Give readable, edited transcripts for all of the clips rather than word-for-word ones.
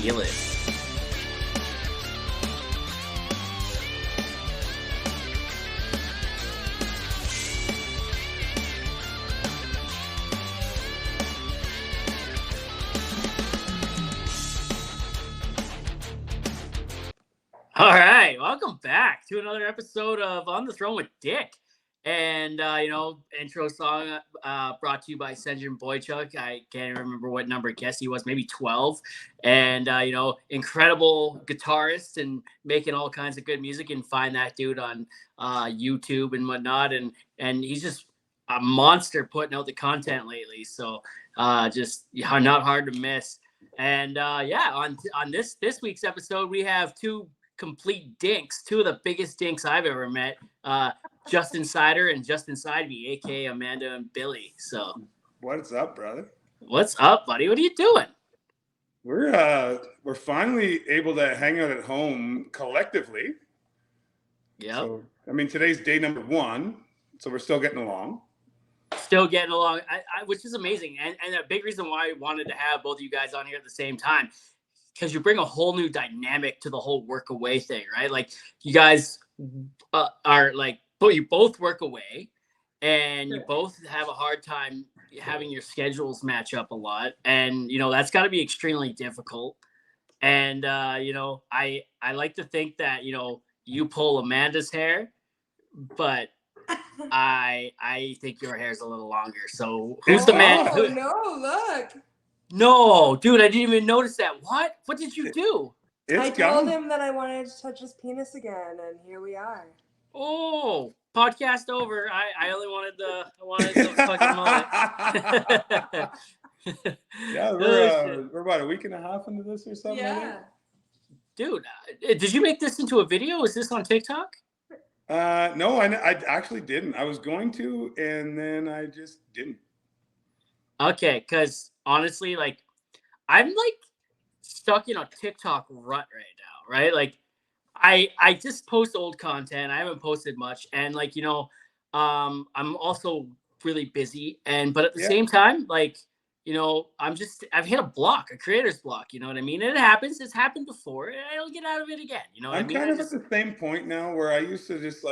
feel it. All right, welcome back to another episode of On the Throne with Dick. And, intro song brought to you by Senjin Boychuk. I can't remember what number guest he was, maybe 12. And, incredible guitarist and making all kinds of good music. And find that dude on YouTube and whatnot. And he's just a monster putting out the content lately. So not hard to miss. And, on this week's episode, we have two complete dinks, two of the biggest dinks I've ever met. Justin Sider and Justin Sideby, aka Amanda and Billy. So, what's up, brother? What's up, buddy? What are you doing? We're finally able to hang out at home collectively. Yeah. So, today's day number 1, so we're still getting along. Which is amazing, and a big reason why I wanted to have both of you guys on here at the same time, because you bring a whole new dynamic to the whole work away thing, right? Like you guys are like. But you both work away and you both have a hard time having your schedules match up a lot. And, that's got to be extremely difficult. And, I like to think that, you pull Amanda's hair, but I think your hair's a little longer. So who's the man? No, look. No, dude, I didn't even notice that. What did you do? I told him that I wanted to touch his penis again, and here we are. Oh, podcast over. I only wanted the fucking mullet. Yeah, we're about a week and a half into this or something. Yeah. Dude, did you make this into a video? Is this on TikTok? No, I actually didn't. I was going to, and then I just didn't. Okay, because honestly, I'm stuck in a TikTok rut right now, right? Like, I just post old content. I haven't posted much. And I'm also really busy. But at the same time, I've hit a creator's block. You know what I mean? And it happens. It's happened before. And I'll get out of it again. You know what I mean? I'm kind of at the same point now where I used to just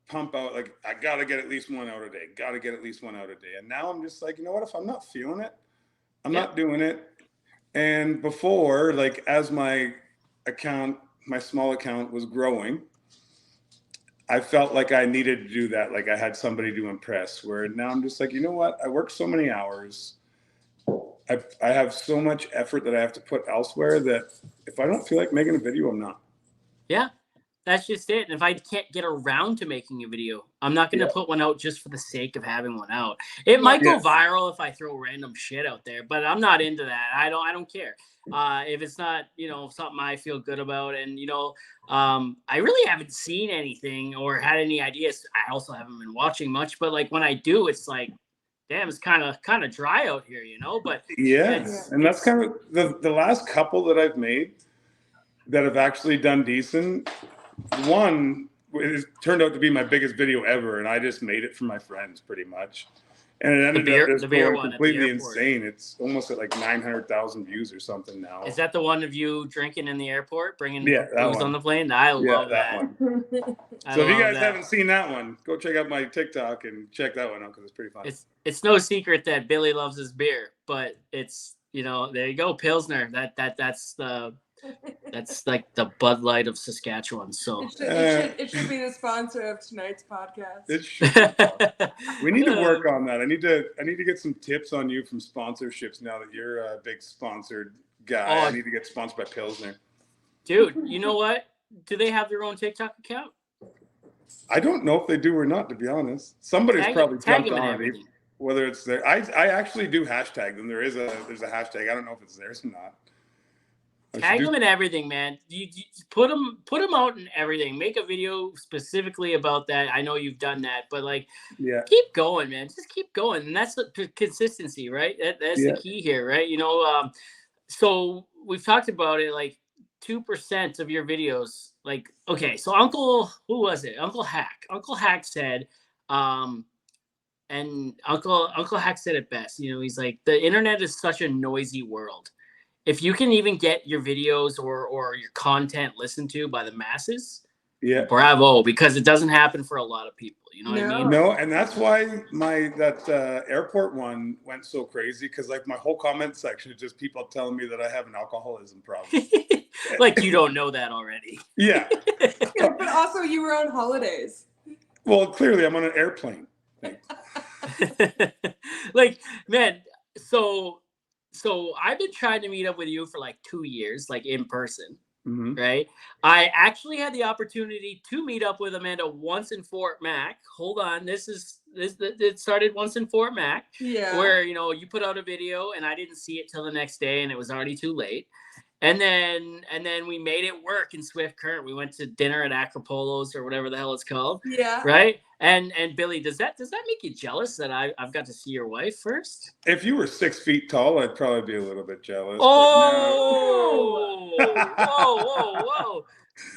pump out, I got to get at least one out a day. And now I'm just like, you know what? If I'm not feeling it, I'm not doing it. And before, as my small account was growing, I felt like I needed to do that. Like I had somebody to impress, where now I'm just like, you know what? I work so many hours. I have so much effort that I have to put elsewhere that if I don't feel like making a video, I'm not. Yeah, that's just it. And if I can't get around to making a video, I'm not going to put one out just for the sake of having one out. It might go viral if I throw random shit out there, but I'm not into that. I don't care. If it's not, something I feel good about. And, I really haven't seen anything or had any ideas. I also haven't been watching much, but when I do, it's like, damn, it's kind of dry out here, but and that's kind of the last couple that I've made that have actually done decent. One, it turned out to be my biggest video ever, and I just made it for my friends pretty much. And it ended up just going completely insane. It's almost at 900,000 views or something now. Is that the one of you drinking in the airport, bringing booze on the plane? I love that one. So if you guys haven't seen that one, go check out my TikTok and check that one out because it's pretty fun. It's no secret that Billy loves his beer, but it's there you go, Pilsner. That's like the Bud Light of Saskatchewan. So it should be the sponsor of tonight's podcast. It should. We need to work on that. I need to get some tips on you from sponsorships now that you're a big sponsored guy. I need to get sponsored by Pilsner. Dude, you know what? Do they have their own TikTok account? I don't know if they do or not, to be honest. Somebody's probably jumped on it. Whether it's there, I actually do hashtag them. There's a hashtag. I don't know if it's theirs or not. Tag them in everything, man. You put them out in everything. Make a video specifically about that. I know you've done that, but keep going, man. Just keep going, and that's the consistency, right? That's the key here, right? So we've talked about it. 2% of your videos, okay. So who was it? Uncle Hack said, and Uncle Hack said it best. He's like, the internet is such a noisy world. if you can even get your videos or your content listened to by the masses, Yeah. bravo, because it doesn't happen for a lot of people. You know what I No. mean? No, and that's why that airport one went so crazy, because like my whole comment section is just people telling me that I have an alcoholism problem. Like you don't know that already. Yeah. Yeah, but also you were on holidays. Well, clearly I'm on an airplane. Like, man, so I've been trying to meet up with you for like 2 years, like in person. Mm-hmm. Right. I actually had the opportunity to meet up with Amanda once in Fort Mac. Hold on. It started once in Fort Mac. Yeah. Where, you put out a video and I didn't see it till the next day and it was already too late. And then we made it work in Swift Current. We went to dinner at Acapulco's or whatever the hell it's called. Yeah. Right. And Billy, does that make you jealous that I've got to see your wife first? If you were 6 feet tall, I'd probably be a little bit jealous. Oh, whoa.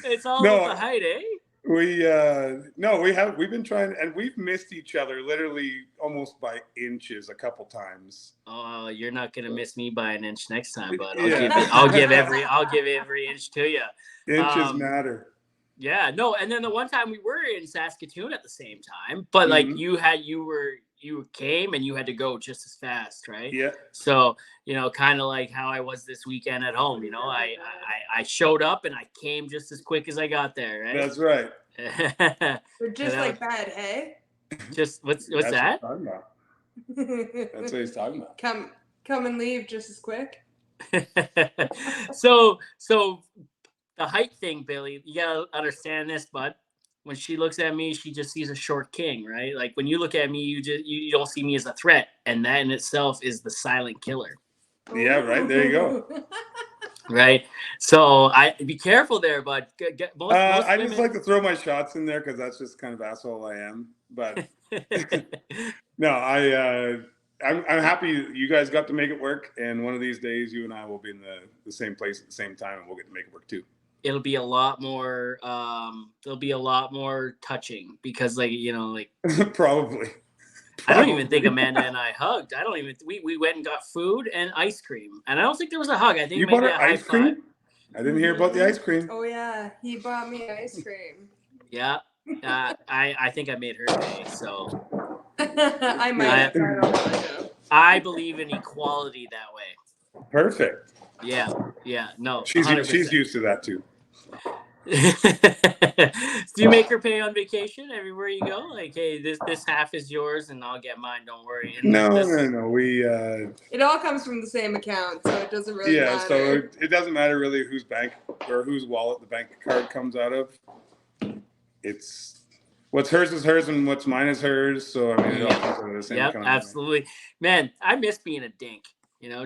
It's all No. about the height, eh? We've been trying, and we've missed each other literally almost by inches a couple times. Oh, you're not gonna miss me by an inch next time, but Yeah. I'll give every inch to you. Inches matter. Yeah, no, and then the one time we were in Saskatoon at the same time, but like you came and you had to go just as fast, right? Yeah. So, kind of like how I was this weekend at home, I showed up and I came just as quick as I got there, right? That's right. We're just like that, eh? Just what's that? What That's what he's talking about. Come and leave just as quick. So the height thing, Billy, you gotta understand this, bud. When she looks at me, she just sees a short king, right? Like when you look at me, you don't see me as a threat, and that in itself is the silent killer. Yeah, right. There you go. Right. So I be careful there, bud. Most I women... just like to throw my shots in there because that's just kind of asshole I am. But no, I'm happy you guys got to make it work, and one of these days you and I will be in the same place at the same time, and we'll get to make it work too. It'll be a lot more. There'll be a lot more touching because, Probably. I don't even think Amanda and I hugged. I don't even. We went and got food and ice cream, and I don't think there was a hug. I think you maybe bought a ice high cream. five. I didn't hear about the ice cream. Oh yeah, he bought me ice cream. Yeah, I think I made her pay. So I might. I believe in equality that way. Perfect. Yeah. No, she's used to that too. Do you make her pay on vacation everywhere you go? Like, hey, this half is yours, and I'll get mine. Don't worry. And No. We. It all comes from the same account, so it doesn't really matter. Yeah, so it doesn't matter really whose bank or whose wallet the bank card comes out of. It's what's hers is hers, and what's mine is hers. So I mean, it all comes out of the same account. Absolutely, man. I miss being a dink.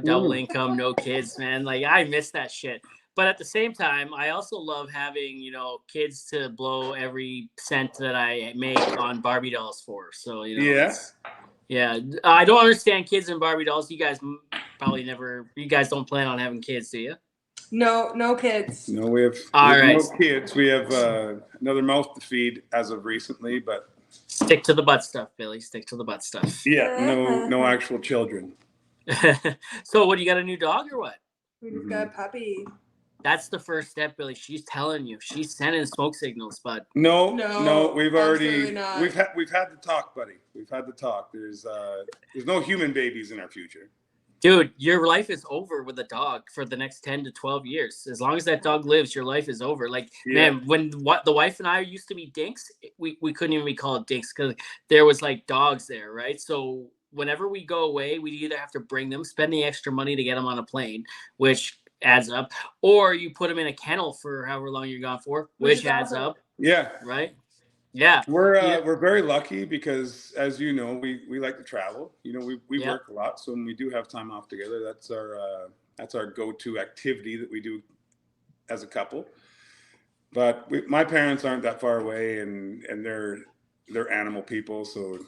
Double income, no kids, man. Like I miss that shit. But at the same time, I also love having, kids to blow every cent that I make on Barbie dolls for. So, yeah. I don't understand kids and Barbie dolls. You guys you guys don't plan on having kids, do you? No kids. No, we have no kids. We have another mouth to feed as of recently, but stick to the butt stuff, Billy. Stick to the butt stuff. Yeah, no actual children. So what, you got a new dog or what? We just got a puppy. That's the first step, Billy. She's telling you. She's sending smoke signals, bud. No. We've already not. we've had the talk, buddy. We've had the talk. There's no human babies in our future. Dude, your life is over with a dog for the next 10 to 12 years. As long as that dog lives, your life is over. Like, man, when the wife and I used to be dinks, we couldn't even be called dinks because there was like dogs there, right? So whenever we go away, we either have to bring them, spend the extra money to get them on a plane, which adds up, or you put them in a kennel for however long you're gone for, which adds up. Yeah. Right. Yeah. We're very lucky because, as you know, we like to travel. We work a lot, so when we do have time off together, that's our go-to activity that we do as a couple. But my parents aren't that far away, and they're animal people, so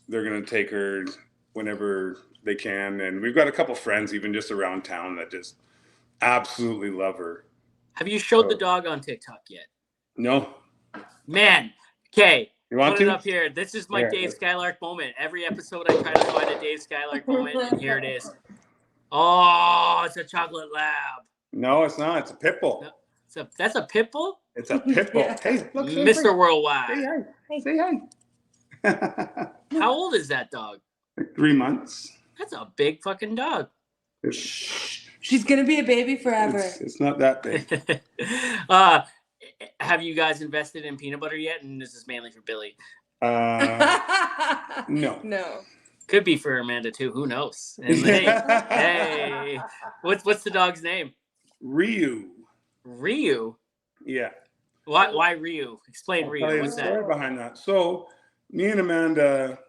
they're gonna take her whenever they can. And we've got a couple friends even just around town that just absolutely love her. Have you showed the dog on TikTok yet? No. Man, okay. You want Put to? it up here. This is my Dave Skylark moment. Every episode I try to find a Dave Skylark moment, and here it is. Oh, it's a chocolate lab. No, it's not. It's a pit bull. No, that's a pit bull? It's a pit bull. Yeah. Hey, look, Mr. Worldwide. Say hi. Hey. Say hi. How old is that dog? Like 3 months. That's a big fucking dog. She's gonna be a baby forever. It's not that big. Have you guys invested in peanut butter yet? And this is mainly for Billy. No. No. Could be for Amanda too. Who knows? And hey, what's the dog's name? Ryu. Ryu. Yeah. Why Ryu? Explain I'll Ryu. tell you What's the that? story behind that. So, me and Amanda,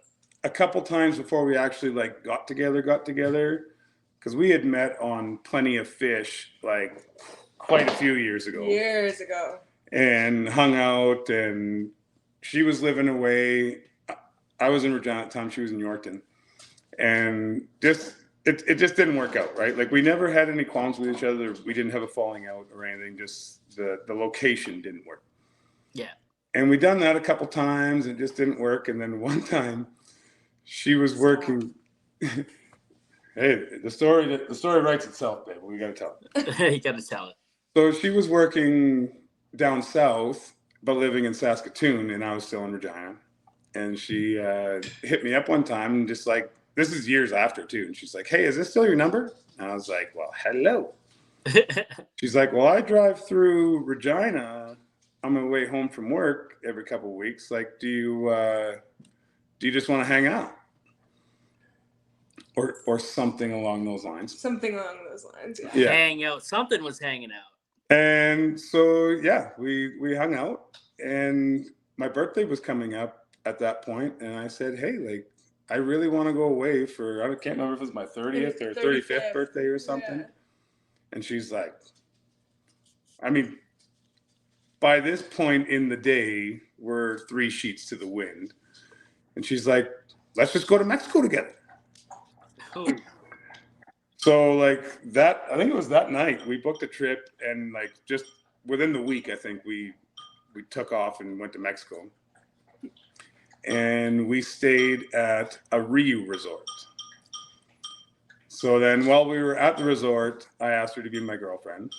a couple times before we actually like got together, because we had met on Plenty of Fish like quite a few years ago. Years ago. And hung out, and she was living away. I was in Regina at the time. She was in Yorkton, and it just didn't work out, right? Like we never had any qualms with each other. We didn't have a falling out or anything. Just the location didn't work. Yeah. And we done that a couple times, and it just didn't work. And then one time, she was working. Hey, the story writes itself, babe. We got to tell it. You got to tell it. So she was working down south, but living in Saskatoon, and I was still in Regina. And she hit me up one time, and just like, this is years after too. And she's like, "Hey, is this still your number?" And I was like, "Well, hello." She's like, "Well, I drive through Regina on my way home from work every couple of weeks. Like, do you just want to hang out?" Or something along those lines. Something along those lines, yeah. Yeah. Hang out. Something was hanging out. And so, yeah, we hung out, and my birthday was coming up at that point, and I said, "Hey, like, I really want to go away for, I can't remember if it was my 30th or 35th birthday or something." Yeah. And she's like, I mean, by this point in the day, we're 3 sheets to the wind. And she's like, "Let's just go to Mexico together." Oh. So like that, I think it was that night we booked a trip, and like just within the week, I think we took off and went to Mexico, and we stayed at a Ryu resort. So then while we were at the resort, I asked her to be my girlfriend.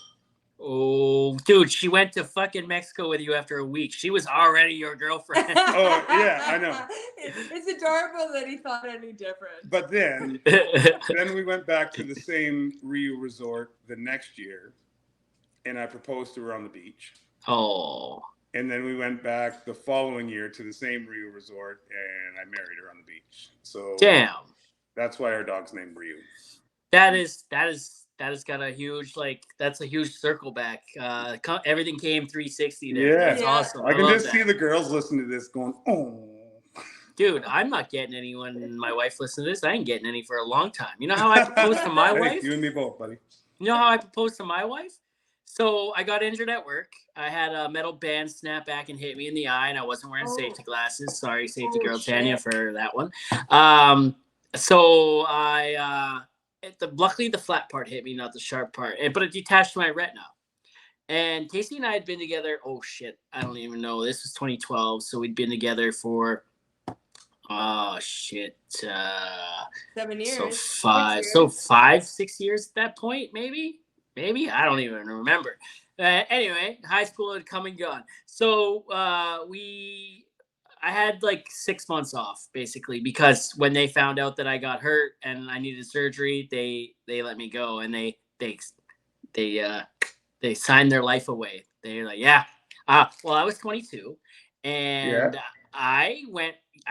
Oh, dude, she went to fucking Mexico with you after a week. She was already your girlfriend. Oh yeah, I know. It's adorable that he thought any different. But then we went back to the same Ryu resort the next year, and I proposed to her on the beach. Oh. And then we went back the following year to the same Ryu resort, and I married her on the beach. So Damn. that's why our dog's named Ryu. That has got a huge, like, that's a huge circle back. Everything came 360 there. Yeah. That's Yeah. awesome. I can love just that. see the girls listening to this going, "Oh." Dude, I'm not getting any when my wife listens to this. I ain't getting any for a long time. You know how I proposed to my Hey, wife? you and me both, buddy. You know how I proposed to my wife? So I got injured at work. I had a metal band snap back and hit me in the eye, and I wasn't wearing safety glasses. Sorry, safety girl Tanya, for that one. So luckily the flat part hit me, not the sharp part, but it detached my retina. And Casey and I had been together. Oh shit, I don't even know. This was 2012, so we'd been together for 7 years. So 5-6 years at that point, maybe. I don't even remember. Anyway, high school had come and gone. So I had like 6 months off basically, because when they found out that I got hurt and I needed surgery, they let me go, and they signed their life away. They're like, yeah. Well, I was 22, and I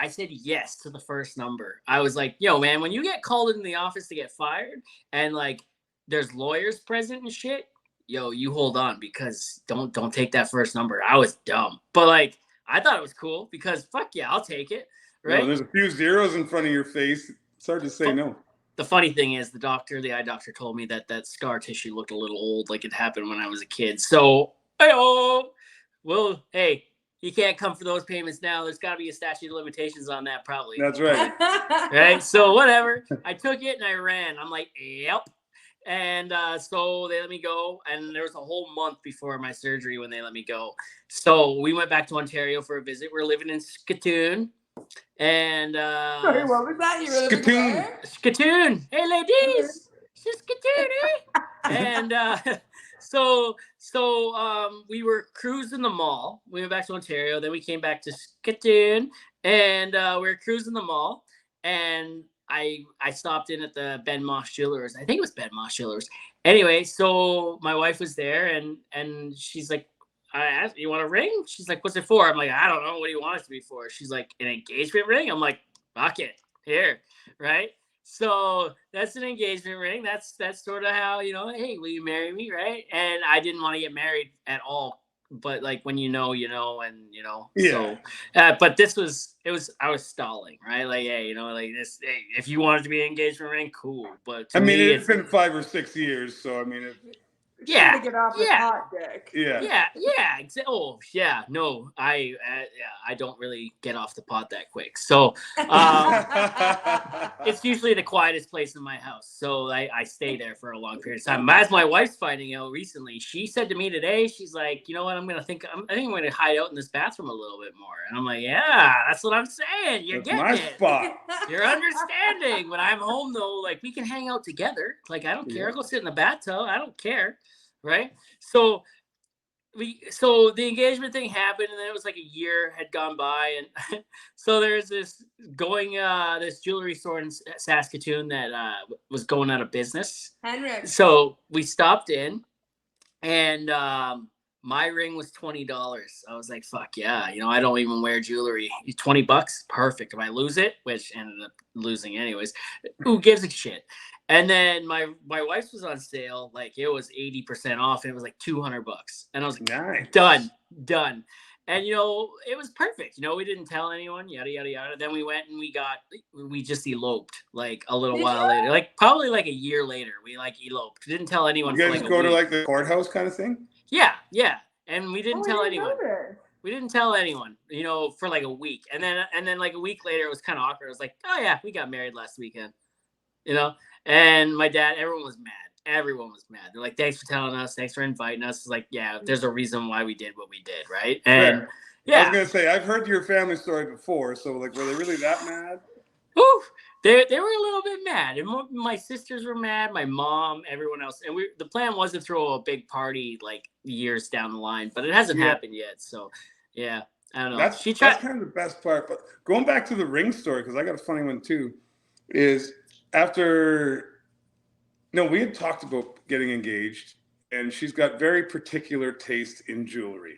said yes to the first number. I was like, yo, man, when you get called in the office to get fired and like there's lawyers present and shit, yo, you hold on, because don't take that first number. I was dumb, but like I thought it was cool because fuck yeah, I'll take it. Right? No, there's a few zeros in front of your face. It's hard to say no. The funny thing is, the eye doctor told me that scar tissue looked a little old, like it happened when I was a kid. So, well, hey, you can't come for those payments now. There's got to be a statute of limitations on that, probably. That's right. Right? So, whatever. I took it and I ran. I'm like, yep. And so they let me go. And there was a whole month before my surgery when they let me go. So we went back to Ontario for a visit. We're living in Saskatoon. And Sorry, what was that? You were living where? Saskatoon. Hey, ladies. just and we were cruising the mall. We went back to Ontario, then we came back to Skatoon, and we were cruising the mall, and I stopped in at the Ben Moss Jewelers. I think it was Ben Moss Jewelers. Anyway, so my wife was there, and she's like, I asked, you want a ring? She's like, what's it for? I'm like, I don't know. What do you want it to be for? She's like, an engagement ring? I'm like, fuck it. Here, right? So that's an engagement ring. That's sort of how, hey, will you marry me? Right. And I didn't want to get married at all. But like when Yeah. so but I was stalling, right? Like, hey, like this, hey, if you wanted to be an engagement ring, cool. But to me, it's been 5 or 6 years, so I mean to get off the pot, Dick. Yeah. Oh, yeah. No, I don't really get off the pot that quick. So it's usually the quietest place in my house. So I stay there for a long period of time. As my wife's finding out recently, she said to me today, she's like, you know what? I think I'm going to hide out in this bathroom a little bit more. And I'm like, yeah, that's what I'm saying. You're That's getting my it. spot. You're understanding. When I'm home though, like we can hang out together. Like I don't care. I'll go sit in the bathtub. I don't care. Right. So the engagement thing happened, and then it was like a year had gone by, and so there's this jewelry store in Saskatoon that was going out of business. Henrik. So we stopped in, and my ring was $20. I was like, fuck yeah, I don't even wear jewelry. $20, perfect. If I lose it, which ended up losing anyways, who gives a shit? And then my wife's was on sale, like it was 80% off, and it was like $200. And I was like, Nice. done. And it was perfect. We didn't tell anyone, yada yada yada. Then we went and we just eloped like a little while later, like probably like a year later. We like eloped. Didn't tell anyone. You guys go to like the courthouse kind of thing? Yeah. And we didn't tell anyone. We didn't tell anyone, for like a week. And then like a week later, it was kind of awkward. I was like, oh yeah, we got married last weekend. And my dad, everyone was mad. They're like, thanks for telling us. Thanks for inviting us. It's like, yeah, there's a reason why we did what we did, right? And Fair. yeah. I was going to say, I've heard your family story before. So like, were they really that mad? Ooh, they were a little bit mad. And my sisters were mad, my mom, everyone else. And the plan was to throw a big party like years down the line, but it hasn't happened yet. So yeah, I don't know. That's kind of the best part. But going back to the ring story, because I got a funny one too, is we had talked about getting engaged, and she's got very particular taste in jewelry.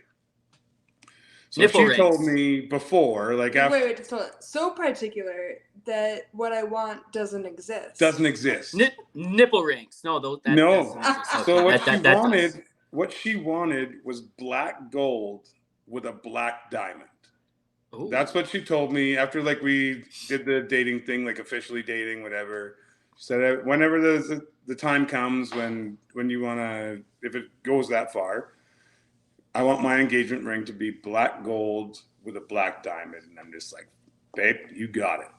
So Nipple she rings. told me before, like after wait, so particular that what I want doesn't exist. Doesn't exist. Nipple rings. No, no. Okay. So what she wanted was black gold with a black diamond. Ooh. That's what she told me after like we did the dating thing, like officially dating, whatever. She said whenever the time comes when you want to, if it goes that far, I want my engagement ring to be black gold with a black diamond. And I'm just like, babe, you got it.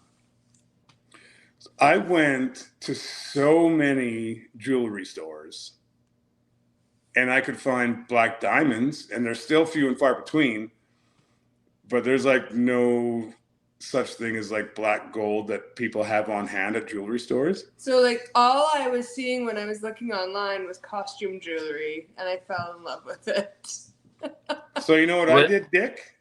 So I went to so many jewelry stores and I could find black diamonds, and they're still few and far between, but there's like no such thing as like black gold that people have on hand at jewelry stores. So like all I was seeing when I was looking online was costume jewelry, and I fell in love with it. So you know what I did, Dick?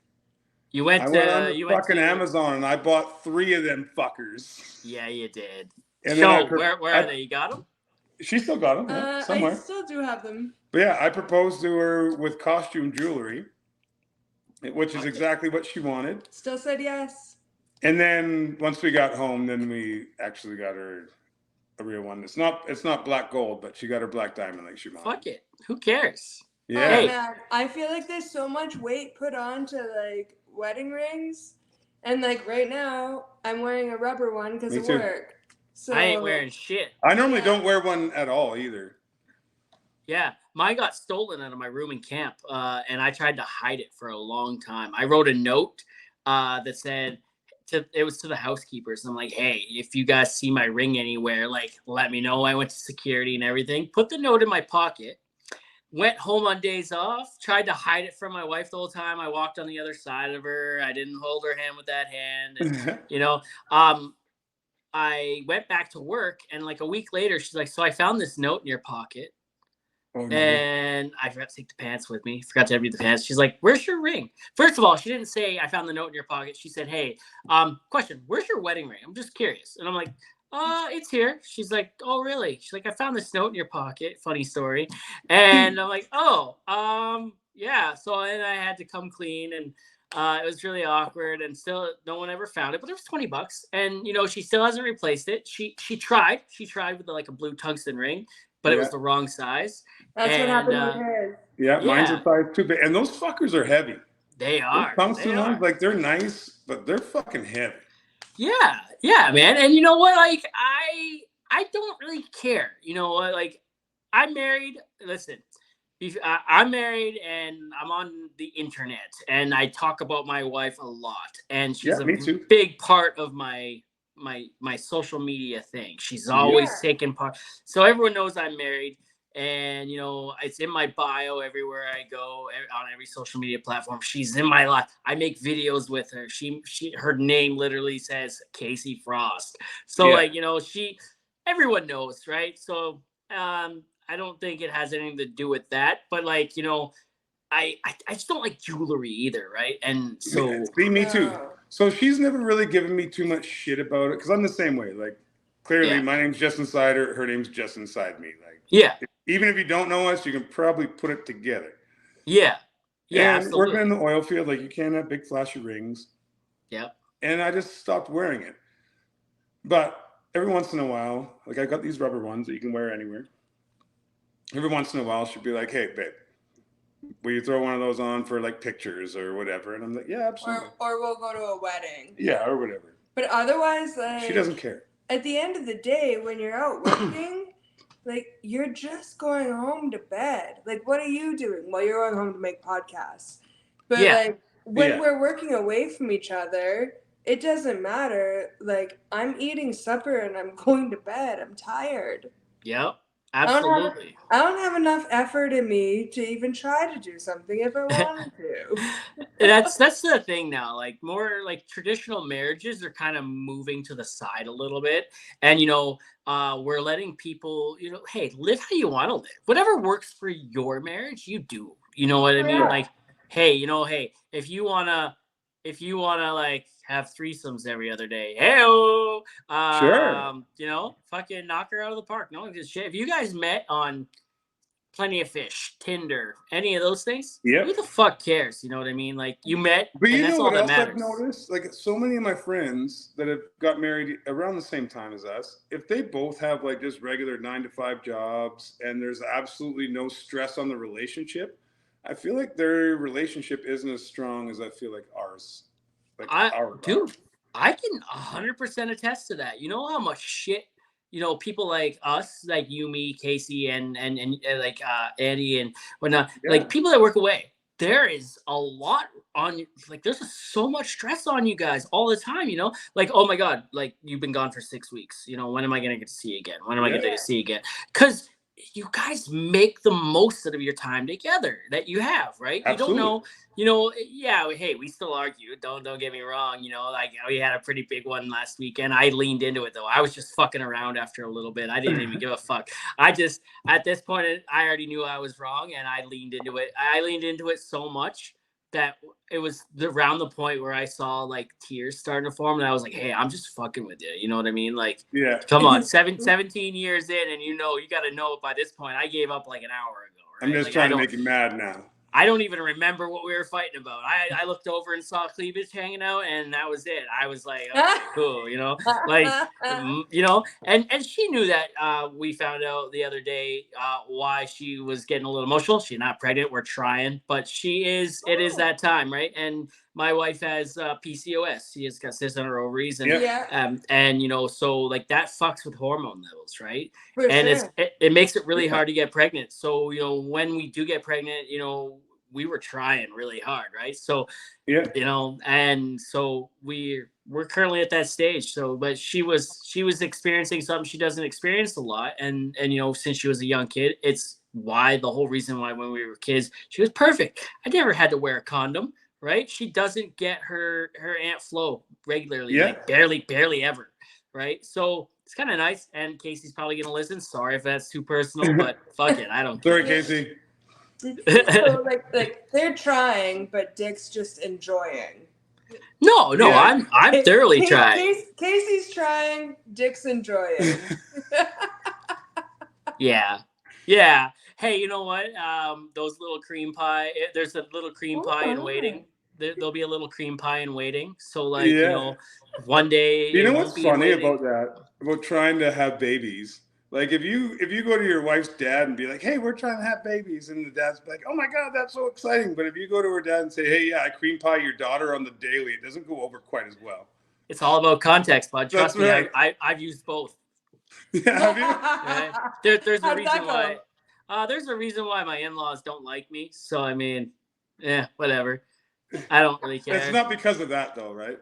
I went on Amazon and I bought 3 of them fuckers. Yeah, you did. And where are they? You got them? She still got them somewhere. I still do have them. But yeah, I proposed to her with costume jewelry, which is exactly what she wanted. Still said yes. And then once we got home, then we actually got her a real one. It's not black gold, but she got her black diamond like she wanted. Fuck it. Who cares? Yeah. Oh, man. I feel like there's so much weight put on to like wedding rings. And like right now, I'm wearing a rubber one because of work. So I ain't wearing shit. I normally don't wear one at all either. Yeah, mine got stolen out of my room in camp, and I tried to hide it for a long time. I wrote a note that said, it was to the housekeepers. I'm like, hey, if you guys see my ring anywhere, like, let me know. I went to security and everything. Put the note in my pocket. Went home on days off. Tried to hide it from my wife the whole time. I walked on the other side of her. I didn't hold her hand with that hand. And, I went back to work, and like a week later, she's like, "So I found this note in your pocket." Oh no. And I forgot to take the pants with me. Forgot to empty the pants. She's like, "Where's your ring?" First of all, she didn't say I found the note in your pocket. She said, "Hey, question, where's your wedding ring? I'm just curious." And I'm like, it's here." She's like, "Oh, really?" She's like, "I found this note in your pocket." Funny story. And I'm like, "Oh, yeah." So then I had to come clean, and it was really awkward, and still no one ever found it. But it was $20, and she still hasn't replaced it. She tried. She tried with like a blue tungsten ring, but it was Yeah. the wrong size. That's what And happened with hers. Yeah, mine's yeah, a size too big, and those fuckers are heavy. they Those are. They tungsten ones, are. like they're nice, but they're fucking heavy. Yeah, yeah, man. And you know what? Like, I don't really care. You know what? Like, I'm married. Listen, I'm married, and I'm on the internet, and I talk about my wife a lot, and Yeah, she's a me too. big part of my social media thing. She's always Yeah. taking part, so everyone knows I'm married. And it's in my bio everywhere I go, on every social media platform. She's in my life. I make videos with her. Her name literally says Casey Frost. So Yeah. like, everyone knows, right? So I don't think it has anything to do with that. But like, I just don't like jewelry either, right? And so Me too. No. So she's never really given me too much shit about it because I'm the same way. Like, clearly, Yeah. my name's just inside her. Her name's just inside me. Like, yeah, even if you don't know us, you can probably put it together. yeah, yeah, And working in absolutely. the oil field, like you can't have big flashy rings. Yeah, And I just stopped wearing it. But every once in a while, like I got these rubber ones that you can wear anywhere. Every once in a while, she'll be like, "Hey, babe, will you throw one of those on for like pictures or whatever?" And I'm like, "Yeah, absolutely." Or we'll go to a wedding. Yeah, or whatever. But otherwise, like, She doesn't care. At the end of the day, when you're out working, like, you're just going home to bed. Like, what are you doing? Well, you're going home to make podcasts. But Yeah. like, when Yeah. we're working away from each other, it doesn't matter. Like, I'm eating supper and I'm going to bed. I'm tired. yep, absolutely. I don't have enough effort in me to even try to do something if I wanted to. That's the thing now. Like, more like traditional marriages are kind of moving to the side a little bit, and we're letting people, hey, live how you want to live. Whatever works for your marriage, you do. You know what I mean? Yeah. Like, hey, hey, if you wanna like have threesomes every other day, hey, Sure. fucking knock her out of the park. No one gives a shit. If you guys met on Plenty of Fish, Tinder, any of those things, Yep. who the fuck cares? You know what I mean? Like, you met, But and you that's know all what that else I've matters. noticed? Like, so many of my friends that have got married around the same time as us, if they both have like just regular 9 to 5 jobs and there's absolutely no stress on the relationship, I feel like their relationship isn't as strong as I feel like ours. Like ours are. Dude, I can 100% attest to that. You know how much shit, people like us, like you, me, Casey, and like Andy and whatnot, Yeah. like people that work away. There is a lot on you. Like, there's so much stress on you guys all the time. Like, oh my god, like you've been gone for 6 weeks. When am I gonna get to see you again? When am I gonna get to see you again? Because you guys make the most out of your time together that you have, right? Absolutely. You don't know, yeah, hey, we still argue. Don't get me wrong. Like we had a pretty big one last weekend. I leaned into it though. I was just fucking around after a little bit. I didn't even give a fuck. At this point, I already knew I was wrong, and I leaned into it. I leaned into it so much that it was around the point where I saw like tears starting to form, and I was like, hey, I'm just fucking with you. You know what I mean? Like, Yeah. come on, 17 years in, and you got to know by this point, I gave up like an hour ago. Right? I'm just like, trying to make you mad now. I don't even remember what we were fighting about. I looked over and saw cleavage hanging out, and that was it. I was like, okay, cool, like, and she knew that. We found out the other day why she was getting a little emotional. She's not pregnant. We're trying, but she is. It is that time, right? And my wife has PCOS. She has got cysts on her ovaries, and so like that fucks with hormone levels, right? For And sure. it makes it really hard to get pregnant. So when we do get pregnant, we were trying really hard, right? So and so we're currently at that stage. So, but she was experiencing something she doesn't experience a lot, and since she was a young kid, it's why the whole reason why when we were kids she was perfect. I never had to wear a condom, right? She doesn't get her Aunt Flo regularly, like barely ever, right? So it's kind of nice. And Casey's probably gonna listen. Sorry if that's too personal, but fuck it, I don't Sorry, care. Casey. So like they're trying, but Dick's just enjoying. No, Yeah. I'm thoroughly trying. Casey's trying, Dick's enjoying. Yeah. Yeah. Hey, you know what? Those little cream pie. There's a little cream pie in waiting. There'll be a little cream pie in waiting. So, like, you Yeah. know, one day You it know won't what's be in funny waiting. about that? About trying to have babies. Like if you go to your wife's dad and be like, "Hey, we're trying to have babies," and the dad's like, "Oh my god, that's so exciting!" But if you go to her dad and say, "Hey, yeah, I cream pie your daughter on the daily," it doesn't go over quite as well. It's all about context, bud. That's Trust me, right. I've used both. Yeah, have you? Right? There's a How'd reason that why. go? There's a reason why my in-laws don't like me. So I mean, whatever. I don't really care. It's not because of that though, right?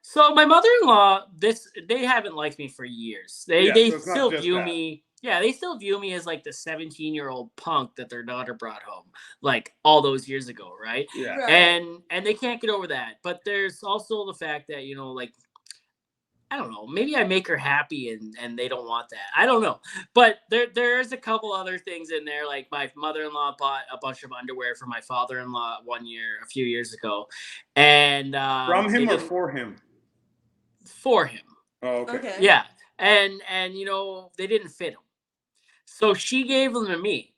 So my mother-in-law, they haven't liked me for years. They Yeah, they so it's not still just view that. me, they still view me as like the 17-year-old punk that their daughter brought home, like all those years ago, right? Yeah. Right. And they can't get over that. But there's also the fact that, you know, like I don't know, maybe I make her happy and they don't want that. I don't know. But there's a couple other things in there. Like my mother-in-law bought a bunch of underwear for my father-in-law a few years ago. And From him they or didn't- for him? for him. Oh, okay. Okay. Yeah. And you know, they didn't fit him. So she gave them to me.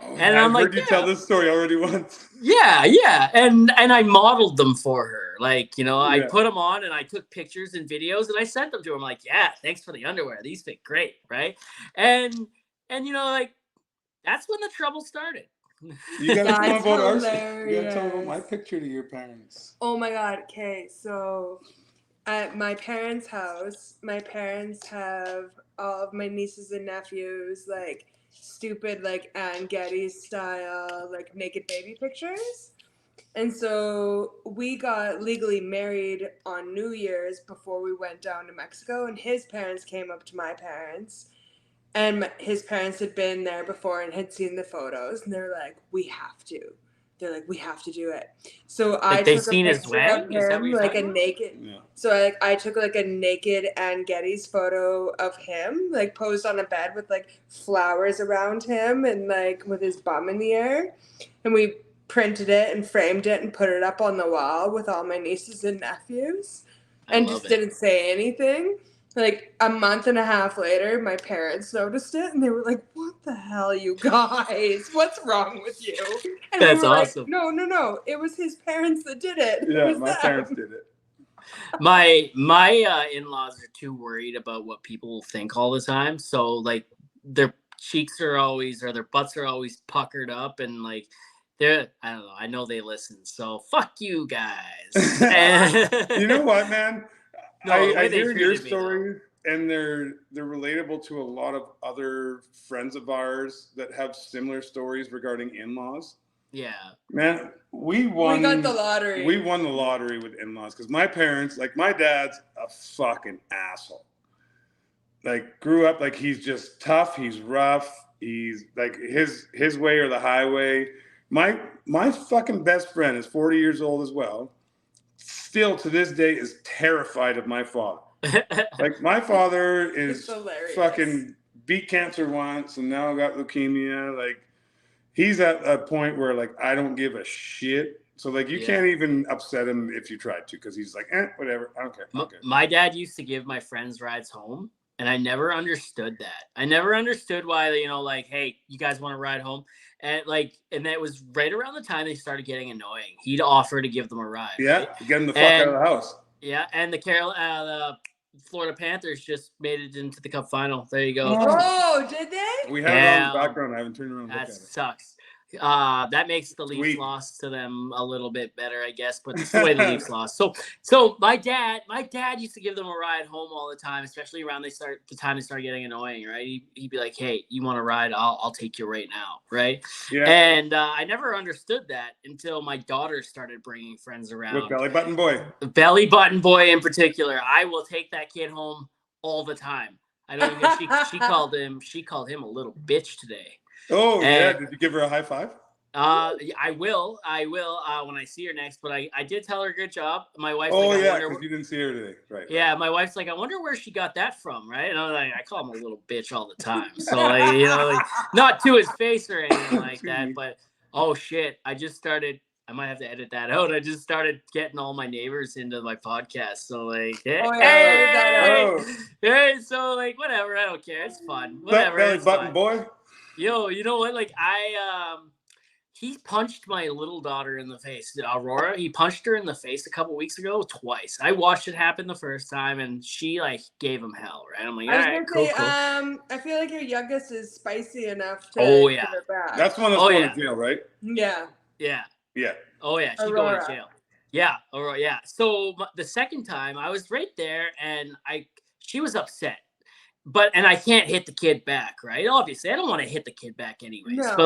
Oh, And yeah, I'm I've like, heard you tell this story already once. yeah. And I modeled them for her. Like, you know, I Yeah. put them on and I took pictures and videos and I sent them to her. I'm like, yeah, thanks for the underwear. These fit great, right? And you know, like that's when the trouble started. You gotta tell them That's about ours. You gotta tell them about hilarious. my picture to your parents. Oh my god. Okay, so at my parents' house, my parents have all of my nieces and nephews like stupid like Anne Getty style like naked baby pictures. And so we got legally married on New Year's before we went down to Mexico, and his parents came up to my parents, and his parents had been there before and had seen the photos, and they're like, "We have to." They're like, "We have to do it." So I They've took a seen his picture of wedding? Is that what him, you're like a talking about? naked. Yeah. So I took like a naked Anne Getty's photo of him, like posed on a bed with like flowers around him and like with his bum in the air, and we printed it and framed it and put it up on the wall with all my nieces and nephews, and just didn't say anything. Like a month and a half later, my parents noticed it and they were like, "What the hell, you guys? What's wrong with you?" And That's we were awesome. like, No. It was his parents that did it. It Yeah, was my them." parents did it. My in-laws are too worried about what people will think all the time. So like their cheeks are always or their butts are always puckered up and like I don't know. I know they listen. So fuck you guys. You know what, man? No, the way I they hear your treated me, though. stories, and they're relatable to a lot of other friends of ours that have similar stories regarding in-laws. Yeah. Man, we won. We got the lottery. We won the lottery with in-laws because my parents, like my dad's a fucking asshole. Like grew up like he's just tough. He's rough. He's like his way or the highway. My fucking best friend is 40 years old as well. Still to this day is terrified of my father. Like my father is fucking beat cancer once and now got leukemia. Like he's at a point where like I don't give a shit. So like you can't even upset him if you tried to because he's like, whatever, I don't care. Okay. My dad used to give my friends rides home, and I never understood that. I never understood why, you know, like, hey, you guys want to ride home? And that was right around the time they started getting annoying. He'd offer to give them a ride. Yeah, right? get him the fuck out of the house. Yeah, and the Florida Panthers just made it into the Cup final. There you go. Oh, did they? We have it on the background. I haven't turned around and looked That at it. sucks. That makes the Leafs loss to them a little bit better, I guess, but it's the way the Leafs lost. So my dad used to give them a ride home all the time, especially around the time they started getting annoying, right? He'd be like, "Hey, you want to ride? I'll take you right now," right? Yeah. And I never understood that until my daughter started bringing friends around. With Belly Button Boy. The Belly Button Boy in particular. I will take that kid home all the time. I don't even. She called him a little bitch today. Oh, yeah. Did you give her a high five? I will when I see her next. But I did tell her good job. My wife's Oh like, I yeah, wonder. because you didn't see her today, right? Yeah, my wife's like, I wonder where she got that from, right? And I'm like, I call him a little bitch all the time. So like, you know, like not to his face or anything like Excuse that, me. but oh shit, I might have to edit that out. I just started getting all my neighbors into my podcast. So like, hey, Oh, yeah, edit that out. Oh, hey, so like whatever, I don't care. It's fun. what's up, Whatever, belly it's button fun. boy? Yo, you know what? Like he punched my little daughter in the face, Aurora. He punched her in the face a couple weeks ago twice. I watched it happen the first time, and she like gave him hell. Right? I'm like, I all was right, gonna say, cool. I feel like your youngest is spicy enough to Oh give yeah, it back. That's one that's Oh, going yeah. to jail, right? Yeah. yeah. Yeah. Oh yeah, she's going Aurora. to jail. Yeah, Aurora. Yeah. So the second time, I was right there, and she was upset. And I can't hit the kid back, right? Obviously, I don't want to hit the kid back anyways. No.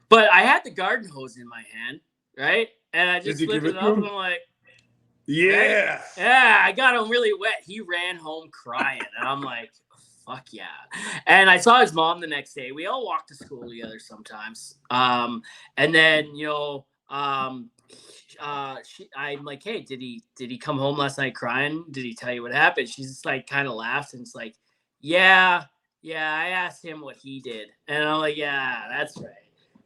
But I had the garden hose in my hand, right? And I Did just you give lifted it it to up, him? and I'm like, Yeah. yeah, I got him really wet. He ran home crying, and I'm like, fuck yeah. And I saw his mom the next day. We all walk to school together sometimes. And then I'm like, hey, did he come home last night crying? Did he tell you what happened? She's just like kind of laughs and it's like, yeah, I asked him what he did, and I'm like, yeah, that's right.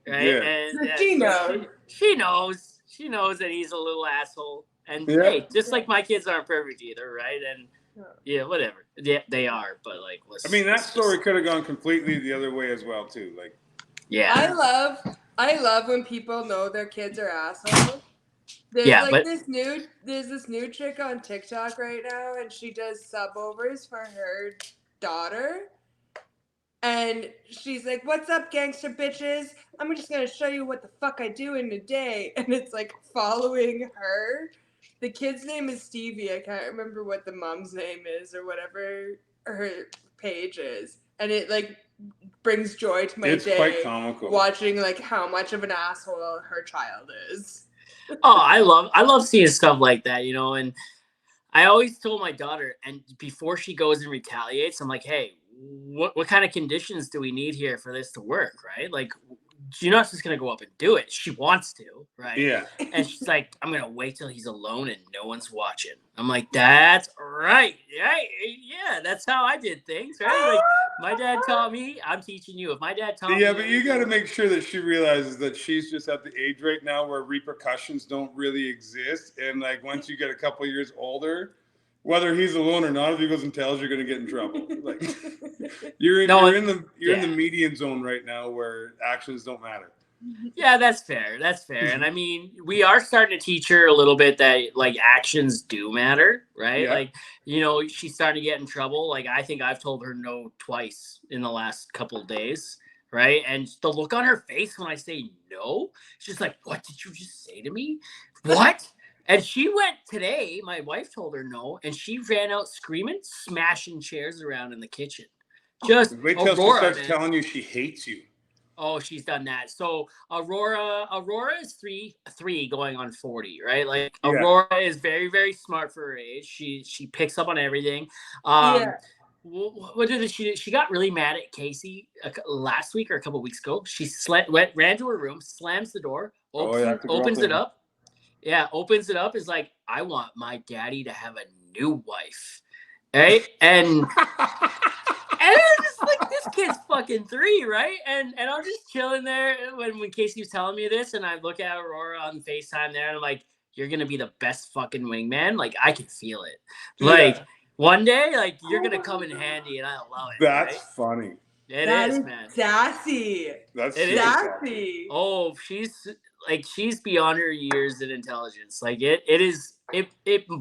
Right. Yeah. And She so knows. she knows that he's a little asshole. And Yeah. hey, just like my kids aren't perfect either, right? And yeah, whatever. Yeah, they are, but like, I mean, that story could have gone completely the other way as well, too. Like, yeah, I love when people know their kids are assholes. There's yeah, like but there's this new chick on TikTok right now, and she does subovers for her daughter. And she's like, "What's up, gangster bitches? I'm just gonna show you what the fuck I do in a day." And it's like following her. The kid's name is Stevie. I can't remember what the mom's name is or whatever her page is. And it like brings joy to my it's day quite comical. watching like how much of an asshole her child is. oh, I love seeing stuff like that, and I always told my daughter, and before she goes and retaliates, I'm like, hey, what kind of conditions do we need here for this to work, right? Like, you're not just gonna go up and do it. She wants to, right? Yeah. And she's like, I'm gonna wait till he's alone and no one's watching. I'm like, that's right. Yeah, that's how I did things, right? Like my dad taught me, I'm teaching you. If my dad taught me, Yeah, but you got to make sure that she realizes that she's just at the age right now where repercussions don't really exist. And like once you get a couple years older, whether he's alone or not, if he goes and tells, you're going to get in trouble. Like you're in the median zone right now where actions don't matter. Yeah, that's fair. And I mean, we are starting to teach her a little bit that like actions do matter, right? Yeah. Like, she's starting to get in trouble. Like, I think I've told her no twice in the last couple of days, right? And the look on her face when I say no, she's like, "What did you just say to me? What?" And she went today. My wife told her no, and she ran out screaming, smashing chairs around in the kitchen. Just wait till Aurora, she starts man. telling you she hates you. Oh, she's done that. So Aurora is three going on 40, right? Like Yeah. Aurora is very, very smart for her age. She picks up on everything. Yeah. What did she? She got really mad at Casey last week or a couple of weeks ago. She ran to her room, slams the door, opens it up. Yeah, opens it up. Is like, I want my daddy to have a new wife, right? And And I was just like, this kid's fucking 3, right? And I'm just chilling there when Casey was telling me this, and I look at Aurora on FaceTime there, and I'm like, you're gonna be the best fucking wingman. Like, I can feel it. Like, one day, like, you're gonna come in handy, and I love it. That's right? funny. It That is, is man. sassy. That's It is. Sassy. Oh, she's beyond her years in intelligence. Like it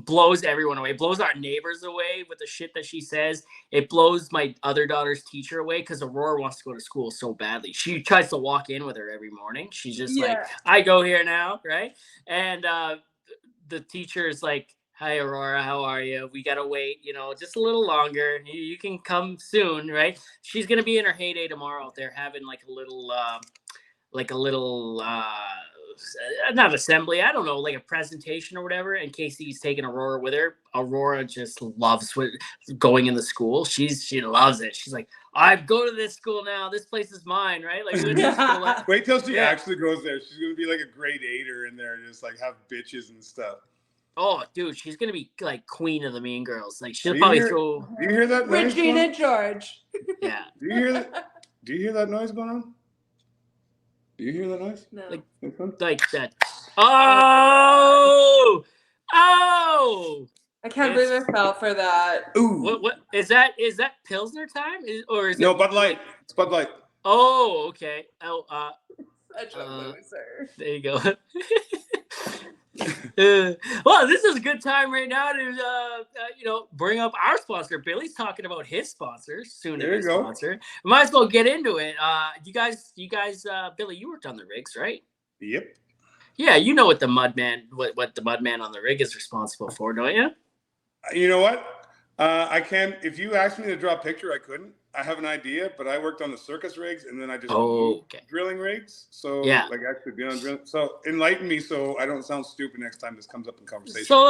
blows everyone away. It blows our neighbors away with the shit that she says. It blows my other daughter's teacher away because Aurora wants to go to school so badly. She tries to walk in with her every morning. She's just like, I go here now, right? And the teacher is like, hi, Aurora, how are you? We got to wait, just a little longer. You can come soon, right? She's going to be in her heyday tomorrow. They're having like a little not assembly. I don't know, like a presentation or whatever. And Casey's taking Aurora with her. Aurora just loves going in the school. She loves it. She's like, I go to this school now. This place is mine, right? Like, wait till she actually goes there. She's gonna be like a grade 8er in there, just like have bitches and stuff. Oh, dude, she's gonna be like queen of the Mean Girls. Like she'll probably throw. Do you hear that noise? Regina George. Yeah. Do you hear that? Do you hear that noise going on? Do you hear that noise? No. Like that. Oh! I can't believe I fell for that. Ooh. What is that? Is that Pilsner time? No, Bud Light. It's Bud Light. Oh, okay. Oh, Such a loser. There you go. Well, this is a good time right now to bring up our sponsor. Billy's talking about his sponsor, soon to be sponsor. We might as well get into it. You guys, Billy, you worked on the rigs, right? Yep. Yeah, you know what the Mudman on the rig is responsible for, don't you? You know what? I can. If you asked me to draw a picture, I couldn't. I have an idea, but I worked on the circus rigs, and then I just drilling rigs. So like actually being on drilling. So enlighten me, so I don't sound stupid next time this comes up in conversation. So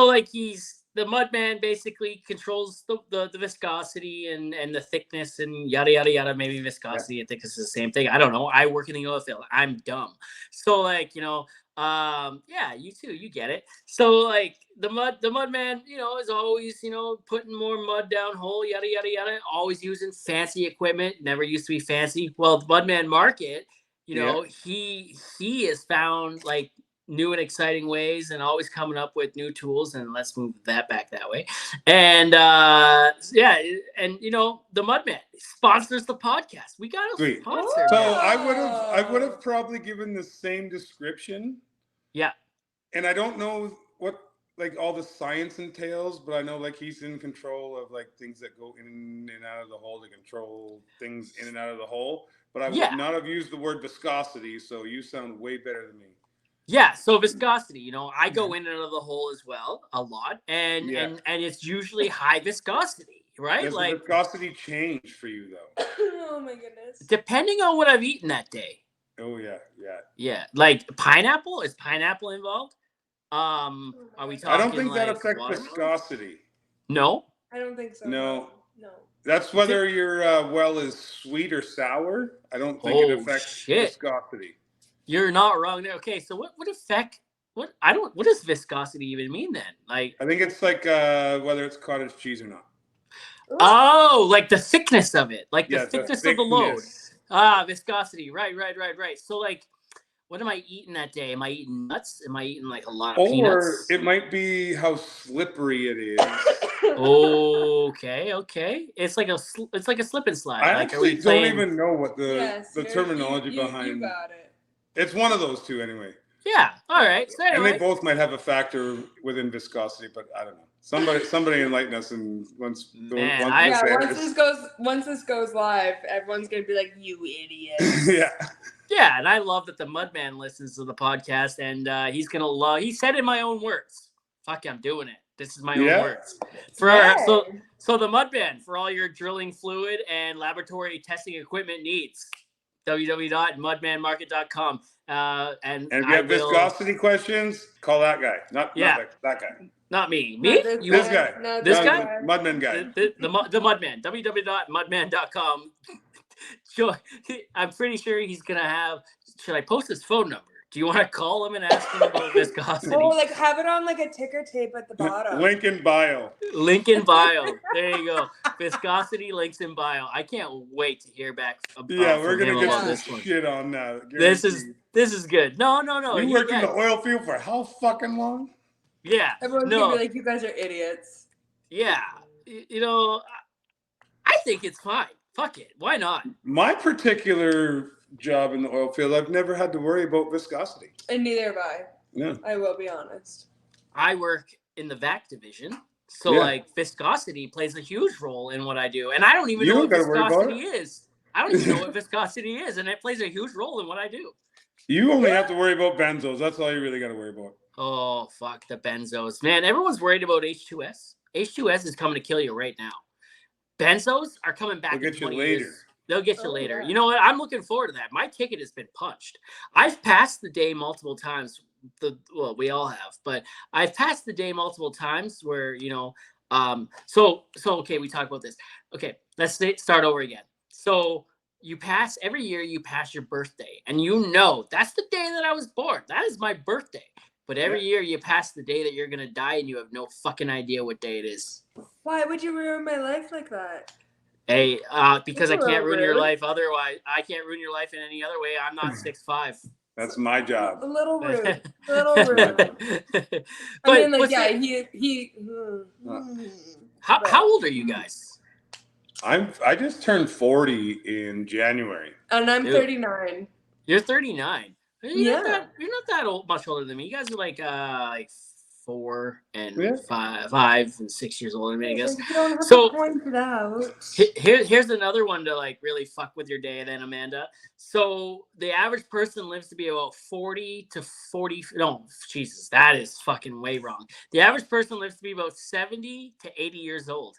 like he's the Mudman basically controls the viscosity and the thickness and yada yada yada. Maybe viscosity and thickness is the same thing. I don't know. I work in the oil field. I'm dumb. So like you too, you get it. So like the Mudman, is always putting more mud down hole, yada yada yada. Always using fancy equipment. Never used to be fancy. Well, the Mudman market, he has found like new and exciting ways and always coming up with new tools, and let's move that back that way. And the Mudman sponsors the podcast. We got a sponsor. So I would have probably given the same description. Yeah. And I don't know what like all the science entails, but I know like he's in control of like things that go in and out of the hole to control things in and out of the hole. But I would not have used the word viscosity, so you sound way better than me. Yeah, so viscosity, I go in and out of the hole as well a lot, and it's usually high viscosity, right? Does like the viscosity change for you though? Oh my goodness. Depending on what I've eaten that day. Oh yeah. Yeah, like pineapple. Is pineapple involved? Are we talking? I don't think like that affects viscosity. No. I don't think so. No. No. That's whether your well is sweet or sour. I don't think it affects viscosity. You're not wrong there. Okay, so what effect? What does viscosity even mean then? Like, I think it's like whether it's cottage cheese or not. Oh, like the thickness of it, like the thickness of the load. Viscosity. Right. So like, what am I eating that day? Am I eating nuts? Am I eating like a lot of peanuts? Or it might be how slippery it is. Okay. It's like a slip and slide. I actually don't even know what the terminology behind. You got it. It's one of those two anyway. Yeah. All right. So anyway. And they both might have a factor within viscosity, but I don't know. Somebody enlighten us, and once this goes live, everyone's gonna be like, "You idiot." Yeah, and I love that the Mudman listens to the podcast, and he's gonna love. He said in my own words, "Fuck, I'm doing it. This is my own words." So the Mudman for all your drilling fluid and laboratory testing equipment needs. www.mudmanmarket.com. And if you have viscosity questions, call that guy. Not that guy. Not me. This guy. No, this guy? Mudman guy. The Mudman. www.mudman.com. Sure. I'm pretty sure he's going to have... Should I post his phone number? Do you want to call him and ask him about viscosity? Oh, like have it on like a ticker tape at the bottom. Link in bio. There you go. Viscosity links in bio. I can't wait to hear back. We're gonna get some shit on that. This is good. No. You worked in the oil field for how fucking long? Yeah. Everyone's gonna be like, you guys are idiots. Yeah. I think it's fine. Fuck it. Why not? My particular job in the oil field, I've never had to worry about viscosity. And neither have I. Yeah. I will be honest. I work in the vac division. So like viscosity plays a huge role in what I do. And I don't even know what viscosity is. I don't even know what viscosity is. And it plays a huge role in what I do. You only have to worry about benzos. That's all you really got to worry about. Oh, fuck the benzos. Man, everyone's worried about H2S. H2S is coming to kill you right now. Benzos are coming back in 20 years. They'll get you Oh, later. yeah. You know what? I'm looking forward to that. My ticket has been punched. I've passed the day multiple times. Well, we all have, but I've passed the day multiple times where, so okay, we talked about this. Okay, let's start over again. So you pass every year, you pass your birthday, and that's the day that I was born. That is my birthday. But every year you pass the day that you're gonna die, and you have no fucking idea what day it is. Why would you ruin my life like that? Hey, because I That's a can't little ruin your rude. life otherwise. I can't ruin your life in any other way. I'm not 6'5". That's my A job. little rude. A little rude. But I mean, like, what's yeah, it? but How old are you guys? I just turned 40 in January. and I'm Dude. 39. You're 39. Yeah. You're not that old, much older than me. You guys are like 4 and Yeah. 5 and 6 years older than me, I guess. You don't have So to point it out. here's another one to like really fuck with your day then, Amanda. So the average person lives to be about 40 to 40. No, Jesus, that is fucking way wrong. The average person lives to be about 70 to 80 years old.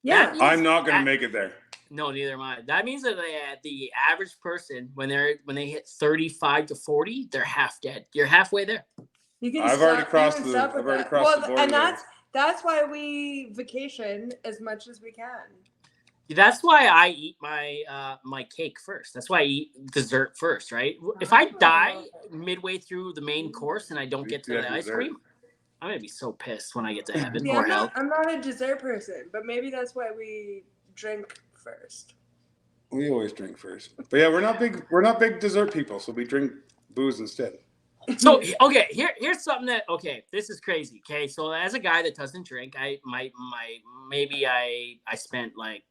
Yeah. I'm not going to make it there. No, neither am I. That means that the average person, when they hit 35 to 40, they're half dead. You're halfway there. You can I've already crossed the border. And that's why we vacation as much as we can. That's why I eat my cake first. That's why I eat dessert first, right? If I die midway through the main course and I don't get to the ice cream, I'm gonna be so pissed when I get to heaven or hell. I'm not a dessert person, but maybe that's why we drink first. We always drink first. But yeah, we're not big dessert people, so we drink booze instead. So okay, here's something that this is crazy. Okay, so as a guy that doesn't drink, I spent like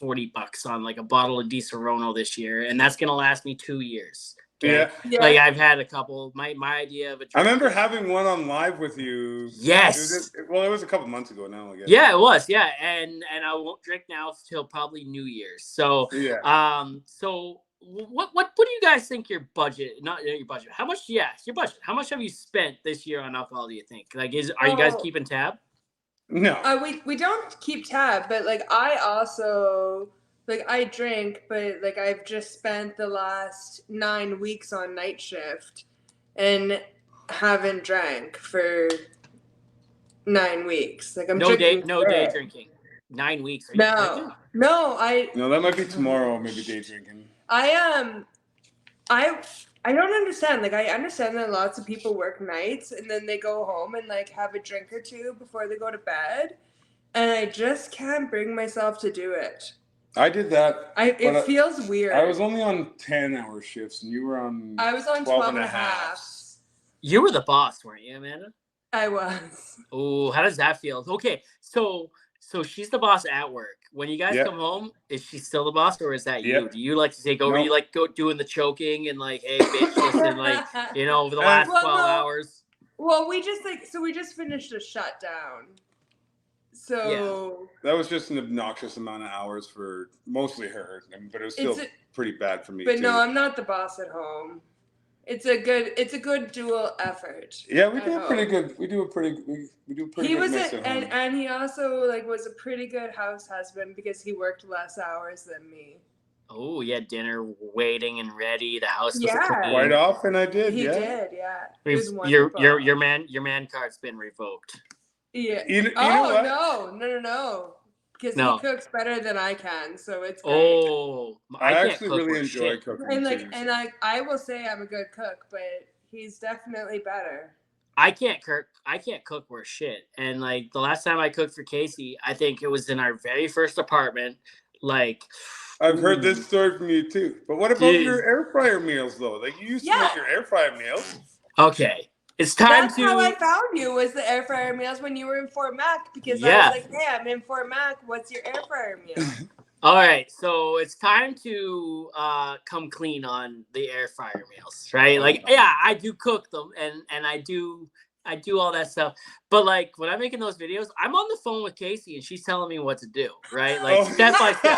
$40 on like a bottle of Di Serono this year, and that's gonna last me 2 years. Okay? Yeah. Like I've had a couple. My idea of a drink. I remember having one on live with you. Yes. It was a couple months ago now, I guess. Yeah, it was. Yeah, and I won't drink now till probably New Year's. So so what do you guys think your budget? Not your budget. How much? Yeah, your budget. How much have you spent this year on alcohol? Do you think? Like, are you guys keeping tab? No. We don't keep tab, but like I also I drink, but like I've just spent the last 9 weeks on night shift and haven't drank for 9 weeks. Like I'm no day today. drinking. 9 weeks. No, that might be tomorrow. Maybe day drinking. I don't understand. Like I understand that lots of people work nights and then they go home and like have a drink or two before they go to bed, and I just can't bring myself to do it. I did that. It feels weird. I was only on 10-hour shifts, and you were on. I was on 12 and a half. You were the boss, weren't you, Amanda? I was. Oh, how does that feel? Okay, so she's the boss at work. When you guys come home, is she still the boss, or is that you? Do you like to take over? You like go doing the choking and like, hey, bitch, listen, like, over the last 12 hours. Well, we just finished a shutdown. So that was just an obnoxious amount of hours for mostly her, but it was still pretty bad for me. But no, I'm not the boss at home. It's a good dual effort. Yeah, we do a pretty good. He was and he also was a pretty good house husband because he worked less hours than me. Oh, yeah, dinner waiting and ready. The house was clean. Quite often I did. He did, yeah. It was your man card's been revoked. Yeah. You know what? No. Because he cooks better than I can, so it's great. Oh, I actually really enjoy cooking. And I will say I'm a good cook, but he's definitely better. I can't cook worth shit. And like the last time I cooked for Casey, I think it was in our very first apartment. Like, I've heard this story from you too. But what about your air fryer meals though? Like you used to make your air fryer meals. Okay. It's time That's to. how I found you was the air fryer meals when you were in Fort Mac, because I was like, hey, I'm in Fort Mac. What's your air fryer meal? All right, so it's time to come clean on the air fryer meals, right? Like, I do cook them and I do all that stuff. But like when I'm making those videos, I'm on the phone with Casey and she's telling me what to do, right? Like step by step.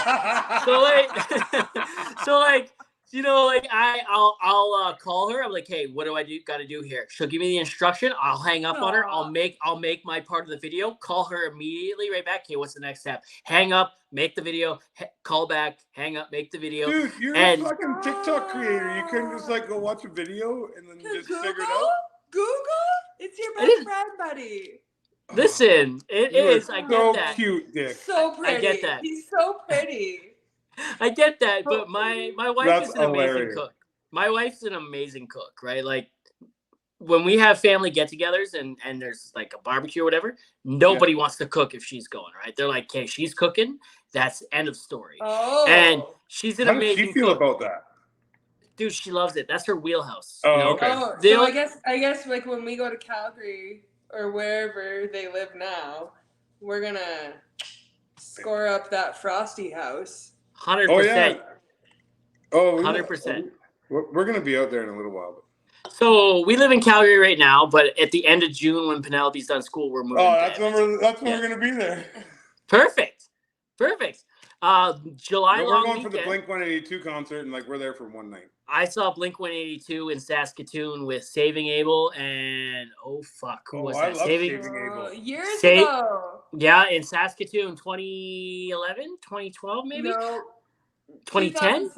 You know, like I'll call her. I'm like, hey, what do I got to do here? She'll give me the instruction. I'll hang up on her. I'll make my part of the video. Call her immediately right back. Okay, what's the next step? Hang up, make the video, call back, hang up, make the video. Dude, you're a fucking TikTok creator. You couldn't just like go watch a video and then just figure it out. Google, it's your best friend, buddy. Listen, it is. I get so that. Cute, Dick. So pretty. I get that. He's so pretty. I get that, but my wife is an amazing cook. My wife's an amazing cook, right? Like when we have family get-togethers and there's like a barbecue or whatever, nobody wants to cook if she's going, right? They're like, okay, she's cooking. That's end of story. Oh. And she's an amazing cook. How does she feel about that? Dude, she loves it. That's her wheelhouse. Oh, you know? okay. Oh, so I guess like when we go to Calgary or wherever they live now, we're gonna score up that Frosty house. 100%. Oh, yeah. Oh, 100%. We're gonna be out there in a little while. So we live in Calgary right now, but at the end of June, when Penelope's done school, we're moving. Oh, that's when we're gonna be there. Perfect. July We're long going weekend. for the Blink-182 concert, and like we're there for one night. I saw Blink-182 in Saskatoon with Saving Abel and who was that? Saving Abel. Years ago. Yeah, in Saskatoon, 2011, 2012 maybe? No. 2010?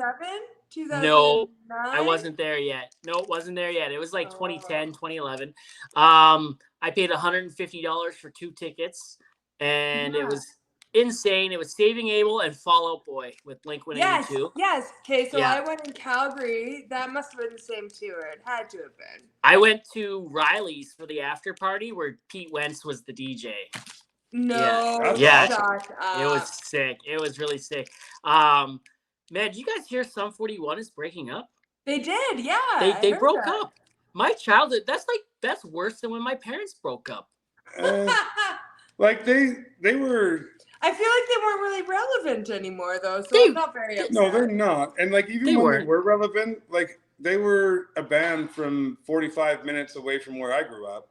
2007? No, I wasn't there yet. No, it wasn't there yet. It was like 2010, 2011. I paid $150 for 2 tickets, and it was insane. It was Saving Abel and Fall Out Boy with Blink-182. Yes. Okay, so I went in Calgary. That must have been the same tour. It had to have been. I went to Riley's for the after party where Pete Wentz was the DJ. No. Yeah. Shut up. It was sick. It was really sick. Man, did you guys hear Sum 41 is breaking up? They did, yeah. They broke up. My childhood, that's worse than when my parents broke up. Like they were. I feel like they weren't really relevant anymore, though. So I'm not very upset. No, they're not. And like even when they were relevant, like they were a band from 45 minutes away from where I grew up.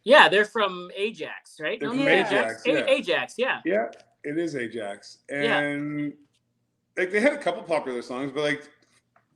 Yeah, they're from Ajax, right? They're from Ajax. Yeah. Ajax, yeah. Yeah, it is Ajax, and like they had a couple popular songs, but like,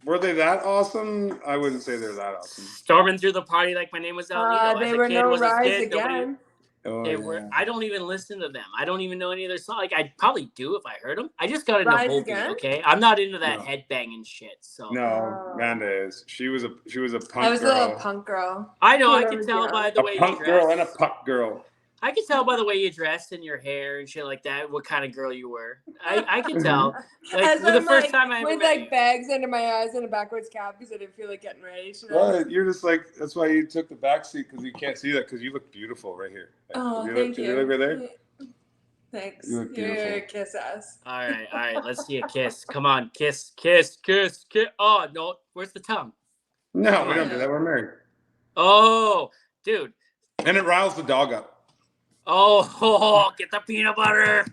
were they that awesome? I wouldn't say they're that awesome. Storming through the party like my name was El Nino. They were no Rise Again. I don't even listen to them. I don't even know any of their songs. Like I'd probably do if I heard them. I just got into Volbeat, okay? I'm not into that headbanging shit. So no, Amanda is. She was a punk girl. I was a little punk girl. I know. I can tell by the way you dress. A punk girl and a puck girl. I can tell by the way you dressed and your hair and shit like that what kind of girl you were. I can tell. Like the first time I ever with met like bags under my eyes and a backwards cap because I didn't feel like getting ready. Well, you're just like that's why you took the back seat because you can't see that because you look beautiful right here. Like, thank you. You look right there. Thanks. You look beautiful. You're a kiss ass. All right. Let's see a kiss. Come on, kiss. Oh no, where's the tongue? No, we don't do that. We're married. Oh, dude. And it riles the dog up. Oh, get the peanut butter.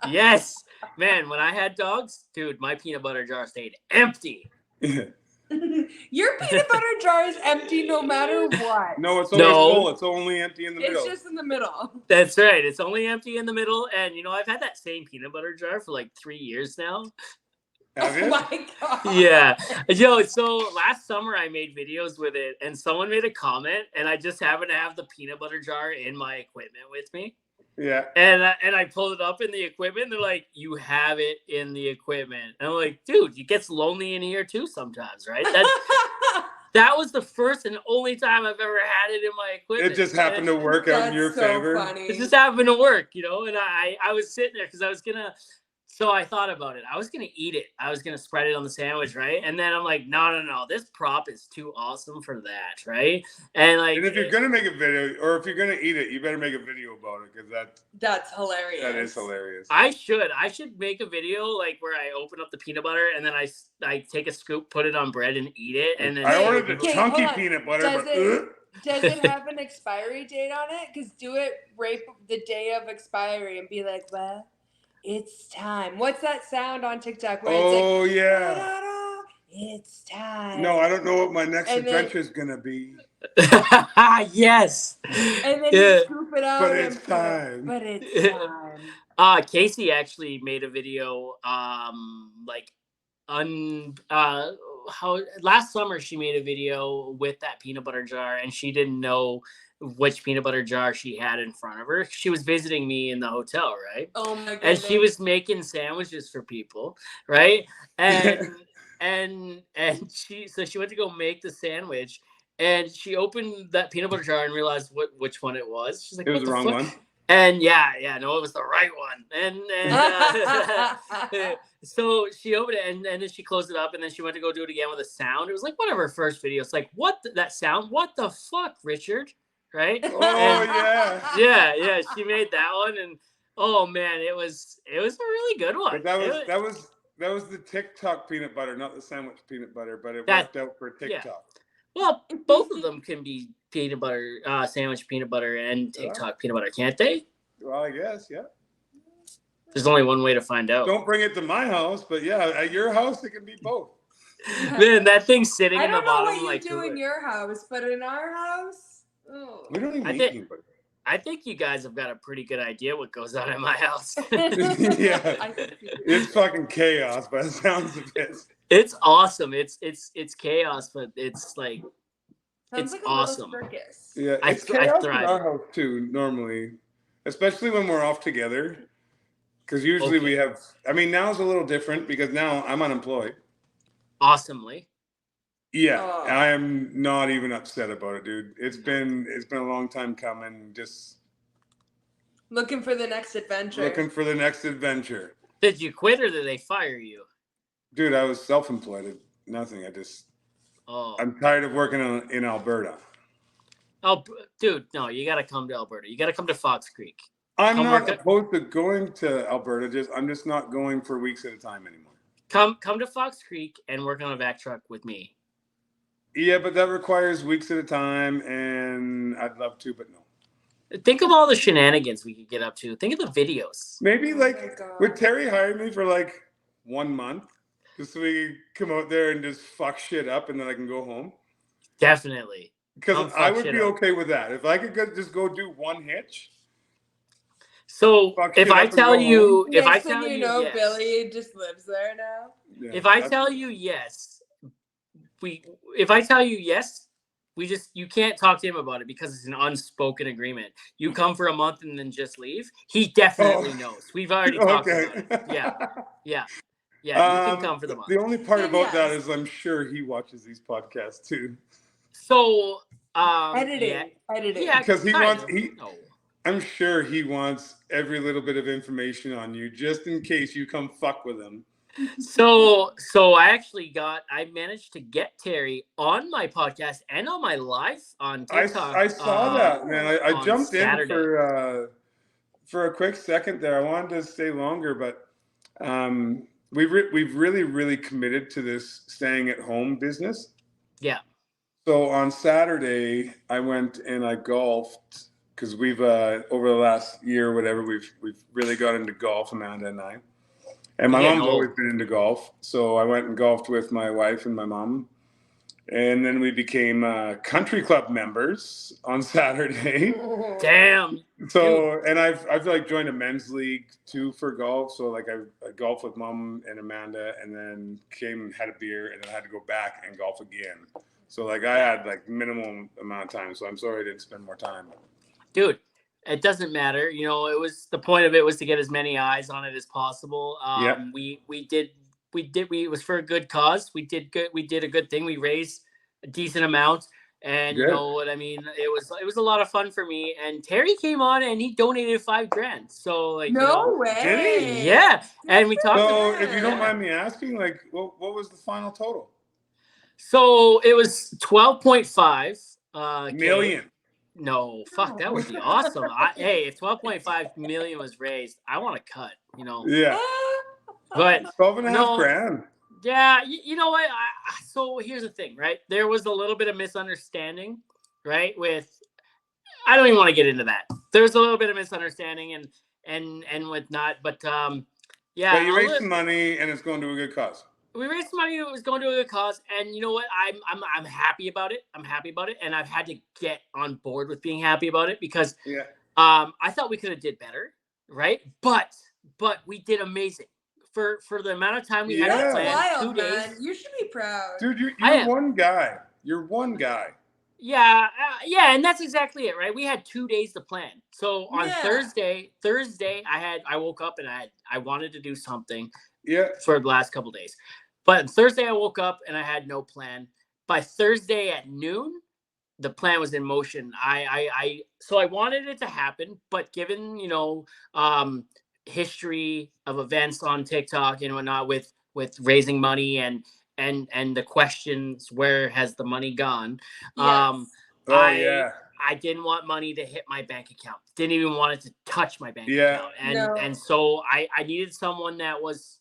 Yes. Man, when I had dogs, dude, my peanut butter jar stayed empty. Your peanut butter jar is empty no matter what. No, it's always full. It's only empty in the middle. It's just in the middle. That's right. It's only empty in the middle. And, I've had that same peanut butter jar for like 3 years now. Oh my God. Yeah. So last summer I made videos with it and someone made a comment and I just happened to have the peanut butter jar in my equipment with me. Yeah. And I pulled it up in the equipment. They're like, you have it in the equipment. And I'm like, dude, it gets lonely in here too sometimes, right? That was the first and only time I've ever had it in my equipment. It just happened to work out in your favor. Funny. It just happened to work, and I was sitting there because I was gonna. So I thought about it. I was going to eat it. I was going to spread it on the sandwich, right? And then I'm like, no. This prop is too awesome for that, right? And if you're going to make a video or if you're going to eat it, you better make a video about it because that's hilarious. That is hilarious. I should make a video like where I open up the peanut butter and then I take a scoop, put it on bread and eat it. And then I ordered the chunky peanut butter. Does it have an expiry date on it? Because do it right the day of expiry and be like, well, it's time. What's that sound on TikTok? Where it's like, yeah. Da-da-da, it's time. No, I don't know what my next adventure is going to be. Yes. And then you scoop it out. But it's time. But it's time. Casey actually made a video like how last summer she made a video with that peanut butter jar, and she didn't know which peanut butter jar she had in front of her. She was visiting me in the hotel, right? Oh my And goodness. she was making sandwiches for people, right? And she went to go make the sandwich, and she opened that peanut butter jar and realized which one it was. She's like, It was "What the the wrong fuck?" one. And no, it was the right one. And so she opened it, and then she closed it up, and then she went to go do it again with a sound. It was like one of her first videos. It's like, that sound? What the fuck, Richard? Right? Oh And yeah. she made that one, and oh man, it was a really good one. But that was the TikTok peanut butter, not the sandwich peanut butter, but it That- worked out for TikTok. Well, both of them can be peanut butter, sandwich peanut butter, and TikTok peanut butter, can't they? Well, I guess, yeah. There's only one way to find out. Don't bring it to my house, but yeah, at your house it can be both. Man, that thing's sitting I in the don't know bottom what you like do in your house, but in our house, We don't even I eat think- peanut butter. I think you guys have got a pretty good idea what goes on in my house. Yeah. I think you do. It's fucking chaos, but it sounds of it. It's awesome. It's chaos, but it's like Sounds it's like a awesome. little circus. Yeah, I it's chaos in thrive. our house too, normally, especially when we're off together. Because usually Okay. we have. I mean, now it's a little different because now I'm unemployed. Awesomely. Yeah, Oh. I am not even upset about it, dude. It's been a long time coming. Just Looking for the next adventure. looking for the next adventure. Did you quit or did they fire you? Dude, I was self-employed. Nothing. Oh, I'm tired of working in Alberta. dude, no, you got to come to Alberta. You got to come to Fox Creek. I'm Come not work at- opposed to going to Alberta. I'm just not going for weeks at a time anymore. Come to Fox Creek and work on a vac truck with me. Yeah, but that requires weeks at a time, and I'd love to, but no. Think of all the shenanigans we could get up to. Think of the videos. Maybe Oh my like God. would Terry hire me for like 1 month just so we could come out there and just fuck shit up, and then I can go home? Definitely. Because Come I fuck would shit be up. okay with that. If I could just go do one hitch. So Fuck if shit I up and tell go you, if I Next thing tell you you, know, yes. Billy just lives there now. Yeah, If I that's- tell you yes, you can't talk to him about it because it's an unspoken agreement. You come for a month and then just leave. He definitely knows. We've already talked about it. Yeah. You can come for the month. The only part Then about that yes. is I'm sure he watches these podcasts too. So Editing. Yeah, Because he kind wants of. he No. I'm sure he wants every little bit of information on you just in case you come fuck with him. So I managed to get Terry on my podcast and on my live on TikTok. I saw that, man. I on jumped Saturday. in for a quick second there. I wanted to stay longer, but we've really committed to this staying at home business. Yeah. So on Saturday, I went and I golfed because we've over the last year or whatever, we've really got into golf, Amanda and I. And my mom's always been into golf. So I went and golfed with my wife and my mom. And then we became country club members on Saturday. Damn. So, and I've like joined a men's league too for golf. So like I golfed with Mom and Amanda, and then came and had a beer, and then I had to go back and golf again. So like I had like minimum amount of time. So I'm sorry I didn't spend more time. Dude, it doesn't matter. You know, the point of it was to get as many eyes on it as possible. Yeah. We it was for a good cause. We did a good thing. We raised a decent amount. And Good. you know what I mean? It was a lot of fun for me. And Terry came on and he donated $5,000. So like No way. Did he? Yeah. And we talked So about if you don't mind me asking, like what was the final total? So it was 12.5 Million. No, fuck, that would be awesome. Hey, if 12.5 million was raised, I want to cut, you know. Yeah. But 12 and a half No. grand. yeah, you know what? So here's the thing, right? There was a little bit of misunderstanding, right? I don't even want to get into that. There was a little bit of misunderstanding and whatnot, but yeah. But you raised some money and it's going to a good cause. We raised some money. It was going to a good cause, and you know what? I'm happy about it. I'm happy about it, and I've had to get on board with being happy about it because Yeah. I thought we could have did better, right? But we did amazing. for the amount of time we had Yeah. planned, Wild, 2 days. man. You should be proud. Dude, I you're am. one guy. You're one guy. Yeah, yeah, and that's exactly it, right? We had 2 days to plan. So on Yeah. Thursday, I woke up and I wanted to do something Yeah. for the last couple days. But Thursday I woke up and I had no plan. By Thursday at noon, the plan was in motion. So I wanted it to happen, but given, history of events on TikTok and whatnot with raising money and the questions, where has the money gone? Yes. Oh, yeah. I didn't want money to hit my bank account. Didn't even want it to touch my bank Yeah. account. No. And so I needed someone that was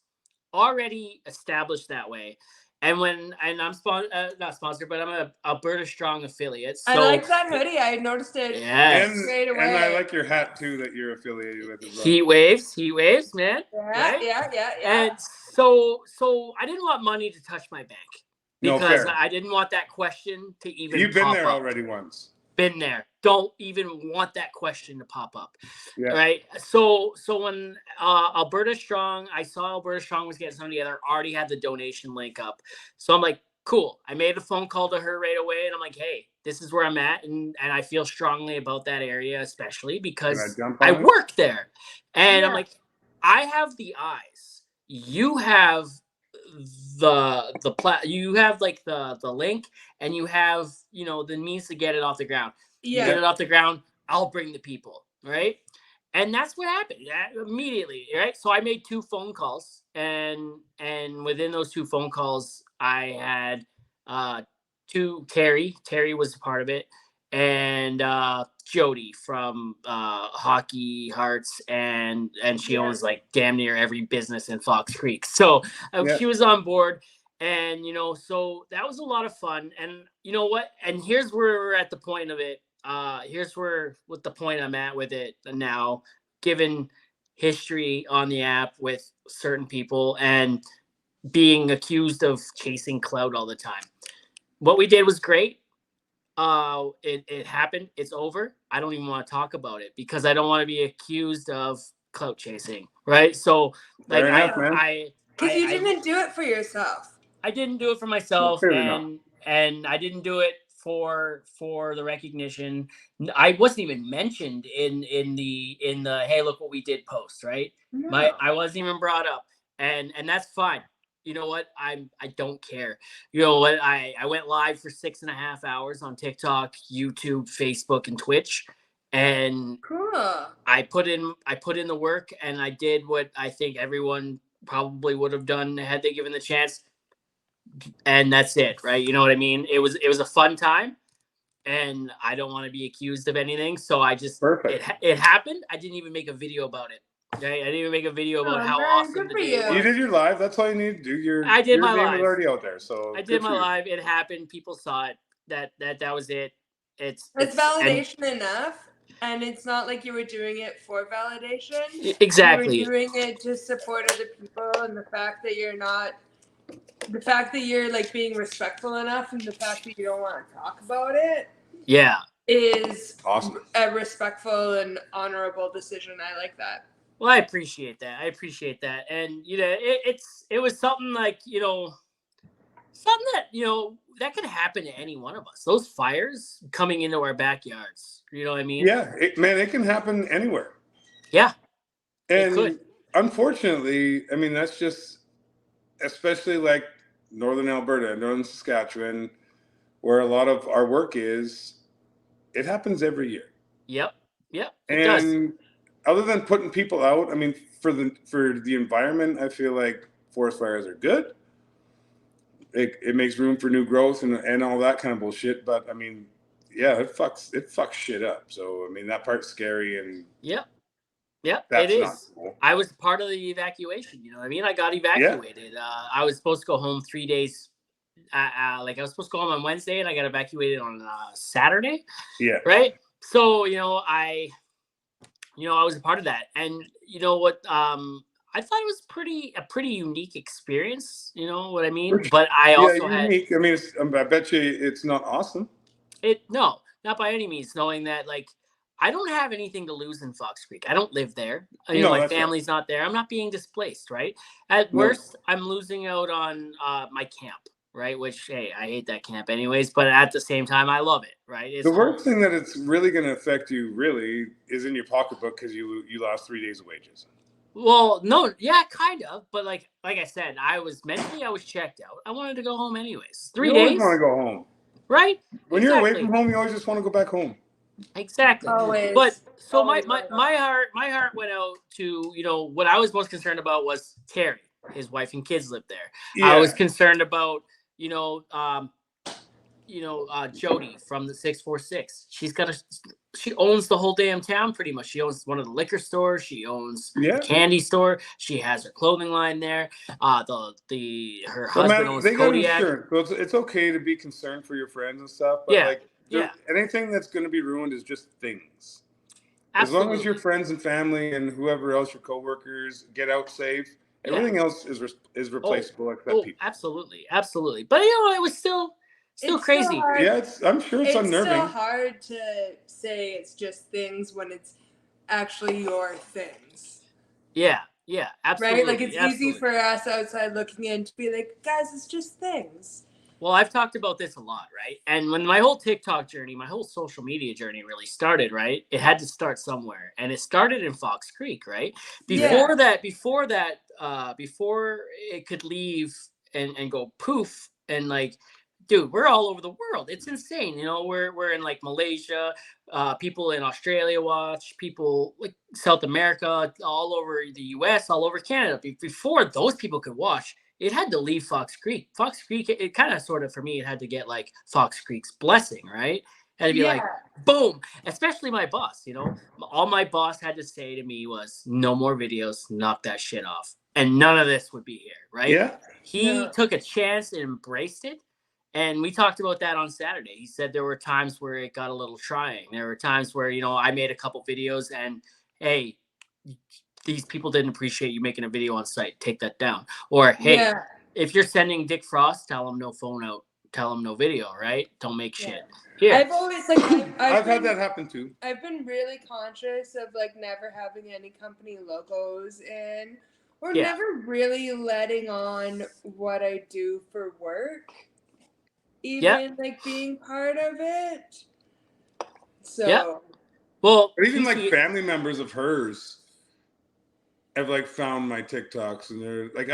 already established that way. And I'm not sponsored, but I'm a Alberta Strong affiliate. So I like that hoodie. I noticed it yes. straight away. And I like your hat too that you're affiliated with as well. Heat waves, man. Yeah, right? yeah. And so I didn't want money to touch my bank No, because fair. I didn't want that question to even You've been pop there up. already once. Been there. Don't even want that question to pop up. Yeah. Right. So when Alberta Strong, I saw Alberta Strong was getting something together, already had the donation link up. So I'm like, cool. I made a phone call to her right away and I'm like, hey, this is where I'm at. And I feel strongly about that area, especially because I work there. And I'm like, I have the eyes. You have you have like the link and you have the means to get it off the ground. Yeah. Get it off the ground, I'll bring the people, right? And that's what happened immediately, right? So I made 2 phone calls, and within those 2 phone calls I had Terry was a part of it, and Jody from Hockey Hearts, and she owns like damn near every business in Fox Creek. So she was on board, and so that was a lot of fun. And you know what? And here's where we're at the point of it. Here's what the point I'm at with it now, given history on the app with certain people and being accused of chasing clout all the time. What we did was great. It happened. It's over. I don't even want to talk about it because I don't want to be accused of clout chasing, right? So like because you didn't do it for yourself. I didn't do it for myself, well, and I didn't do it for the recognition. I wasn't even mentioned in the hey, look what we did post, right? No. I wasn't even brought up, and that's fine. You know what? I don't care. You know what? I went live for 6.5 hours on TikTok, YouTube, Facebook, and Twitch, and cool. I put in the work, and I did what I think everyone probably would have done had they given the chance. And that's it, right? You know what I mean? It was a fun time, and I don't want to be accused of anything. So I just it happened. I didn't even make a video about it. Okay? I didn't even make a video about how awesome the day was. You did your live. That's all you need to do. I did my name live. was already out there, so I did my live. It happened. People saw it. That was it. It's validation enough. And it's not like you were doing it for validation. Exactly. You were doing it to support other people, and the fact that you're like being respectful enough, and the fact that you don't want to talk about it, is awesome. A respectful and honorable decision. I like that. Well, I appreciate that. And it was something like something that that could happen to any one of us. Those fires coming into our backyards. You know what I mean? Yeah, it can happen anywhere. Yeah, and it could. Unfortunately, I mean that's just, especially like northern Alberta, northern Saskatchewan, where a lot of our work is. It happens every year. Yep. It does. Other than putting people out, I mean, for the environment, I feel like forest fires are good. It makes room for new growth and all that kind of bullshit. But I mean, yeah, it fucks shit up. So I mean, that part's scary and Yep, that's it is. Not cool. I was part of the evacuation. You know what I mean? I got evacuated. Yeah. I was supposed to go home 3 days. I was supposed to go home on Wednesday, and I got evacuated on Saturday. Yeah. Right. So I was a part of that, and you know what? I thought it was a pretty unique experience. You know what I mean? But I also had unique. I mean, I bet you it's not awesome. No, not by any means. Knowing that, like, I don't have anything to lose in Fox Creek. I don't live there. You know, No, my that's right. family's not there. I'm not being displaced, right? At No. worst, I'm losing out on my camp, right? Which, hey, I hate that camp anyways, but at the same time, I love it, right? It's The worst home. thing that it's really going to affect you really is in your pocketbook because you lost 3 days of wages. Well, no, yeah, kind of, but like I said, I was checked out. I wanted to go home anyways. 3 You always days, want to go home. right? When you're away from home, you always just want to go back home. Exactly. Always. But so Always my heart went out to, you know, what I was most concerned about was Terry. His wife and kids lived there. Yeah. I was concerned about, Jody from the 646. She owns the whole damn town pretty much. She owns one of the liquor stores. She owns the candy store. She has her clothing line there. Her husband owns they got Kodiak. insurance. So it's okay to be concerned for your friends and stuff. But anything that's going to be ruined is just things. Absolutely. As long as your friends and family and whoever else, your coworkers, get out safe, everything else is replaceable except people. Absolutely. But it was still crazy. I'm sure it's unnerving. It's still hard to say it's just things when it's actually your things. Yeah, absolutely. Right? Like it's easy for us outside looking in to be like, guys, it's just things. Well, I've talked about this a lot, right? And when my whole TikTok journey, my whole social media journey really started, right? It had to start somewhere. And it started in Fox Creek, right? Before it could leave and go poof and like, dude, we're all over the world. It's insane. You know, we're in like Malaysia, people in Australia watch, people like South America, all over the US, all over Canada. Before those people could watch, it had to leave Fox Creek. Fox Creek, it kind of sort of, for me, it had to get like Fox Creek's blessing, right? Had to be like, boom. Especially my boss, you know. All my boss had to say to me was, no more videos, knock that shit off. And none of this would be here, right? Yeah. He took a chance and embraced it. And we talked about that on Saturday. He said there were times where it got a little trying. There were times where, you know, I made a couple videos and, hey, these people didn't appreciate you making a video on site. Take that down. Or, hey, if you're sending Dick Frost, tell him no phone out. Tell him no video, right? Don't make shit. Yeah. I've always I've had that happen too. I've been really conscious of like never having any company logos in or never really letting on what I do for work. Even like being part of it. So well, but even like family members of hers have like found my TikToks and they're like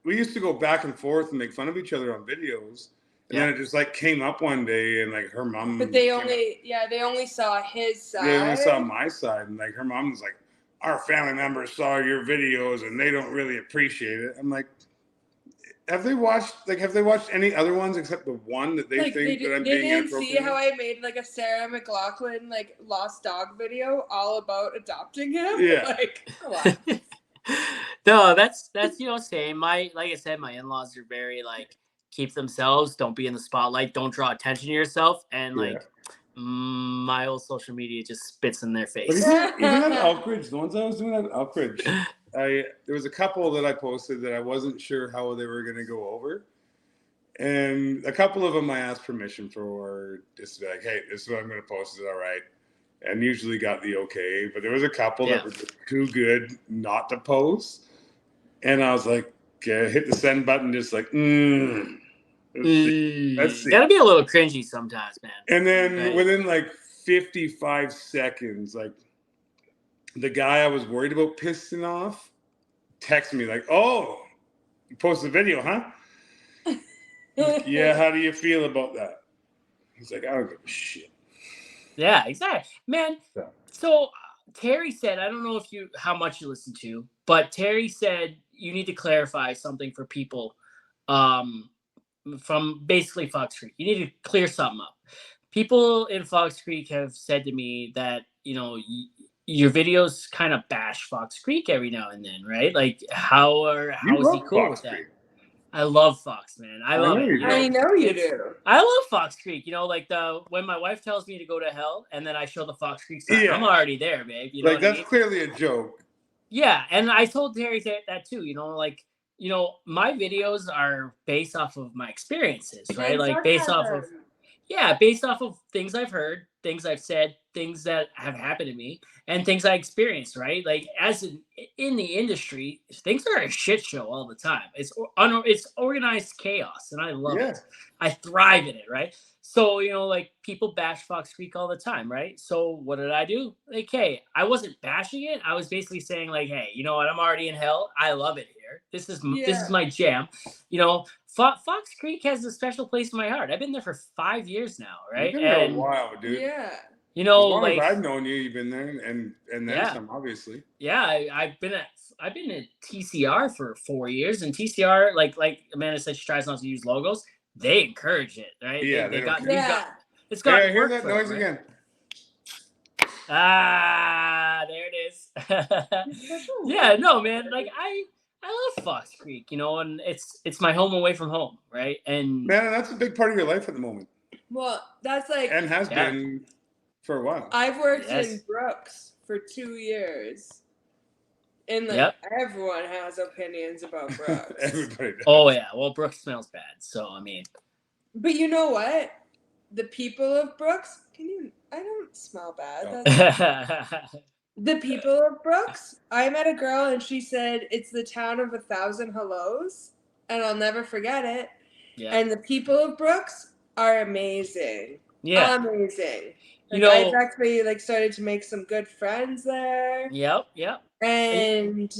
we used to go back and forth and make fun of each other on videos. And then it just like came up one day and like her mom. But they only saw his side. They only saw my side. And like her mom was like, our family members saw your videos and they don't really appreciate it. I'm like, have they watched any other ones except the one that they think that I'm being inappropriate? They didn't see how I made like a Sarah McLachlan like lost dog video all about adopting him. Yeah. Like, come on. No, that's same. Like I said, my in-laws are very like keep themselves, don't be in the spotlight, don't draw attention to yourself, and my whole social media just spits in their face. But even at Elkridge, the ones I was doing at Elkridge, there was a couple that I posted that I wasn't sure how they were going to go over. And a couple of them I asked permission for, just like, hey, this is what I'm going to post. Is it all right? And usually got the okay. But there was a couple that were just too good not to post. And I was like, hit the send button, just like, let's see. Gotta be a little cringy sometimes, man. And then within like 55 seconds, like, the guy I was worried about pissing off texted me like, oh, you posted a video, huh? Yeah, how do you feel about that? He's like, I don't give a shit. Yeah, exactly. Man, so Terry said, I don't know how much you listen to, but Terry said you need to clarify something for people from basically Fox Creek. You need to clear something up. People in Fox Creek have said to me that, you know, your videos kind of bash Fox Creek every now and then, right? Like, how is he cool with that? I love Fox, man. I love it. I know you do. I love Fox Creek. You know, like when my wife tells me to go to hell, and then I show the Fox Creek sign, I'm already there, babe. You know, like that's clearly a joke. Yeah, and I told Terry that too. You know, like, you know, my videos are based off of my experiences, right? Like based off of. Yeah, based off of things I've heard, things I've said, things that have happened to me, and things I experienced. Right, like in the industry, things are a shit show all the time. It's organized chaos, and I love Yeah. it. I thrive in it. Right. So like people bash Fox Creek all the time, right? So what did I do? Like, hey, I wasn't bashing it. I was basically saying like, hey, you know what? I'm already in hell. I love it here. This is Yeah. my jam. Fox Creek has a special place in my heart. I've been there for 5 years now, You've right? been there a And while, dude. Yeah. As long as like, I've known you, you've been there, and then yeah, some, obviously. yeah. I've been at TCR for 4 years, and TCR, like Amanda said, she tries not to use logos. They encourage it, right? Yeah, They they don't got care. we've got Yeah. it's Hey, I gotten hear work that for noise them, right? again. There it is. He's such a Yeah, weird no, man. boy. Like I love Fox Creek, and it's my home away from home, right? And Man, that's a big part of your life at the moment, Well, that's like and has Yeah. been for a while. I've worked in Yes. Brooks for 2 years. And like Yep. everyone has opinions about Brooks. Everybody does. Oh yeah. Well, Brooks smells bad, so I mean. But you know what? The people of Brooks, I don't smell bad. Oh. That's, the people of Brooks, I met a girl and she said it's the town of 1,000 hellos, and I'll never forget it. Yeah. And the people of Brooks are amazing. Yeah. Amazing. You Like, I've know. actually started to make some good friends there. Yep. Yep. And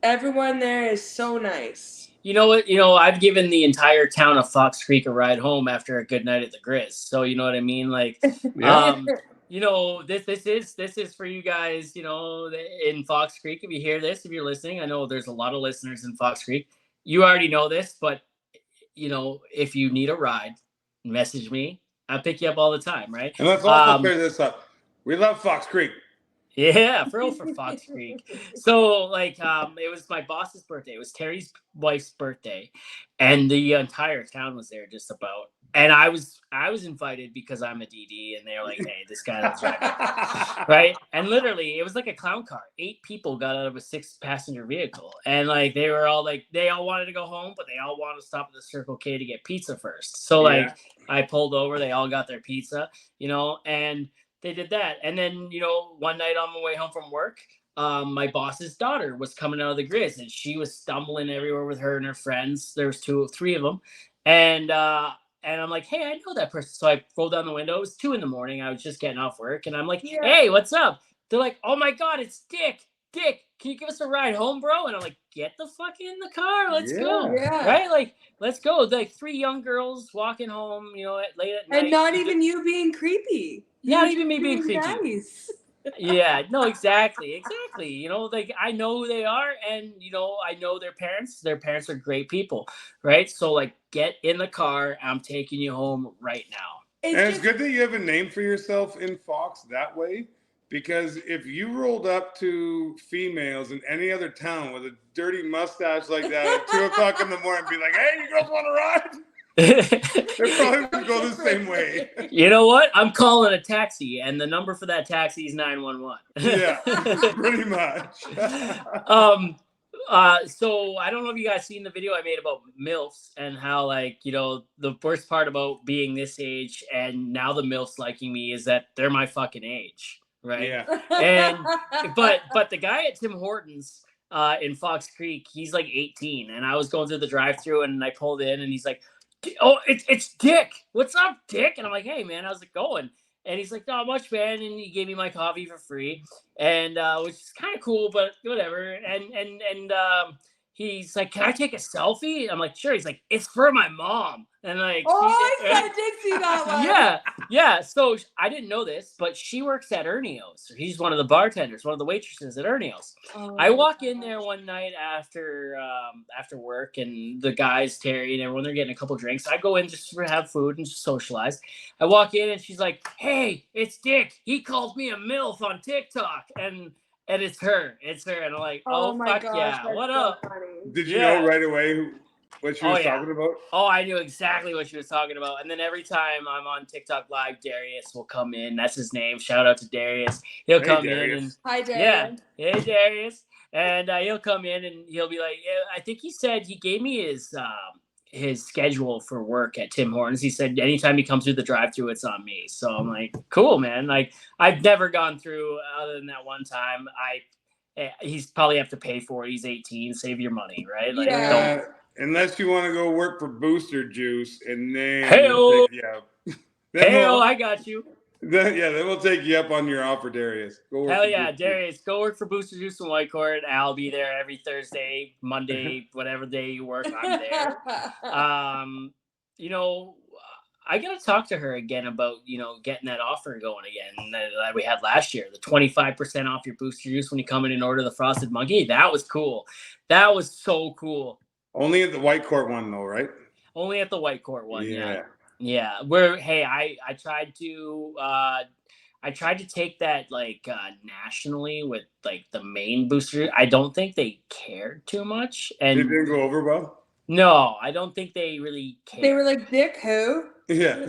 everyone there is so nice. You know what? I've given the entire town of Fox Creek a ride home after a good night at the Grizz. So you know what I mean? Like, Yeah. this is for you guys. In Fox Creek. If you hear this, if you're listening, I know there's a lot of listeners in Fox Creek. You already know this, but if you need a ride, message me. I'll pick you up all the time, right? And let's also clear this up. We love Fox Creek. Yeah, for real, for Fox Creek. So it was my boss's birthday. It was Terry's wife's birthday, and the entire town was there just about. And I was invited because I'm a DD, and they were like, "Hey, this guy knows driving." Right? And literally, it was like a clown car. 8 people got out of a 6-passenger vehicle, and they were all they all wanted to go home, but they all wanted to stop at the Circle K to get pizza first. So I pulled over. They all got their pizza, and they did that. And then, one night on my way home from work, my boss's daughter was coming out of the Grizz, and she was stumbling everywhere with her and her friends. There was 3 of them. And I'm like, hey, I know that person. So I rolled down the window. It was 2 a.m. I was just getting off work. And I'm like, hey, what's up? They're like, oh my God, it's Dick. Dick, can you give us a ride home, bro? And I'm like, get the fuck in the car. Let's go. Yeah. Right? Like, let's go. Like 3 young girls walking home, late at night. And not even you being creepy. Not even me being creepy. Nice. Yeah, no, exactly. I know who they are, and I know their parents. Their parents are great people, right? So get in the car. I'm taking you home right now. It's good that you have a name for yourself in Fox that way, because if you rolled up to females in any other town with a dirty mustache like that at 2 o'clock in the morning, and be like, "Hey, you girls want to ride?" They probably would go the same way. You know what? I'm calling a taxi, and the number for that taxi is 911. Yeah, pretty much. So I don't know if you guys seen the video I made about MILFs and how the worst part about being this age and now the MILFs liking me is that they're my fucking age, right? Yeah. And but the guy at Tim Hortons in Fox Creek, he's 18, and I was going through the drive-thru and I pulled in and he's like, oh, it's Dick. What's up, Dick? And I'm like, hey, man, how's it going? And he's like, not much, man. And he gave me my coffee for free, and which is kind of cool, but whatever. And he's like, can I take a selfie? I'm like, sure. He's like, it's for my mom. And I did see that one. Yeah. So I didn't know this, but she works at Ernieo's. He's one of the bartenders, one of the waitresses at Ernieo's. I walk in there one night after work, and the guys, Terry and everyone, they're getting a couple drinks. I go in just to have food and just socialize. I walk in and she's like, hey, it's Dick. He called me a MILF on TikTok. And it's her. And I'm like, oh fuck gosh, yeah. What up? Funny. Did you know right away what she was talking about? Oh, I knew exactly what she was talking about. And then every time I'm on TikTok Live, Darius will come in. That's his name. Shout out to Darius. He'll come in and hi, Darius. Yeah, hey Darius. And he'll come in and he'll be like, I think he said he gave me his schedule for work at Tim Hortons. He said anytime he comes through the drive-thru, it's on me. So I'm like, cool, man. Like I've never gone through other than that one time. He's probably have to pay for it. He's 18. Save your money, right? Like, Yeah. Unless you want to go work for Booster Juice, and then Hey-o. we'll take you out. Hey-o, I got you. Then we'll take you up on your offer, Darius. Go work Hell for yeah, Booster Darius, go work for Booster Juice in Whitecourt. I'll be there every Thursday, Monday, whatever day you work, I'm there. You know, I gotta talk to her again about, you know, getting that offer going again that we had last year. The 25% off your Booster Juice when you come in and order the Frosted Monkey. That was cool. That was so cool. Only at the Whitecourt one though, right? Only at the Whitecourt one, Yeah. Yeah. Where I tried to take that like nationally with like the main booster. I don't think they cared too much. And It didn't go over well? no, I don't think they really cared. They were like, Dick who? Yeah.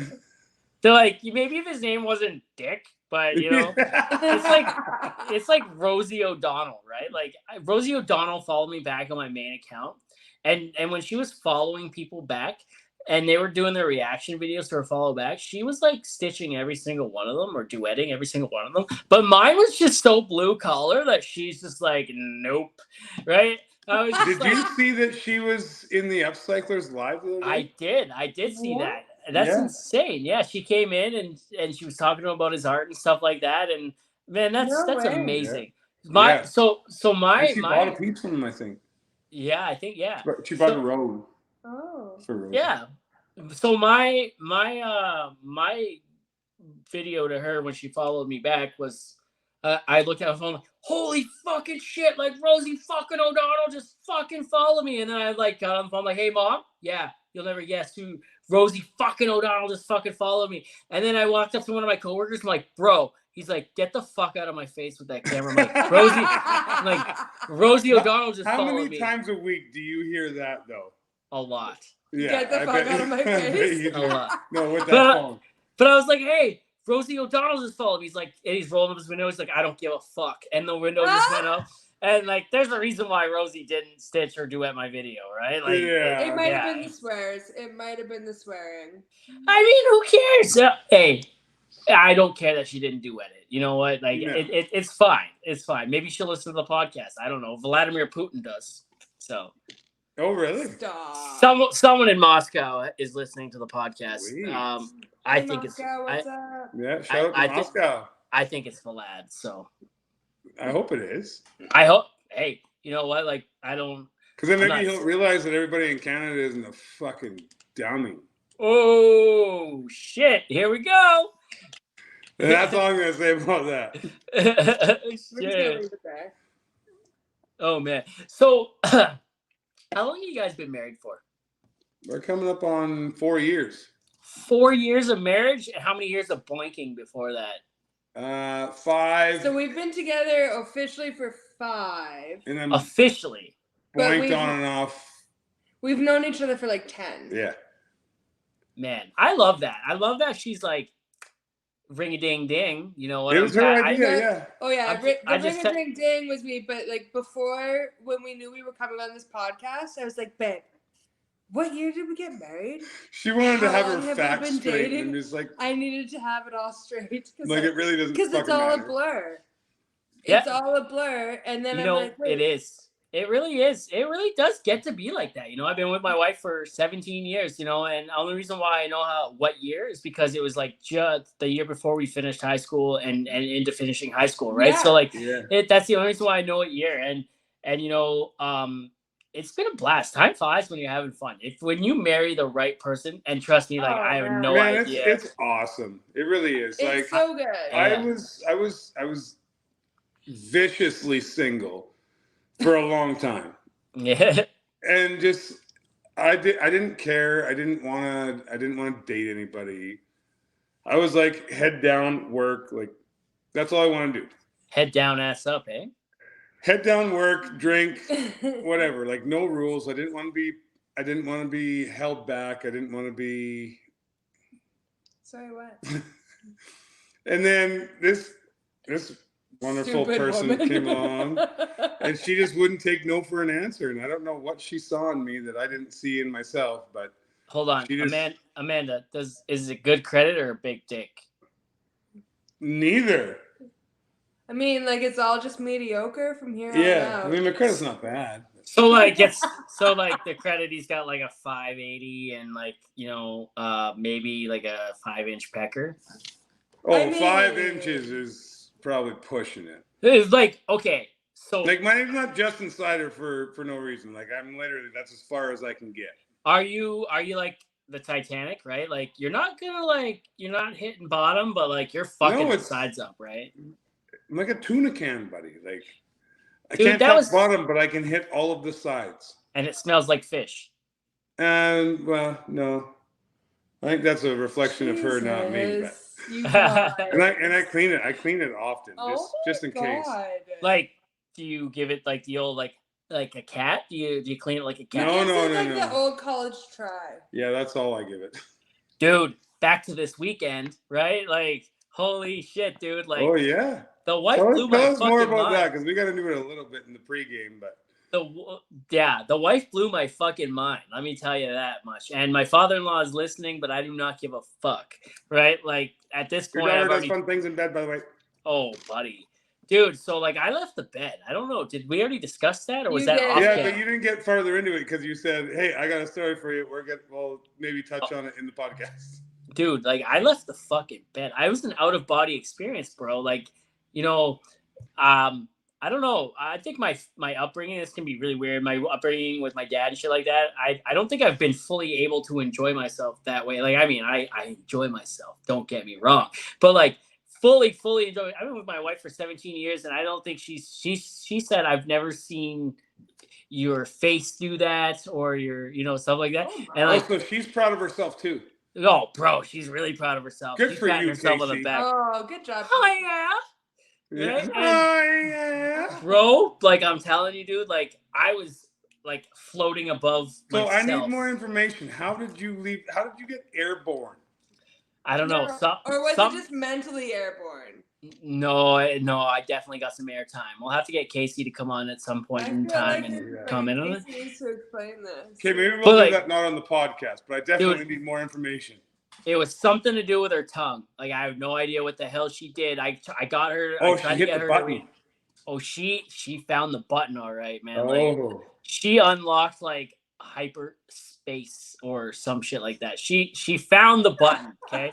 They're like, maybe if his name wasn't Dick, but you know, it's like Rosie O'Donnell, right? Like Rosie O'Donnell followed me back on my main account. And when she was following people back and they were doing their reaction videos to her follow back, she was like stitching every single one of them or duetting every single one of them. But mine was just so blue collar that she's just like, nope, right? Did you see that she was in the Upcyclers live the other day? I did see What? that. That's Yeah. insane. Yeah, she came in and she was talking to him about his art and stuff like that. And man, that's No way. amazing. Yeah. So And she bought a piece from him, I think. Yeah, I think She bought a road. Oh. For Rosie. Yeah. So my video to her when she followed me back was I looked at her phone like, holy fucking shit, like Rosie fucking O'Donnell just fucking follow me. And then I like got on the phone like, hey mom, yeah, you'll never guess who Rosie fucking O'Donnell just fucking followed me. And then I walked up to one of my coworkers, I'm like, bro, he's like, get the fuck out of my face with that camera. I'm like, Rosie O'Donnell just How followed many me. times a week do you hear that though? A lot. Yeah, Get the fuck out of my face. A lot. No, with that phone. But I was like, hey, Rosie O'Donnell just followed me. He's like, and he's rolling up his window. He's like, I don't give a fuck. And the window just went up. And like, there's a reason why Rosie didn't stitch or duet my video, right? Like, It might have been the swears. It might have been the swearing. I mean, who cares? Hey, I don't care that she didn't duet it. You know what? Like, it's fine. It's fine. Maybe she'll listen to the podcast. I don't know. Vladimir Putin does. So. Oh, really? Stop. Someone in Moscow is listening to the podcast. I think Moscow, it's. what's up? Yeah, shout out to Moscow. I think it's Vlad. So. I hope it is. I hope. Hey, you know what? Like, I don't. Because then maybe he'll realize that everybody in Canada isn't a fucking dummy. Oh shit! Here we go. And that's all I'm gonna say about that. Shit. Oh man. So, how long have you guys been married for? We're coming up on 4 years. 4 years of marriage, and how many years of boinking before that? 5. So we've been together officially for 5. And then officially. Boinked on and off. We've known each other for like 10. Yeah. Man, I love that. I love that she's like, ring-a-ding-ding. You know what? It was her idea, yeah. Oh yeah, the ring-a-ding-ding was me. But like before, when we knew we were coming on this podcast, I was like, babe, what year did we get married? She wanted to have How long her have we facts been straight, dating? and just like I needed to have it all straight. Like it really doesn't. Because it's all matter. a blur. Yeah. It's all a blur, and then You I'm like, wait. it is. It really is. It really does get to be like that. You know, I've been with my wife for 17 years, you know, and the only reason why I know what year is because it was like just the year before we finished high school and into finishing high school, right? Yeah. So like Yeah. that's the only reason why I know what year. And you know, it's been a blast. Time flies when you're having fun. When you marry the right person, and trust me, like I have no idea. It's awesome. It really is. It's like so good. I was viciously single for a long time. Yeah. And just I didn't care. I didn't want to date anybody. I was like head down, work, like that's all I want to do. Head down, ass up, eh? Head down, work, drink, whatever. Like no rules. I didn't want to be held back. I didn't want to be. Sorry, what? And then this wonderful Stupid person woman. came along, and she just wouldn't take no for an answer. And I don't know what she saw in me that I didn't see in myself, but Hold on, she just Amanda. Is it good credit or a big dick? neither. I mean, like it's all just mediocre from here on Yeah, out. I mean, my credit's not bad. So like the credit, he's got like a 580 and like maybe like a 5-inch pecker. Oh, I mean- 5 inches is probably pushing it. It's like, okay, so Like, my name's not Justin Slider for no reason. Like, I'm literally, that's as far as I can get. are you like the Titanic, right? Like you're not hitting bottom, but like you're fucking the sides up, right? I'm like a tuna can, buddy. Like, I Dude, can't that touch was- bottom, but I can hit all of the sides. And it smells like fish. And, well, no. I think that's a reflection of her, not me. But. Jesus, you guys. And I clean it. I clean it often, just in case. God. Like, do you give it like the old like a cat? Do you clean it like a cat? No, This is like no. the old college try. Yeah, that's all I give it. Dude, back to this weekend, right? Like, holy shit, dude! Like, Oh yeah. the wife blew my Tell us fucking more about mind. that, because we got into it a little bit in the pregame, but. The wife blew my fucking mind. Let me tell you that much. And my father-in-law is listening, but I do not give a fuck. Right? Like at this point, Your daughter does fun things in bed, by the way. Oh, buddy, dude. So like, I left the bed. I don't know. Did we already discuss that, or was You that did. off? Yeah, camera? but you didn't get further into it because you said, "Hey, I got a story for you. We'll maybe touch on it in the podcast." Dude, like I left the fucking bed. I was an out-of-body experience, bro. Like, I don't know. I think my upbringing, this can be really weird. My upbringing with my dad and shit like that. I don't think I've been fully able to enjoy myself that way. Like, I mean, I enjoy myself. Don't get me wrong, but like fully enjoy. I've been with my wife for 17 years, and I don't think she said I've never seen your face do that or your stuff like that. And like, so she's proud of herself too. oh, bro, she's really proud of herself. Good she's for patting you, herself on the Casey. back. Oh, good job. Oh yeah. Yeah. Right? Yeah. Bro, like I'm telling you, dude, like I was like floating above So myself. I need more information. How did you leave? How did you get airborne? I don't know. Or was it just mentally airborne? No, I definitely got some airtime. We'll have to get Casey to come on at some point in time and comment on it. Casey needs to explain this. Okay, maybe we'll But, do like, that not on the podcast, but I definitely dude, need more information. It was something to do with her tongue. Like I have no idea what the hell she did. I got her. Oh, I tried she to hit get the her button. To read. Oh, she found the button all right, man. Oh. Like she unlocked like hyperspace or some shit like that. She found the button, okay?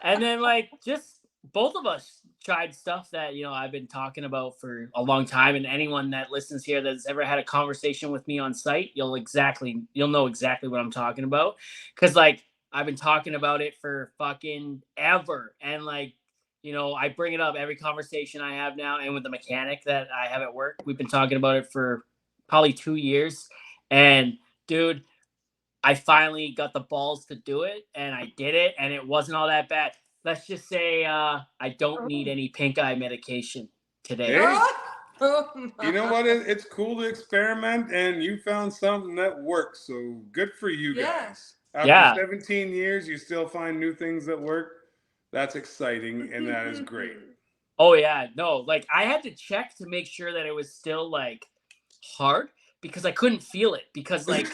And then like just both of us tried stuff that I've been talking about for a long time, and anyone that listens here that's ever had a conversation with me on site, you'll know exactly what I'm talking about, because like I've been talking about it for fucking ever, and like I bring it up every conversation I have now, and with the mechanic that I have at work, we've been talking about it for probably 2 years, and dude, I finally got the balls to do it, and I did it, and it wasn't all that bad. Let's just say I don't need any pink eye medication today. Hey. You know what? It's cool to experiment, and you found something that works. So good for you guys. After 17 years, you still find new things that work. That's exciting, and that is great. Oh yeah, no, like I had to check to make sure that it was still like hard, because I couldn't feel it, because like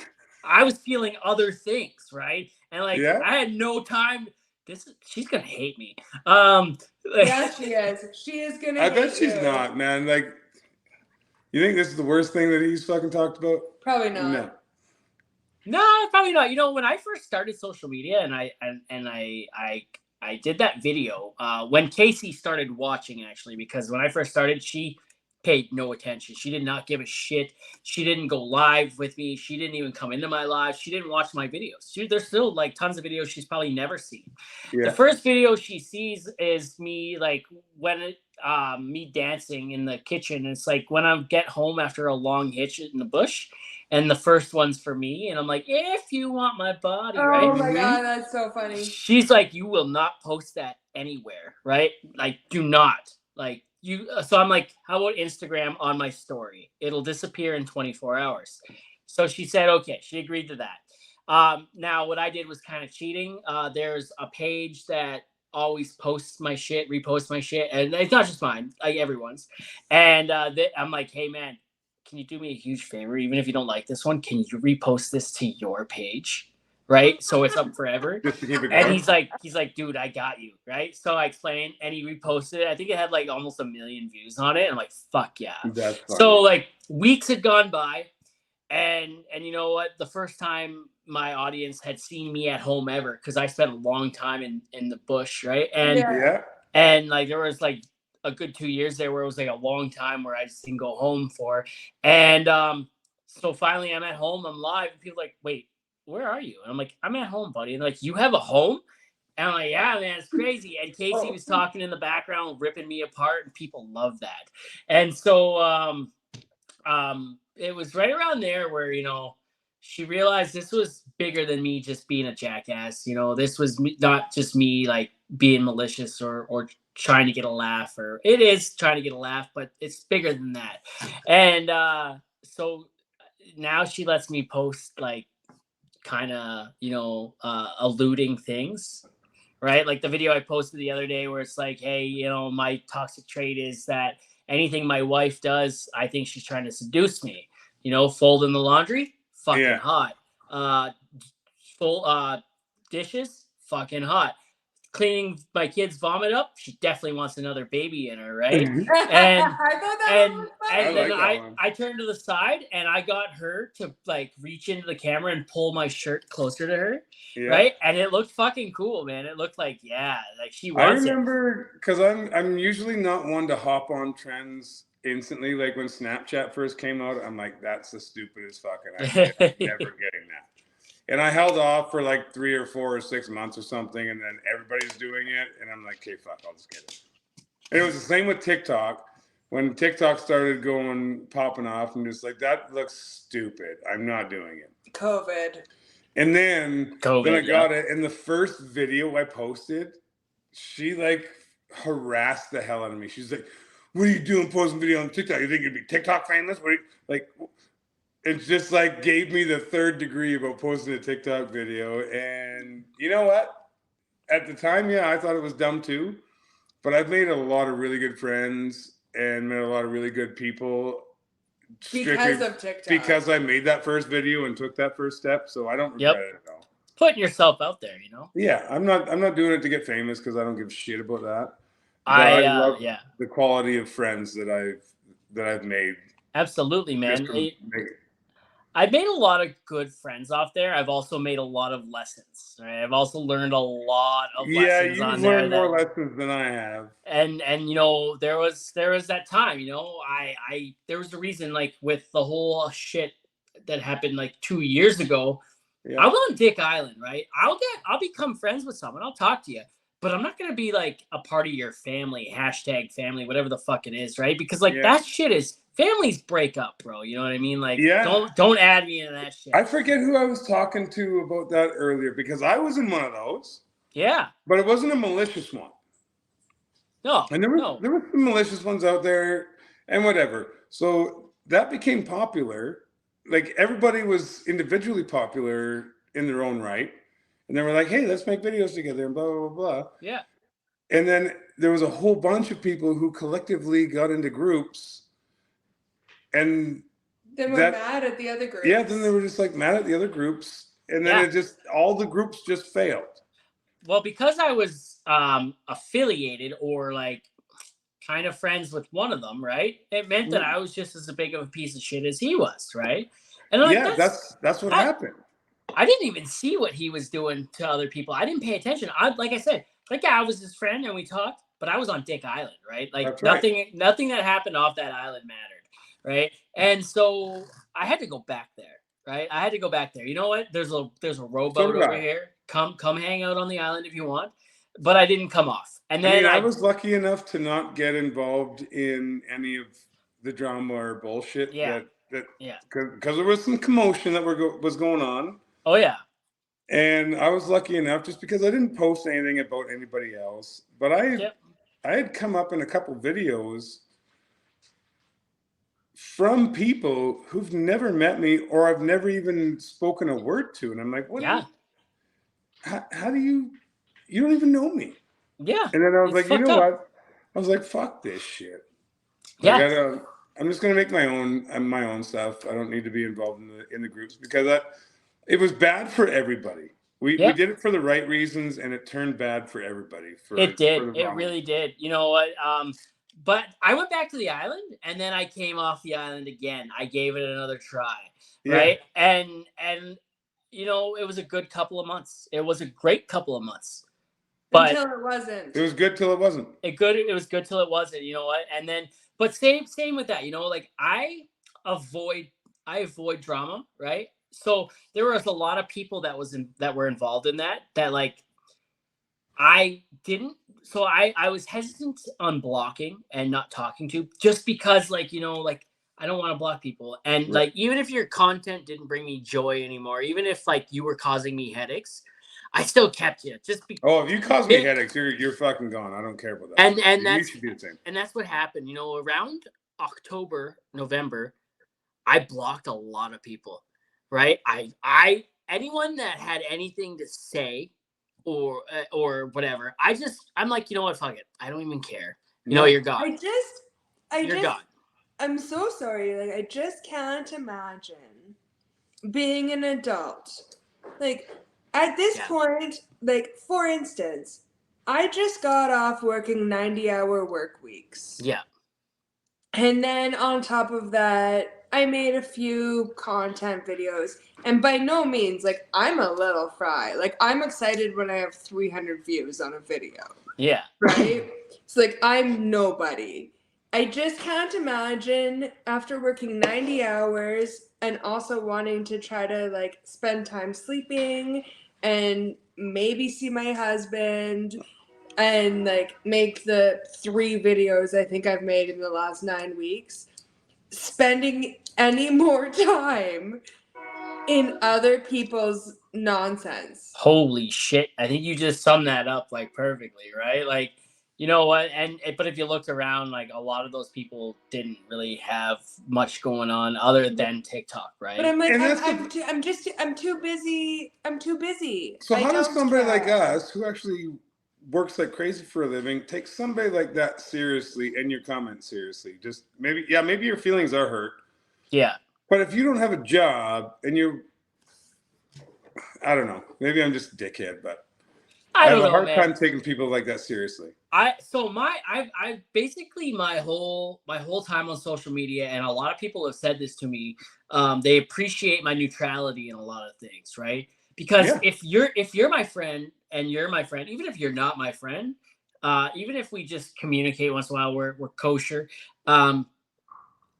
I was feeling other things, right? And like I had no time. She's gonna hate me. Yeah, she is. She is gonna. I bet she's not, man. Like, you think this is the worst thing that he's fucking talked about? Probably not. No, probably not. When I first started social media, and I did that video when Casey started watching, actually, because when I first started, she paid no attention. She did not give a shit. She didn't go live with me. She didn't even come into my live. She didn't watch my videos. There's still like tons of videos she's probably never seen. Yeah. The first video she sees is me like me dancing in the kitchen. It's like when I get home after a long hitch in the bush, and the first one's for me, and I'm like, if you want my body, right? Oh my god, that's so funny. She's like, you will not post that anywhere, right? Like, do not. Like, so I'm like, how about Instagram on my story? It'll disappear in 24 hours. So she said, okay, she agreed to that. Now what I did was kind of cheating. There's a page that always posts my shit, reposts my shit, and it's not just mine, like everyone's. And I'm like, hey man, can you do me a huge favor? Even if you don't like this one, can you repost this to your page? Right, so it's up forever. Just to keep it And going. he's like, dude, I got you. Right, so I explained, and he reposted it. I think it had like almost 1 million views on it. I'm like, fuck yeah. That's funny. So like weeks had gone by, and you know what? The first time my audience had seen me at home ever, because I spent a long time in the bush, right? And Yeah. and like there was like a good 2 years there where it was like a long time where I just didn't go home for. And so finally I'm at home, I'm live, and people are like, wait, where are you? And I'm like, I'm at home, buddy. And like, you have a home? And I'm like, yeah, man, it's crazy. And Casey was talking in the background, ripping me apart, and people love that. And so it was right around there where, you know, she realized this was bigger than me just being a jackass. You know, this was not just me like being malicious or trying to get a laugh, or it is trying to get a laugh, but it's bigger than that. And so now she lets me post like kind of, you know, alluding things, right? Like the video I posted the other day where it's like, hey, you know, my toxic trait is that anything my wife does, I think she's trying to seduce me. You know, folding the laundry, fucking hot. Full dishes, fucking hot. Cleaning my kid's vomit up, she definitely wants another baby in her, right? And I thought that was funny. and then like I turned to the side and I got her to like reach into the camera and pull my shirt closer to her, right? And it looked fucking cool, man. It looked like, yeah, like she wants it. I remember, because I'm usually not one to hop on trends instantly. Like when Snapchat first came out, I'm like, that's the stupidest fucking idea. I'm never getting that. And I held off for like 3 or 4 or 6 months or something, and then everybody's doing it, and I'm like, okay, fuck, I'll just get it. And it was the same with TikTok. When TikTok started popping off, I'm just like, that looks stupid. I'm not doing it. COVID. And then I got it, and the first video I posted, she like harassed the hell out of me. She's like, what are you doing posting video on TikTok? You think you'd be TikTok famous? What are you, like, it just like gave me the 3rd degree about posting a TikTok video. And you know what? At the time, yeah, I thought it was dumb too. But I've made a lot of really good friends and met a lot of really good people because of TikTok. Because I made that first video and took that first step. So I don't regret it at all. Putting yourself out there, you know? Yeah, I'm not doing it to get famous because I don't give a shit about that. But I love the quality of friends that I've made. Absolutely, man. I've made a lot of good friends off there. I've also made a lot of lessons. Right? I've also learned a lot of lessons on there. Yeah, you've learned more lessons than I have. And you know, there was that time, you know, I there was a reason, like with the whole shit that happened like 2 years ago. Yeah. I'm on Dick Island, right? I'll become friends with someone. I'll talk to you. But I'm not going to be like a part of your family, #family, whatever the fuck it is, right? Because like that shit is, families break up, bro. You know what I mean? Like, don't add me into that shit. I forget who I was talking to about that earlier, because I was in one of those. Yeah. But it wasn't a malicious one. No. And there were some malicious ones out there and whatever. So that became popular. Like everybody was individually popular in their own right. And they were like, hey, let's make videos together and blah, blah, blah, blah. Yeah. And then there was a whole bunch of people who collectively got into groups. And then we're mad at the other groups. Yeah, then they were just like mad at the other groups. And then all the groups just failed. Well, because I was affiliated or like kind of friends with one of them, right? It meant that I was just as big of a piece of shit as he was, right? And like, that's what happened. I didn't even see what he was doing to other people. I didn't pay attention. Like I said, like I was his friend and we talked, but I was on Dick Island, right? Like nothing that happened off that island mattered, right? And so I had to go back there, right? I had to go back there. You know what? There's a rowboat over here. Come hang out on the island if you want. But I didn't come off. And then I was lucky enough to not get involved in any of the drama or bullshit. Because there was some commotion that was going on. Oh, yeah. And I was lucky enough just because I didn't post anything about anybody else. But I had come up in a couple videos from people who've never met me or I've never even spoken a word to. And I'm like, what? Yeah. How do you don't even know me? Yeah. And then I was It's like, you fucked know up. what? I was like, fuck this shit. Like, Yeah. I'm just gonna make my own stuff. I don't need to be involved in the groups because it was bad for everybody. We Yeah. did it for the right reasons, and it turned bad for everybody It for did. the It wrong. really did. You know what? But I went back to the island, and then I came off the island again. I gave it another try, right? And you know, it was a good couple of months. It was a great couple of months. But Until it wasn't. It was good till it wasn't. It was good till it wasn't. You know what? And then, but same with that. You know, like avoid I avoid drama, right? So there was a lot of people that were involved in that like I didn't. So I was hesitant on blocking and not talking to just because like you know like I don't want to block people and Right. like even if your content didn't bring me joy anymore, even if like you were causing me headaches, I still kept you just because. Oh, if you cause me headaches, you're fucking gone. I don't care about that. And you should be the same. And that's what happened. You know, around October, November, I blocked a lot of people. Right? I anyone that had anything to say or whatever, I'm like, you know what, fuck it. I don't even care. You know, you're gone. You're gone. I'm so sorry. Like, I just can't imagine being an adult. Like, at this point, like, for instance, I just got off working 90-hour work weeks. Yeah. And then on top of that, I made a few content videos. And by no means, like, I'm a little fry. Like, I'm excited when I have 300 views on a video. Yeah. Right? It's like, I'm nobody. I just can't imagine after working 90 hours and also wanting to try to, like, spend time sleeping and maybe see my husband and, like, make the 3 videos I think I've made in the last 9 weeks, spending any more time in other people's nonsense. Holy shit. I think you just summed that up like perfectly, right? Like, you know what? But if you looked around, like a lot of those people didn't really have much going on other than TikTok, right? But I'm like, And I'm too busy. I'm too busy. So I how does don't somebody care. like us, who actually works like crazy for a living, take somebody like that seriously and your comments seriously? Just maybe your feelings are hurt. Yeah. But if you don't have a job and I don't know, maybe I'm just a dickhead, but I have a hard time taking people like that seriously. I basically my whole time on social media, and a lot of people have said this to me. They appreciate my neutrality in a lot of things, right? Because if you're my friend and you're my friend, even if you're not my friend, even if we just communicate once in a while, we're kosher.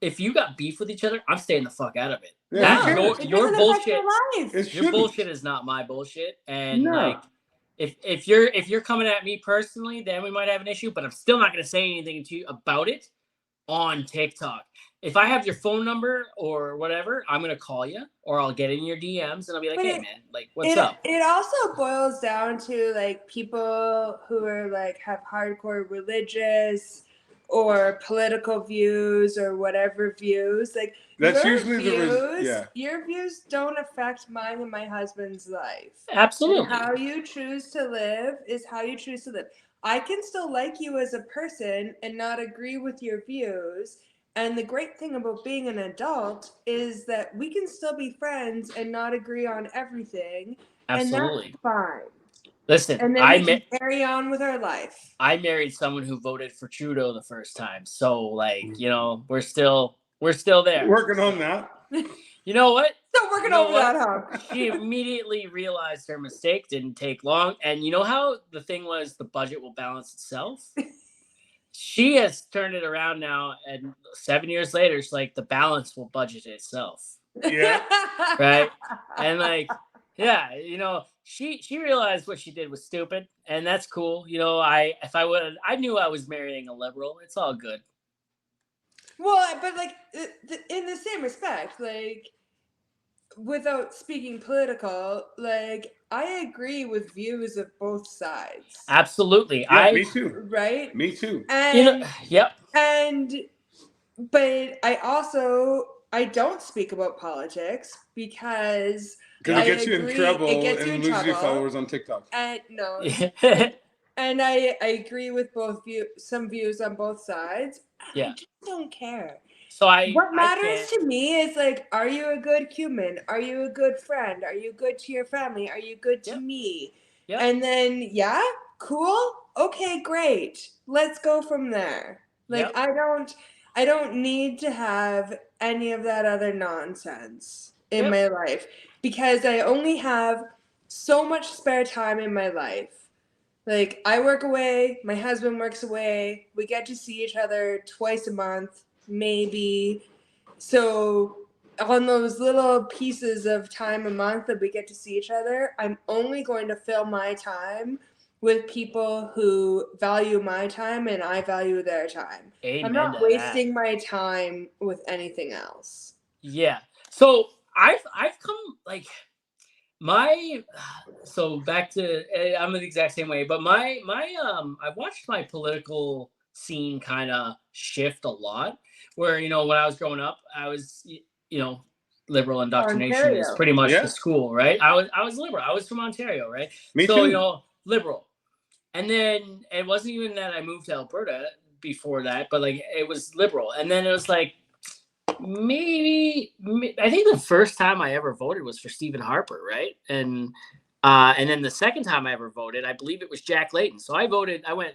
If you got beef with each other, I'm staying the fuck out of it. Yeah, Your bullshit. Your bullshit is not my bullshit, and like. If you're coming at me personally, then we might have an issue, but I'm still not going to say anything to you about it on TikTok. If I have your phone number or whatever, I'm going to call you or I'll get in your DMs and I'll be like, hey, man, like, what's up? It also boils down to like people who are like have hardcore religious or political views or whatever views. Like, that's your usually views, your views don't affect mine and my husband's life. Absolutely. And how you choose to live is how you choose to live. I can still like you as a person and not agree with your views. And the great thing about being an adult is that we can still be friends and not agree on everything. Absolutely. And that's fine. Listen, and then we can carry on with our life. I married someone who voted for Trudeau the first time. So, like, you know, we're still there. Working on that. You know what? Still working over that, huh? She immediately realized her mistake. Didn't take long. And you know how the thing was the budget will balance itself? She has turned it around now, and 7 years later, it's like the balance will budget itself. Yeah. Right? And like, yeah, you know, she realized what she did was stupid, and that's cool. You know, I knew I was marrying a liberal. It's all good. Well, but like in the same respect, like without speaking political, like I agree with views of both sides. Absolutely. Yeah, me too. Right? Me too. And you know, yep. But I don't speak about politics because it gets you in trouble and loses your followers on TikTok. No. And I agree with some views on both sides. Yeah. I just don't care. So What matters can't. to me is like, are you a good human? Are you a good friend? Are you good to your family? Are you good to Yep. me? Yep. And then, yeah, cool. Okay, great. Let's go from there. Like, Yep. I don't need to have any of that other nonsense in Yep. my life because I only have so much spare time in my life. Like, I work away, my husband works away, we get to see each other twice a month, maybe. So, on those little pieces of time a month that we get to see each other, I'm only going to fill my time with people who value my time and I value their time. Amen I'm not to wasting my time with anything else. Yeah. So I've come like so back to I'm the exact same way, but I've watched my political scene kind of shift a lot. Where when I was growing up, I was liberal indoctrination is Ontario. pretty much the Yeah. school, right? I was liberal. I was from Ontario, right? Me So too. liberal, and then it wasn't even that I moved to Alberta before that, but like it was liberal, and then it was like maybe I think the first time I ever voted was for Stephen Harper, right? And then the second time I ever voted, I believe it was Jack Layton. So I voted. I went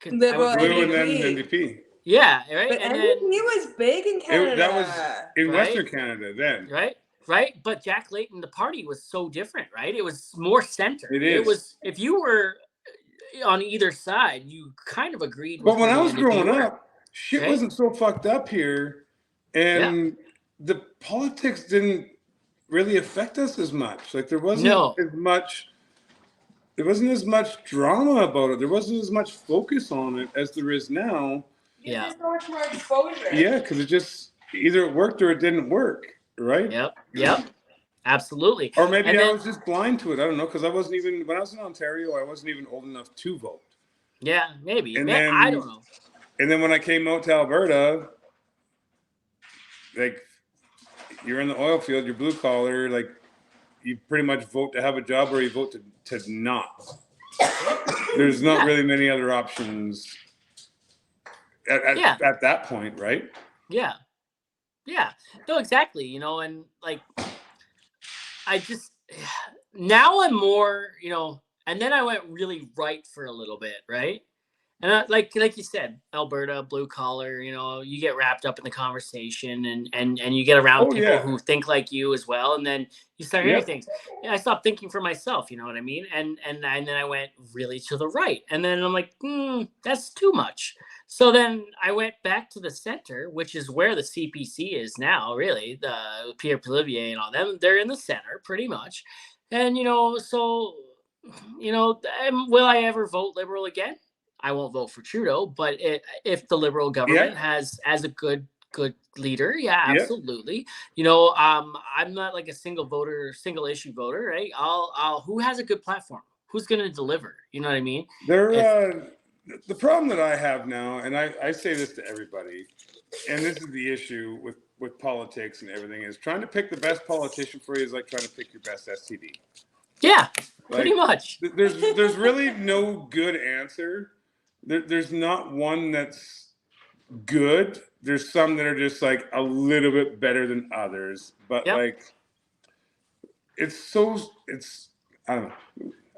Liberal Blue and then NDP. NDP. Yeah, right. But And NDP then was big in Canada. That was in Right? Western Canada then. Right. But Jack Layton, the party was so different, right? It was more center. It is. It was if you were on either side, you kind of agreed with. But when I was who the NDP growing were, up, shit right? wasn't so fucked up here, and the politics didn't really affect us as much. Like there wasn't as much drama about it. There wasn't as much focus on it as there is now. Yeah, there's so much more exposure. Yeah, because it just either it worked or it didn't work, right? Yep. Absolutely. Or maybe I was just blind to it. I don't know, because I wasn't even when I was in Ontario, I wasn't even old enough to vote. Yeah, maybe. And I don't know. And then when I came out to Alberta, like you're in the oil field, you're blue collar, like you pretty much vote to have a job or you vote to not. There's not really many other options at that point, right? Yeah. No, exactly. And like I just now I'm more, and then I went really right for a little bit, right? And like you said, Alberta, blue collar, you get wrapped up in the conversation and you get around people who think like you as well. And then you start hearing things. I stopped thinking for myself, you know what I mean? And then I went really to the right. And then I'm like, that's too much. So then I went back to the center, which is where the CPC is now, really. The Pierre Polivier and all them, they're in the center pretty much. And, so, will I ever vote liberal again? I won't vote for Trudeau, but if the Liberal government has a good leader, absolutely. I'm not like a single issue voter, right? I'll who has a good platform, who's going to deliver. You know what I mean? The problem that I have now, and I say this to everybody, and this is the issue with politics and everything, is trying to pick the best politician for you is like trying to pick your best STD. Yeah, pretty much. There's really no good answer. There's not one that's good. There's some that are just like a little bit better than others, but like it's I don't know.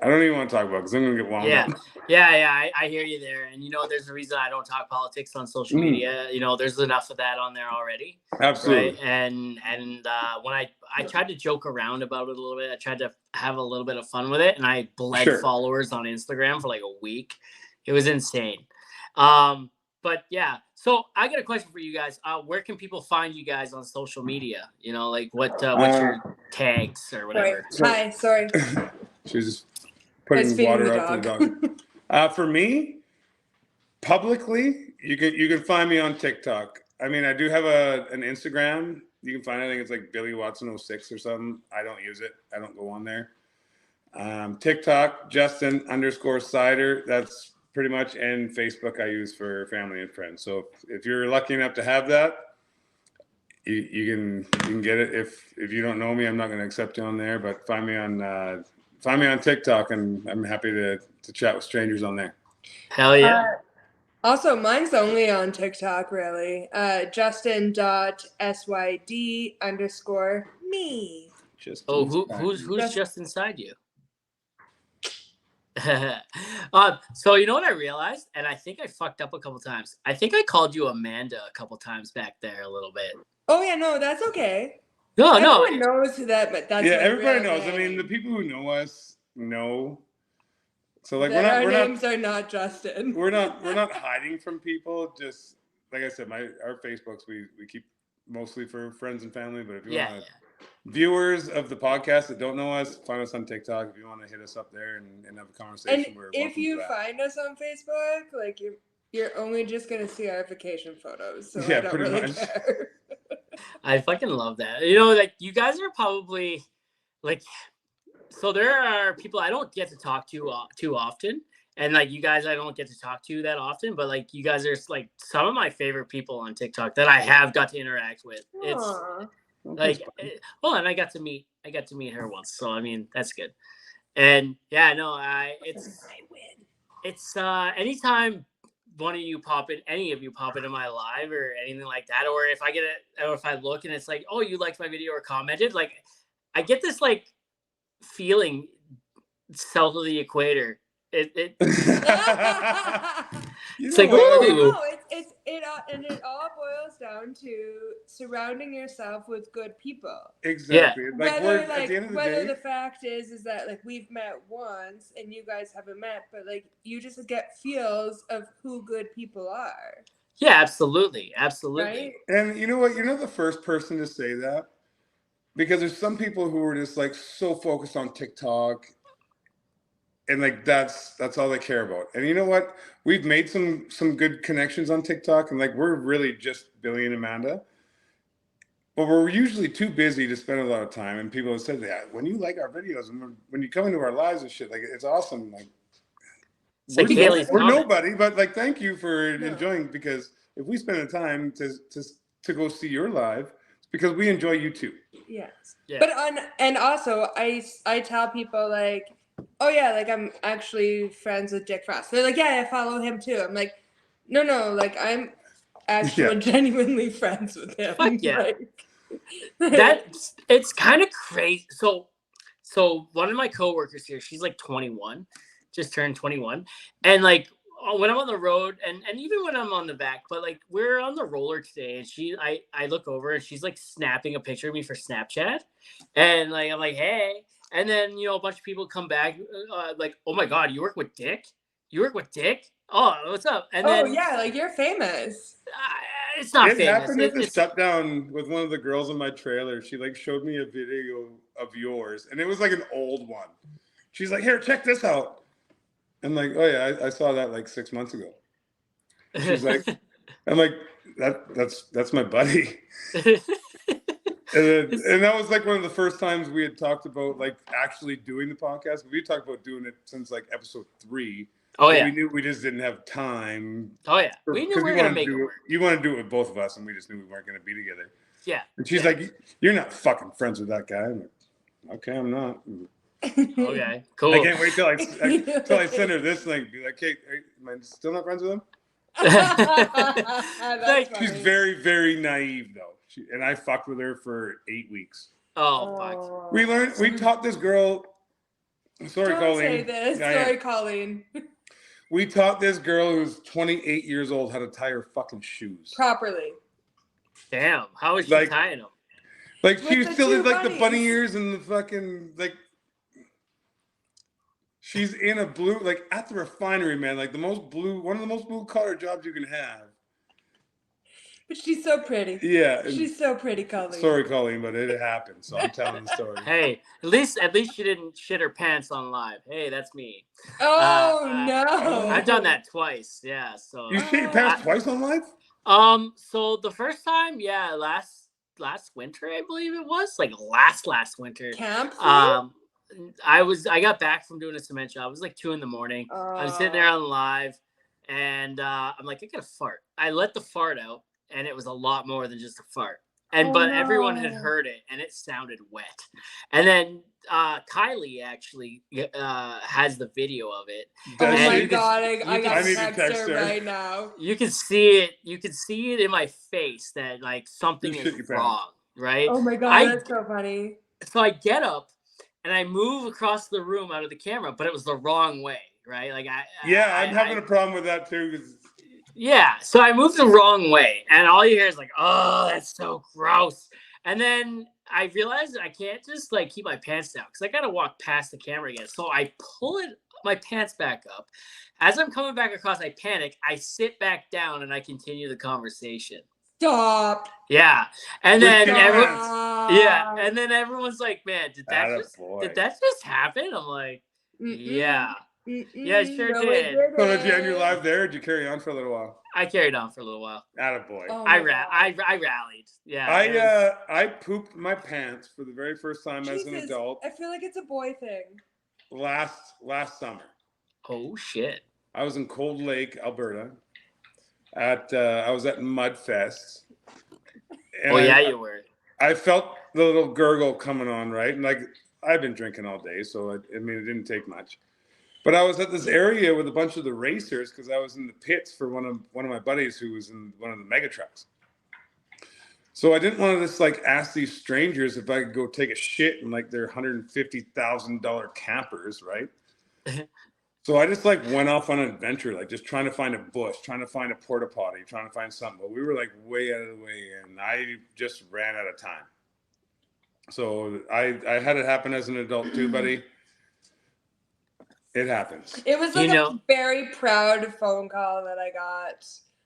I don't even want to talk about it because I'm gonna get wound up. Yeah. I hear you there, and there's a reason I don't talk politics on social media. There's enough of that on there already. Absolutely. Right? And when I tried to joke around about it a little bit, I tried to have a little bit of fun with it, and I bled followers on Instagram for like a week. It was insane. But yeah, so I got a question for you guys. Where can people find you guys on social media? Like what's your tags or whatever? Sorry. She was just putting water out for the dog. For me, publicly, you can find me on TikTok. I mean, I do have an Instagram. You can find it. I think it's like Billy Watson 06 or something. I don't use it. I don't go on there. TikTok, Justin_Cider. That's pretty much. And Facebook I use for family and friends. So if you're lucky enough to have that, you can get it. If you don't know me, I'm not going to accept you on there. But find me on find me on TikTok, and I'm happy to chat with strangers on there. Hell yeah. Also, mine's only on TikTok, really. Justin.syd_me. Who's just inside you? So you know what I realized, and I think I fucked up a couple times. I think I called you Amanda a couple times back there a little bit. Oh yeah, no, that's okay. No, Everyone knows that, but that's yeah, my everybody real knows. name. I mean, the people who know us know. So like our names are not Justin. We're not hiding from people. Just like I said, our Facebooks we keep mostly for friends and family. But if you want viewers of the podcast that don't know us, find us on TikTok. If you want to hit us up there and have a conversation, And if you find us on Facebook, like you're only just gonna see our vacation photos. So yeah, I don't really care. I fucking love that. You know, like you guys are probably like, so there are people I don't get to talk to too often, and like you guys I don't get to talk to that often, but like you guys are like some of my favorite people on TikTok that I have got to interact with. It's like, well, and I got to meet her once, so I mean that's good. And yeah, no, it's anytime any of you pop into my live or anything like that, or if I get it, or if I look and it's like, oh, you liked my video or commented, like I get this like feeling south of the equator. It's like, no, it all boils down to surrounding yourself with good people. Exactly. Yeah. Whether the fact is that like we've met once and you guys haven't met, but like you just get feels of who good people are. Yeah, absolutely. Right? And you know what? You're not the first person to say that, because there's some people who are just like so focused on TikTok. And like that's all they care about. And you know what? We've made some good connections on TikTok, and like we're really just Billy and Amanda. But we're usually too busy to spend a lot of time. And people have said that when you like our videos and when you come into our lives and shit, like it's awesome. Like we're nobody, but like thank you for enjoying, because if we spend the time to go see your live, it's because we enjoy you too. Yes. Yeah. But and also I tell people like, oh yeah, like I'm actually friends with Dick Frost. They're like, yeah, I follow him too. I'm like, no, like I'm actually genuinely friends with him. Fuck yeah. It's kind of crazy. So one of my coworkers here, she's like 21, just turned 21, and like when I'm on the road and even when I'm on the back, but like we're on the roller today, and I look over and she's like snapping a picture of me for Snapchat, and like I'm like, hey. And then, you know, a bunch of people come back like, oh, my God, you work with Dick? You work with Dick? Oh, what's up? And then, yeah, like you're famous. It's not famous. It happened at the step down with one of the girls in my trailer. She like showed me a video of yours, and it was like an old one. She's like, here, check this out. I'm like, oh, yeah, I saw that like 6 months ago. She's like, I'm like, that's my buddy. And that was like one of the first times we had talked about like actually doing the podcast. We talked about doing it since like episode 3. Oh yeah, we knew we just didn't have time. Oh yeah, we knew we were gonna make it work. You want to do it with both of us, and we just knew we weren't gonna be together. Yeah. And she's like, "You're not fucking friends with that guy." I'm like, "Okay, I'm not." Okay, cool. I can't wait till I send her this link. Be like, "Hey, am I still not friends with him?" Like, she's very, very naive though. And I fucked with her for 8 weeks. Oh, fuck. We taught this girl. Sorry, Don't Colleen. Say this. Sorry, Colleen. We taught this girl who's 28 years old how to tie her fucking shoes properly. Damn, how was she tying them? Like she still did like the bunny ears and the fucking like. She's in a blue, like at the refinery, man. Like one of the most blue collar jobs you can have. But she's so pretty. Yeah. She's so pretty, Colleen. Sorry, Colleen, but it happened. So I'm telling the story. Hey, at least she didn't shit her pants on live. Hey, that's me. Oh, no. I've done that twice. Yeah. So you shit your pants twice on live? So the first time, yeah, last winter, I believe it was. Like last winter. Camp? I got back from doing a cement job. It was like 2 a.m. I'm sitting there on live, and I'm like, I gotta fart. I let the fart out, and it was a lot more than just a fart. but everyone had heard it, and it sounded wet. And then Kylie actually has the video of it. Oh Does my she? god, I I gotta need to text text her her. right now. You can see it. You can see it in my face that like something You is shit your pants. wrong, right? Oh my god, that's so funny. So I get up and I move across the room out of the camera, but it was the wrong way, right? Like I'm having a problem with that too. Yeah, so I moved the wrong way, and all you hear is like, "Oh, that's so gross." And then I realized I can't just like keep my pants down because I gotta walk past the camera again. So I pull my pants back up. As I'm coming back across, I panic. I sit back down and I continue the conversation. Stop. Yeah, and then Stop. everyone's like, "Man, did that just happen?" I'm like, "Yeah." Yeah, it sure did. So did you end your live there? Or did you carry on for a little while? I carried on for a little while. Attaboy. Oh I my God. rallied. Yeah. I pooped my pants for the very first time as an adult I feel like it's a boy thing. last summer. Oh shit. I was in Cold Lake, Alberta. I was at Mudfest. Oh yeah, you were. I felt the little gurgle coming on, right? And like I've been drinking all day, so it didn't take much. But I was at this area with a bunch of the racers because I was in the pits for one of my buddies who was in one of the mega trucks. So I didn't want to just like ask these strangers if I could go take a shit in like their $150,000 campers, right? So I just like went off on an adventure, like just trying to find a bush, trying to find a porta potty, trying to find something. But we were like way out of the way, and I just ran out of time. So I had it happen as an adult too, buddy. It happens. It was like a very proud phone call that I got.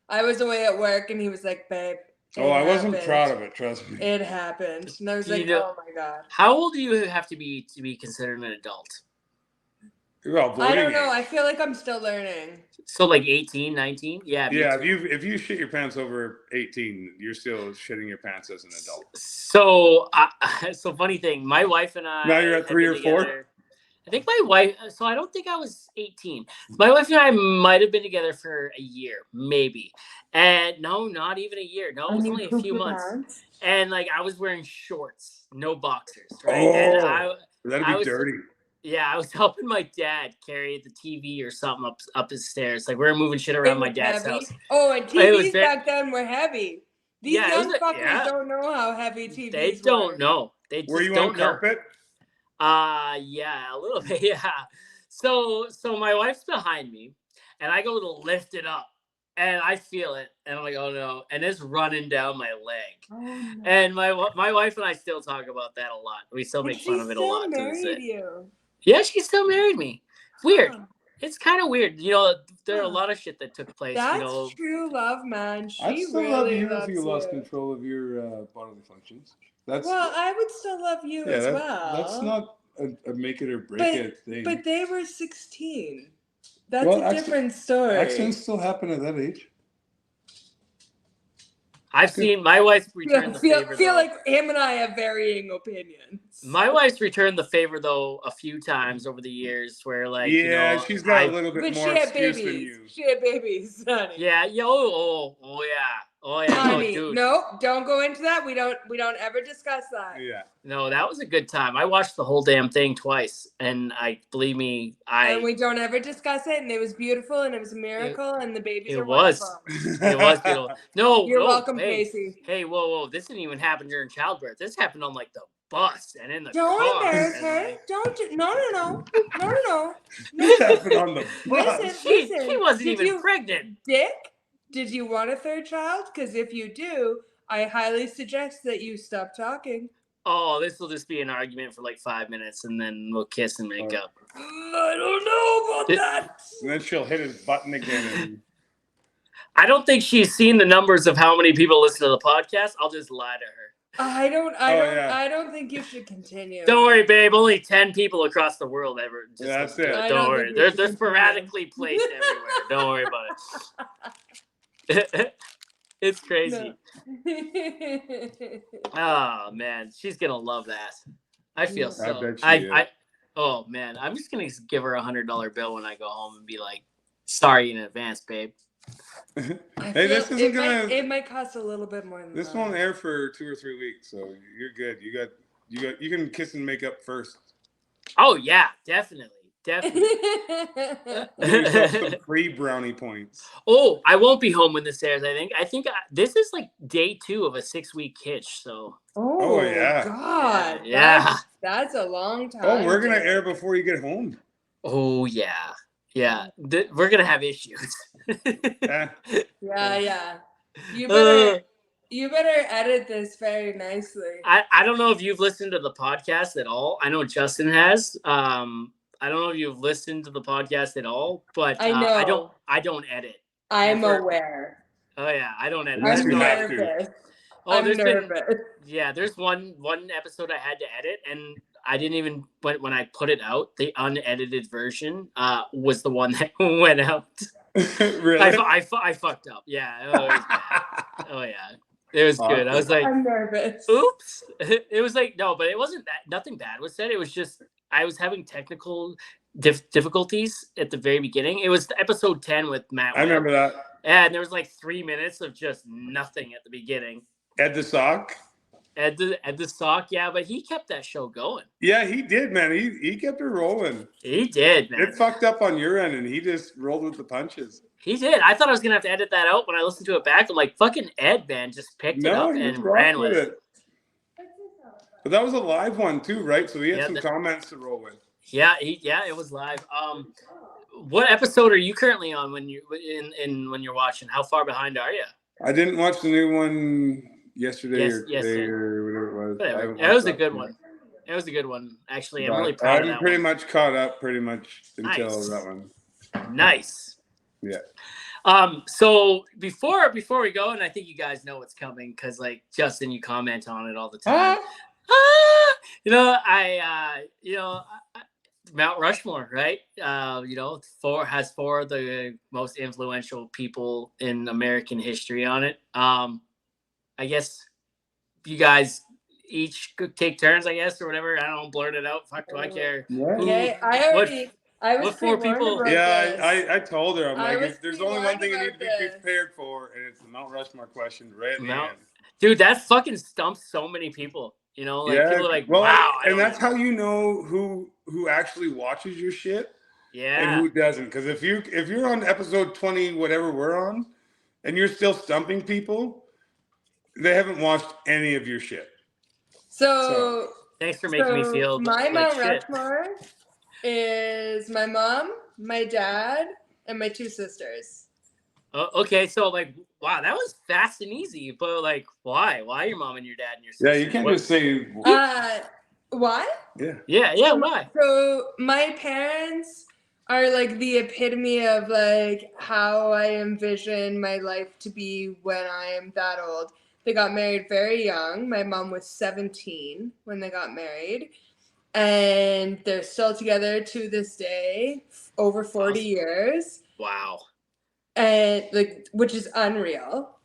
I was away at work, and he was like, "Babe." I wasn't proud of it. Trust me. It happened, and I was like, "Oh my god." How old do you have to be considered an adult? Well, I don't know. I feel like I'm still learning. So like 18, 19? Yeah. Yeah. If you shit your pants over 18, you're still shitting your pants as an adult. So so funny thing. My wife and I. Now you're at 3 or 4. I think my wife. So I don't think I was 18. My wife and I might have been together for a year, maybe. And no, not even a year. No, it was only a few months. And like I was wearing shorts, no boxers, right? Oh, that'd be dirty. Yeah, I was helping my dad carry the TV or something up his stairs. Like we were moving shit around my dad's house. Oh, and TVs back then were heavy. These young fuckers don't know how heavy TVs were. They don't know. They just were you don't on carpet? Yeah, a little bit, yeah. So my wife's behind me, and I go to lift it up, and I feel it, and I'm like, oh no, and it's running down my leg. Oh, no. And my wife and I still talk about that a lot. We still make fun of it a lot. She still married you? Yeah, she still married me. Weird. Oh. It's kind of weird. You know, there are a lot of shit that took place. That's true love, man. I'd still love you if you lost control of your bodily functions. Well, I would still love you as well. That's not a make it or break it thing. But they were 16. That's a different story. Accidents still happen at that age. I've seen my wife return the favor. I feel like him and I have varying opinions. My wife's returned the favor though a few times over the years, where like she's got a little bit more excuse than you. She had babies, honey. Yeah, oh yeah, honey, dude. No, don't go into that. We don't ever discuss that. Yeah. No, that was a good time. I watched the whole damn thing twice, and believe me, and we don't ever discuss it, and it was beautiful, and it was a miracle, and the babies wonderful. It was beautiful. No, you're welcome, Casey. Hey, whoa! This didn't even happen during childbirth. This happened on like the bus and in the don't car. Embarrass her. Don't. No. This happened on the bus. Listen. She wasn't even pregnant. Dick, did you want a third child? Because if you do, I highly suggest that you stop talking. Oh, this will just be an argument for like 5 minutes, and then we'll kiss and make up. I don't know about that. And then she'll hit his button again. I don't think she's seen the numbers of how many people listen to the podcast. I'll just lie to her. I don't think you should continue. Don't worry, babe. Only 10 people across the world ever. That's it. Don't worry. They're sporadically placed everywhere. Don't worry about it. It's crazy. Oh man, she's gonna love that. I feel so. Oh man, I'm just gonna give her $100 bill when I go home and be like, "Sorry in advance, babe." Hey, this isn't it might cost a little bit more than This that. won't air for 2 or 3 weeks, so you're good. You can kiss and make up first. Oh yeah, definitely. Give yourself some free brownie points. Oh, I won't be home when this airs. I think this is like day 2 of a 6-week hitch. So. Oh, yeah. God. Yeah. That's a long time. Oh, we're gonna air before you get home. Oh yeah. Yeah. We're gonna have issues. Yeah. You better edit this very nicely. I don't know if you've listened to the podcast at all. I know Justin has. I don't know if you've listened to the podcast at all, but I know. I don't edit. I'm aware. Oh yeah, I don't edit. Unless I'm you have nervous. to. Oh, I'm nervous. There's one episode I had to edit, and I didn't even when I put it out, the unedited version was the one that went out. Really? I fucked up. Yeah. It was bad. Oh yeah. It was good. I was like, I'm nervous. Oops. It was like, no, but it wasn't that. Nothing bad was said. It was just I was having technical difficulties at the very beginning. It was episode 10 with Matt. I remember that. And there was like 3 minutes of just nothing at the beginning. Ed the Sock. Ed the Sock, yeah, but he kept that show going. Yeah, he did, man. He kept it rolling. He did, man. It fucked up on your end, and he just rolled with the punches. He did. I thought I was gonna have to edit that out when I listened to it back. I'm like, fucking Ed, man, just picked it up and ran with it. But that was a live one too, right? So he had some comments to roll with. Yeah, it was live. What episode are you currently on when you're watching? How far behind are you? I didn't watch the new one yesterday or today or whatever it was. Whatever. It was a good one. It was a good one. Actually, I'm really proud of that. I'm pretty much caught up until that one. Nice. Yeah. So before we go, and I think you guys know what's coming because like Justin, you comment on it all the time. Mount Rushmore, right? Has 4 of the most influential people in American history on it. I guess you guys each could take turns, I guess, or whatever. I don't blurt it out. Fuck, do I care? Yeah. I was 4 people? Yeah, I told her. I'm like, there's only one thing you need to be prepared for, and it's the Mount Rushmore question right at the end. Dude, that fucking stumps so many people. People are like, wow. And that's how you know who actually watches your shit, and who doesn't. Because if you're on episode 20, whatever we're on, and you're still stumping people, they haven't watched any of your shit. So thanks for making me feel my Mount Rushmore is my mom, my dad, and my 2 sisters. Okay, so like, wow, that was fast and easy. But like, why? Why your mom and your dad and your sister? Yeah, you can't just say. Why? Yeah. Why? So my parents are like the epitome of like how I envision my life to be when I am that old. They got married very young. My mom was 17 when they got married. And they're still together to this day, over 40 years. Wow. And like, which is unreal.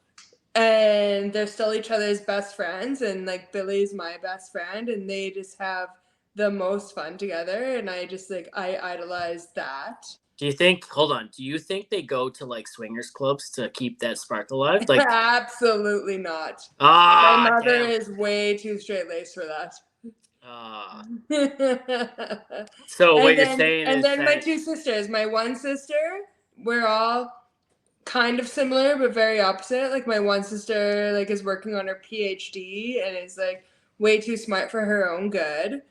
And they're still each other's best friends. And like Billy's my best friend. And they just have the most fun together. And I just like, I idolize that. Do you think they go to like swingers clubs to keep that spark alive? Like, absolutely not. My mother is way too straight-laced for that. So what you're saying is, and then my 2 sisters. My one sister, we're all kind of similar but very opposite. Like my one sister, like is working on her PhD and is like way too smart for her own good,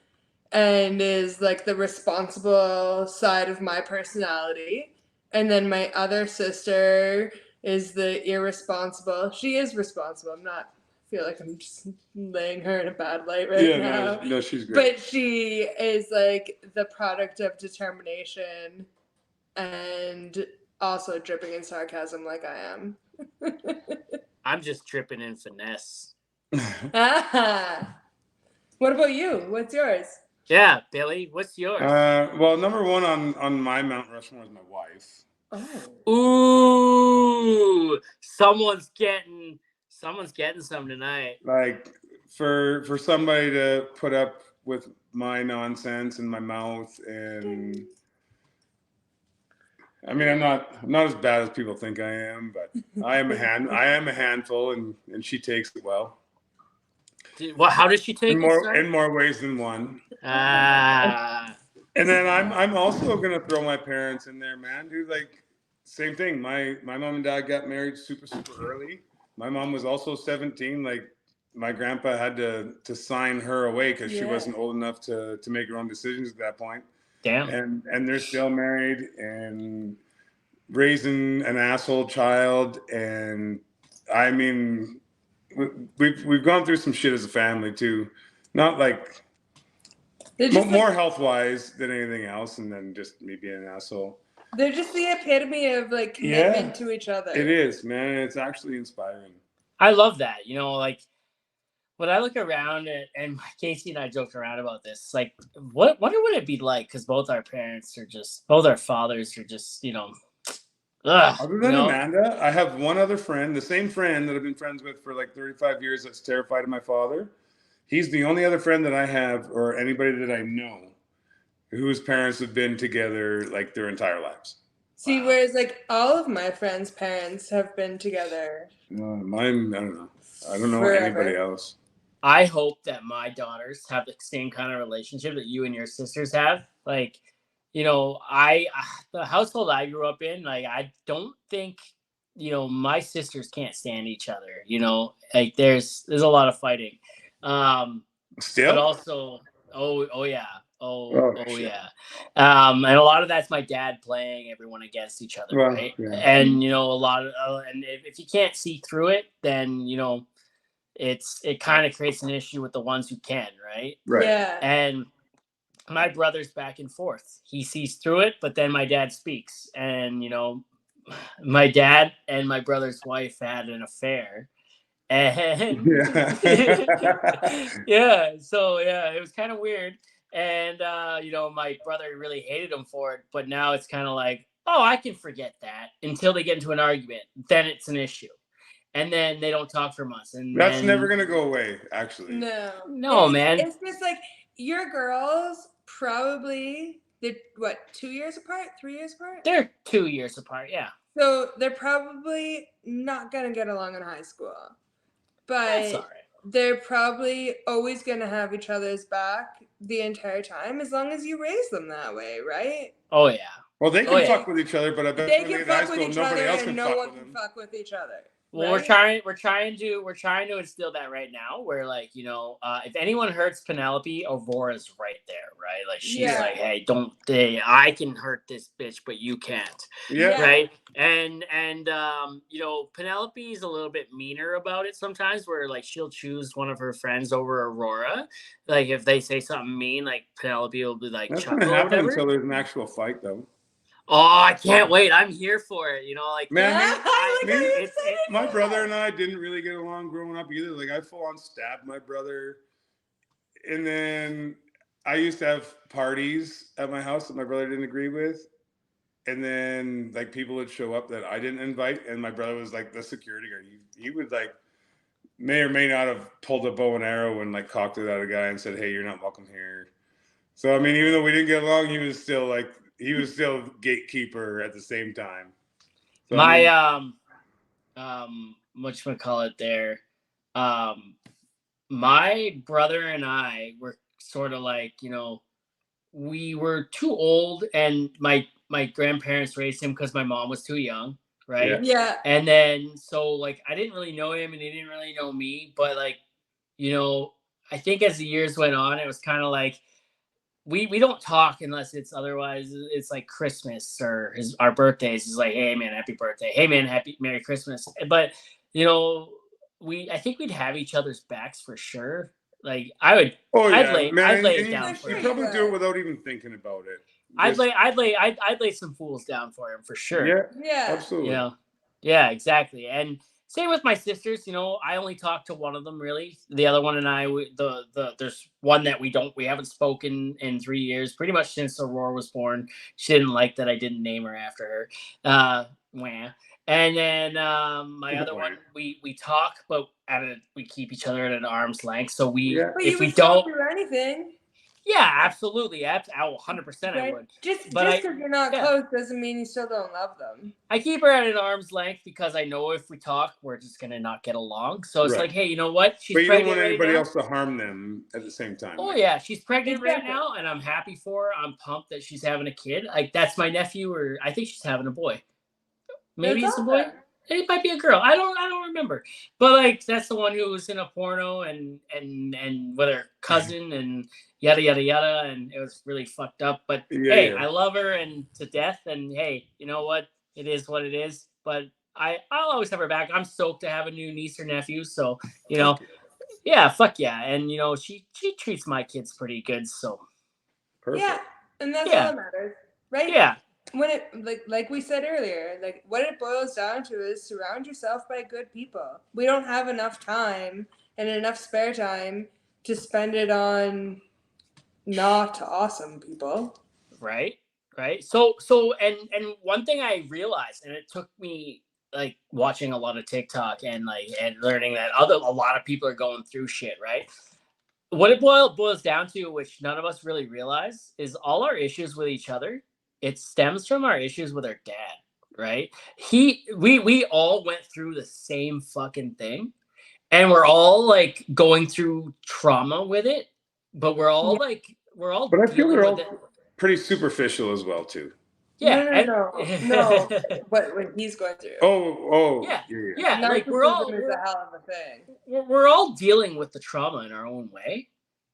and is like the responsible side of my personality. And then my other sister is the irresponsible. She is responsible. I feel like I'm just laying her in a bad light now. No, she's great. But she is like the product of determination and also dripping in sarcasm like I am. I'm just dripping in finesse. What about you? What's yours? Yeah, Billy, what's yours? Well, number 1 on my Mount Rushmore is my wife. Oh. Ooh, someone's getting some tonight. Like for somebody to put up with my nonsense in my mouth and I mean, I'm not as bad as people think I am, but I am a handful, and she takes it well. Well, how does she take it? Sorry? In more ways than one. And then I'm also gonna throw my parents in there, man, dude. Like, same thing. My mom and dad got married super early. My mom was also 17. Like, my grandpa had to sign her away because she wasn't old enough to make her own decisions at that point. Damn. And they're still married and raising an asshole child. And I mean, we've gone through some shit as a family too. Not like more health wise than anything else, and then just me being an asshole. They're just the epitome of like commitment to each other. It is, man. It's actually inspiring. I love that. You know, like when I look around and Casey and I joked around about this, like, what would it be like? Because both our fathers are just, you know, other than Amanda, I have one other friend, the same friend that I've been friends with for like 35 years that's terrified of my father. He's the only other friend that I have, or anybody that I know, whose parents have been together like their entire lives. See, whereas like all of my friends' parents have been together. Mine, I don't know. I don't know anybody else. I hope that my daughters have the same kind of relationship that you and your sisters have. Like, you know, the household I grew up in, like, I don't think, you know, my sisters can't stand each other. You know, like there's a lot of fighting. Still, but also, oh yeah. Yeah. And a lot of that's my dad playing everyone against each other, right? Yeah. And, you know, a lot of, and if you can't see through it, then, you know, it kind of creates an issue with the ones who can, right? Right. Yeah. And my brother's back and forth. He sees through it, but then my dad speaks. And, you know, my dad and my brother's wife had an affair. And yeah, so yeah, it was kind of weird. And you know, my brother really hated him for it, but now it's kind of like, oh, I can forget that until they get into an argument. Then it's an issue. And then they don't talk for months. And that's never gonna go away, actually. No, man. It's just like your girls probably they're 2 years apart, 3 years apart? They're 2 years apart, yeah. So they're probably not gonna get along in high school. But that's all right. They're probably always gonna have each other's back the entire time as long as you raise them that way, right? Oh yeah. Well, they can fuck with each other, but I bet they can fuck with each other, and no one can fuck with each other. Well, right? we're trying to instill that right now. Where, like, you know, if anyone hurts Penelope, Aurora's right there, right? Like, she's like, hey, I can hurt this bitch, but you can't. Yeah. Right. And you know, Penelope's a little bit meaner about it sometimes. Where, like, she'll choose one of her friends over Aurora. Like, if they say something mean, like, Penelope will be like, that's gonna happen until there's an actual fight, though. Oh, I can't wait. I'm here for it. You know, like, man, my brother and I didn't really get along growing up either. Like, I full on stabbed my brother. And then I used to have parties at my house that my brother didn't agree with. And then, like, people would show up that I didn't invite. And my brother was like the security guard. He would, like, may or may not have pulled a bow and arrow and, like, cocked it at a guy and said, hey, you're not welcome here. So, I mean, even though we didn't get along, he was still gatekeeper at the same time. So, my whatchamacallit there, my brother and I were sort of like, you know, we were too old, and my grandparents raised him because my mom was too young, right? Yeah. And then so, like, I didn't really know him and he didn't really know me, but, like, you know, I think as the years went on, it was kind of like we don't talk unless it's otherwise. It's like Christmas or our birthdays. Is like, hey man, happy birthday. Hey man, Merry Christmas. But, you know, I think we'd have each other's backs for sure. Like, I'd lay it down for him. You probably do it without even thinking about it. I'd lay some fools down for him for sure. Yeah, absolutely. You know, yeah, exactly. And same with my sisters. You know, I only talk to one of them really. The other one and I, there's one that we haven't spoken in 3 years, pretty much since Aurora was born. She didn't like that I didn't name her after her. And then my other one, we talk, but we keep each other at an arm's length. So if we don't do anything. Yeah, absolutely. 100% I Right? would. Just But because you're not yeah. close doesn't mean you still don't love them. I keep her at an arm's length because I know if we talk, we're just gonna not get along. So it's Right. like, hey, you know what? She's But you don't pregnant want right anybody now. else to harm them at the same time. Oh Like, yeah, she's pregnant right Exactly. now, and I'm happy for her. I'm pumped that she's having a kid. Like that's my nephew, or I think she's having a boy. Maybe That's it's a boy. awesome. It might be a girl. I don't remember. But like that's the one who was in a porno and with her cousin and yada yada yada, and it was really fucked up. But yeah, hey, yeah. I love her and to death, and hey, you know what? It is what it is. But I'll always have her back. I'm stoked to have a new niece or nephew. So you know, Fuck yeah, fuck yeah. And you know, she treats my kids pretty good. So Perfect. Yeah, and that's all yeah, that matters, right? yeah. When it like we said earlier, like what it boils down to is surround yourself by good people. We don't have enough time and enough spare time to spend it on not awesome people. Right, right. And one thing I realized, and it took me like watching a lot of TikTok and learning that a lot of people are going through shit, right? What it boils down to, which none of us really realize, is all our issues with each other. It stems from our issues with our dad, right? We all went through the same fucking thing, and we're all like going through trauma with it, but Yeah. we're all But I feel dealing they're with all it. pretty superficial as well too. Yeah, No. What he's going through. Oh, yeah, yeah, yeah. yeah. Like Narcissism is a hell of a thing. we're all dealing with the trauma in our own way,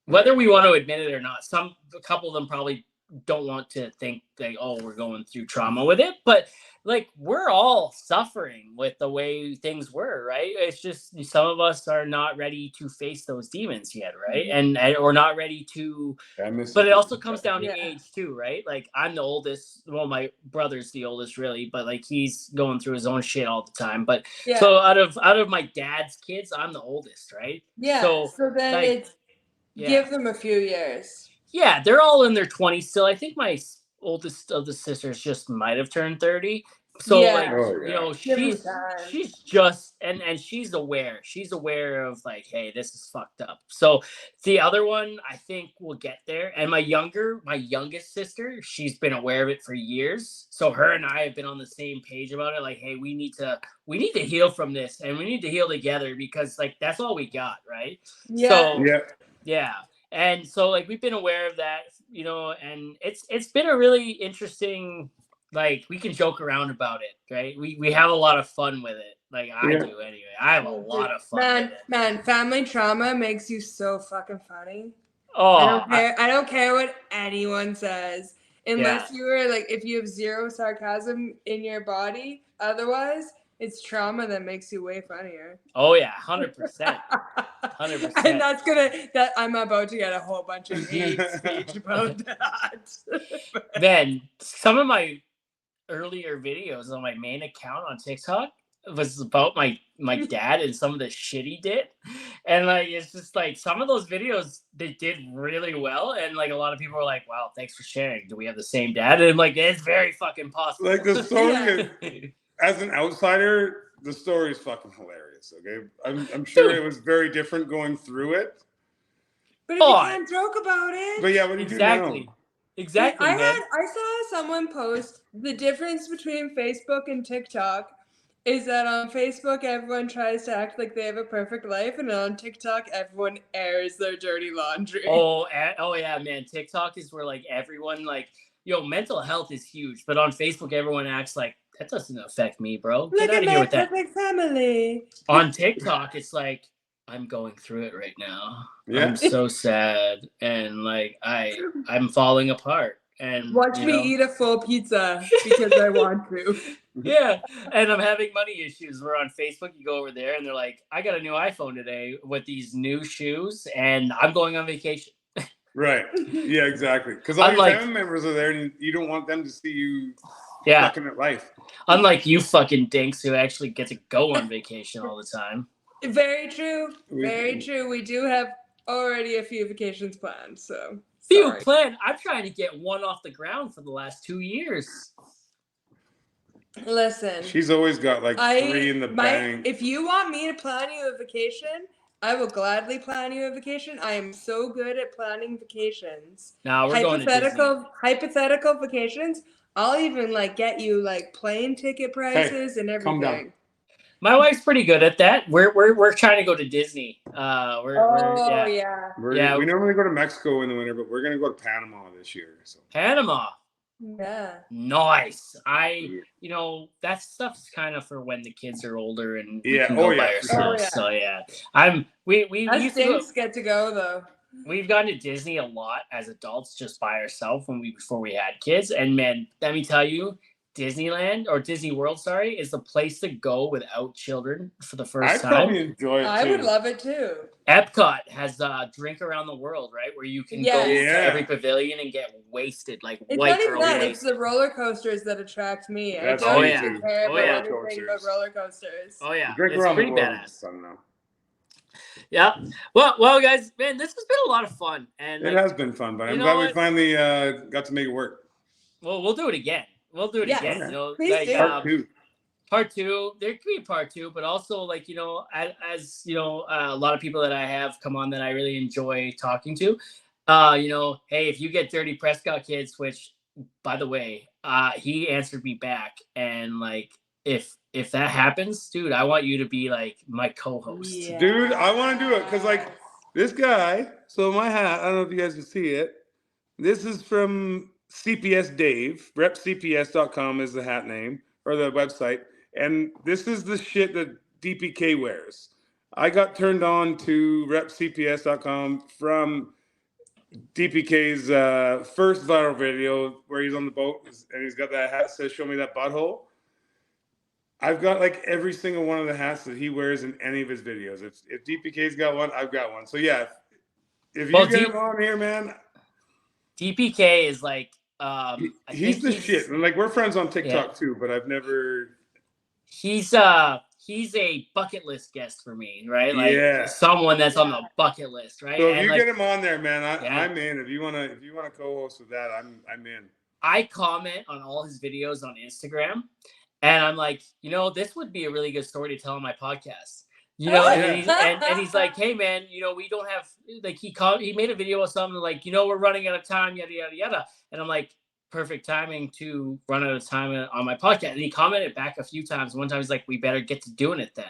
whether Right. we want to admit it or not. A couple of them probably don't want to think like, oh, we're going through trauma with it, but like we're all suffering with the way things were, right? It's just some of us are not ready to face those demons yet, right? And or not ready to. I miss But it. it also comes down to Yeah. age too, right? Like I'm the oldest. Well, my brother's the oldest, really, but like he's going through his own shit all the time. But Yeah. so out of my dad's kids, I'm the oldest, right? Yeah. So then like, it's yeah, give them a few years. yeah, they're all in their 20s still. I think my oldest of the sisters just might have turned 30. So Yeah. like, Oh, you yeah. know, Give them time. she's just and she's aware. She's aware of like, hey, this is fucked up. So the other one, I think will get there. And my youngest sister, she's been aware of it for years. So her and I have been on the same page about it. Like, hey, we need to heal from this, and we need to heal together because like that's all we got, right? Yeah. So Yeah. yeah. And so like we've been aware of that, you know, and it's been a really interesting, like we can joke around about it, right? We have a lot of fun with it. Like I Yeah. do anyway. I have a lot of fun with it. Man, family trauma makes you so fucking funny. Oh, I don't care what anyone says. Unless yeah. you are like, if you have zero sarcasm in your body, otherwise, it's trauma that makes you way funnier. Oh yeah, 100%. 100%. And that I'm about to get a whole bunch of hate speech about that. Then some of my earlier videos on my main account on TikTok was about my dad and some of the shit he did. And like it's just like some of those videos they did really well. And like a lot of people are like, wow, thanks for sharing. Do we have the same dad? And like it's very fucking possible. Like the story is, as an outsider, the story is fucking hilarious. Okay. I'm sure it was very different going through it. But if you can't joke about it. But yeah, what do you do now? Exactly, man. I saw someone post the difference between Facebook and TikTok is that on Facebook everyone tries to act like they have a perfect life, and on TikTok everyone airs their dirty laundry. Oh yeah, man. TikTok is where like everyone like, yo, mental health is huge, but on Facebook everyone acts like that doesn't affect me, bro. Get out of here with that. Perfect family. On TikTok, it's like I'm going through it right now. Yeah. I'm so sad, and like I'm falling apart. And watch me eat a full pizza because I want to. Yeah, and I'm having money issues. We're on Facebook. You go over there, and they're like, "I got a new iPhone today with these new shoes, and I'm going on vacation." Right. Yeah, exactly. Because all your family members are there, and you don't want them to see you fucking at life. Unlike you fucking dinks who actually get to go on vacation all the time. Very true. Very true. We do have already a few vacations planned, so. Few planned. I'm trying to get one off the ground for the last 2 years. Listen. She's always got like 3 in the bank. If you want me to plan you a vacation, I will gladly plan you a vacation. I am so good at planning vacations. No, we're going to Disney. Hypothetical vacations. I'll even like get you like plane ticket prices and calm down. everything. My wife's pretty good at that. We're trying to go to Disney. Yeah. We normally go to Mexico in the winter, but we're gonna go to Panama this year. So. Panama. Yeah. Nice. You know, that stuff's kind of for when the kids are older and we can go by ourselves. Oh, yeah. So yeah, we Us used to DINKS get to go though. We've gone to Disney a lot as adults, just by ourselves before we had kids. And man, let me tell you, Disneyland or Disney World, is the place to go without children for the first time. I probably enjoy it too. I would love it too. Epcot has Drink Around the World, right? Where you can go to every pavilion and get wasted, like it's white not even girl that. wasted. It's the roller coasters that attract me. That's I don't me even too. care about anything coasters. but roller coasters. Oh yeah, Drink it's Around pretty the World. badass. I don't know. Yeah. Well, guys, man, this has been a lot of fun, and It has been fun, but I'm glad we finally got to make it work. Well, we'll do it again. Again. Okay. You know, Please like, do. Part two. There could be a part two, but also like, you know, as you know, a lot of people that I have come on that I really enjoy talking to. You know, hey, if you get Dirty Prescott kids, which by the way, he answered me back, and like if that happens, dude, I want you to be like my co-host. Yeah. Dude, I want to do it because like this guy. So my hat, I don't know if you guys can see it. This is from CPS Dave. Repcps.com is the hat name or the website. And this is the shit that DPK wears. I got turned on to repcps.com from DPK's first viral video where he's on the boat and he's got that hat that says, "Show me that butthole." I've got like every single one of the hats that he wears in any of his videos. If DPK's got one, I've got one. So yeah, if you get him on here, man. DPK is like he's the shit. And like we're friends on TikTok too, but I've never. He's a bucket list guest for me, right? Like someone that's on the bucket list, right? So if you get him on there, man, I'm in. If you wanna co-host with that, I'm in. I comment on all his videos on Instagram, and I'm like, you know, this would be a really good story to tell on my podcast. You know, and he's like, hey man, you know, we don't have like he made a video or something like, you know, we're running out of time, yada yada yada, and I'm like, perfect timing to run out of time on my podcast. And he commented back a few times. One time he's like, we better get to doing it then.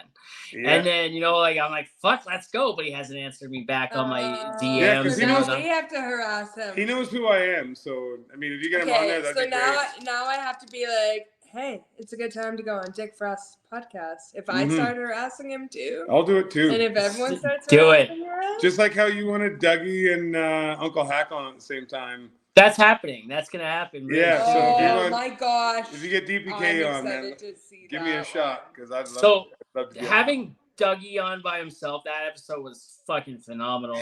Yeah. And then, you know, like I'm like, fuck, let's go. But he hasn't answered me back on my DMs. Yeah, because we have to harass him. He knows who I am. So, I mean, if you get him on there, that'd be great. Now I have to be like, hey, it's a good time to go on Dick Frost's podcast. If I start harassing him too. I'll do it too. And if everyone starts harassing him. Just like how you wanted Dougie and Uncle Hack on at the same time. That's happening. That's going to happen. Really. Yeah. So my gosh. If you get DPK on, man, give me a shot because I'd love to having Dougie on by himself, that episode was fucking phenomenal.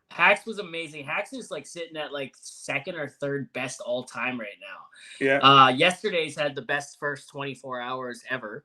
Hacks was amazing. Hacks is like sitting at like second or third best all time right now. Yeah. Yesterday's had the best first 24 hours ever.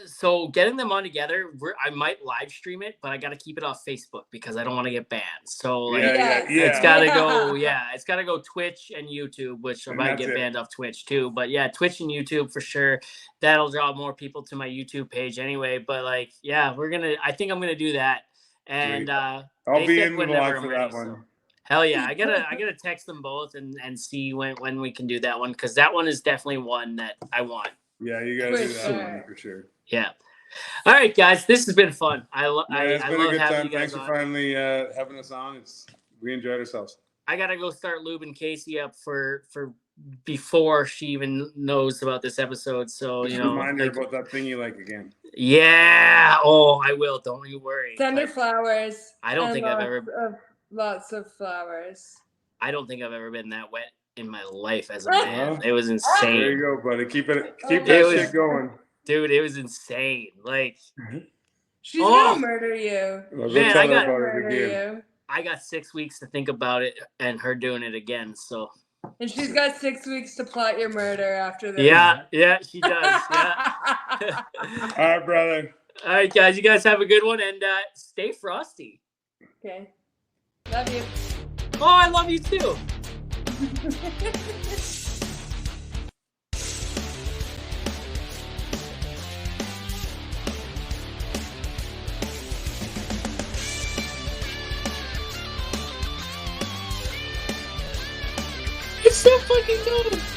So getting them on together, I might live stream it, but I got to keep it off Facebook because I don't want to get banned. So like, it's got to go. Yeah, it's got to go Twitch and YouTube, which I might get banned off Twitch too. But yeah, Twitch and YouTube for sure. That'll draw more people to my YouTube page anyway. But like, yeah, I think I'm gonna do that. And I'll be in the live for that one. So. Hell yeah, I gotta text them both and see when we can do that one because that one is definitely one that I want. Yeah, you gotta do that one for sure. Yeah. All right, guys, this has been fun. I love having you guys Thanks for finally having us on. We enjoyed ourselves. I gotta go start lubing Casey up for before she even knows about this episode. So just remind her about that thing you like again. Yeah. Oh, I will. Don't you worry. Send her flowers. I don't think I've ever lots of flowers. I don't think I've ever been that wet in my life as a man. It was insane. There you go, buddy. Keep that shit going. Dude, it was insane. Like she's gonna murder you. Man, I got 6 weeks to think about it and her doing it again. So and she's got 6 weeks to plot your murder after this. Yeah, she does. Yeah. All right, brother. All right, guys. You guys have a good one and stay frosty. Okay. Love you. Oh, I love you too. so fucking dope.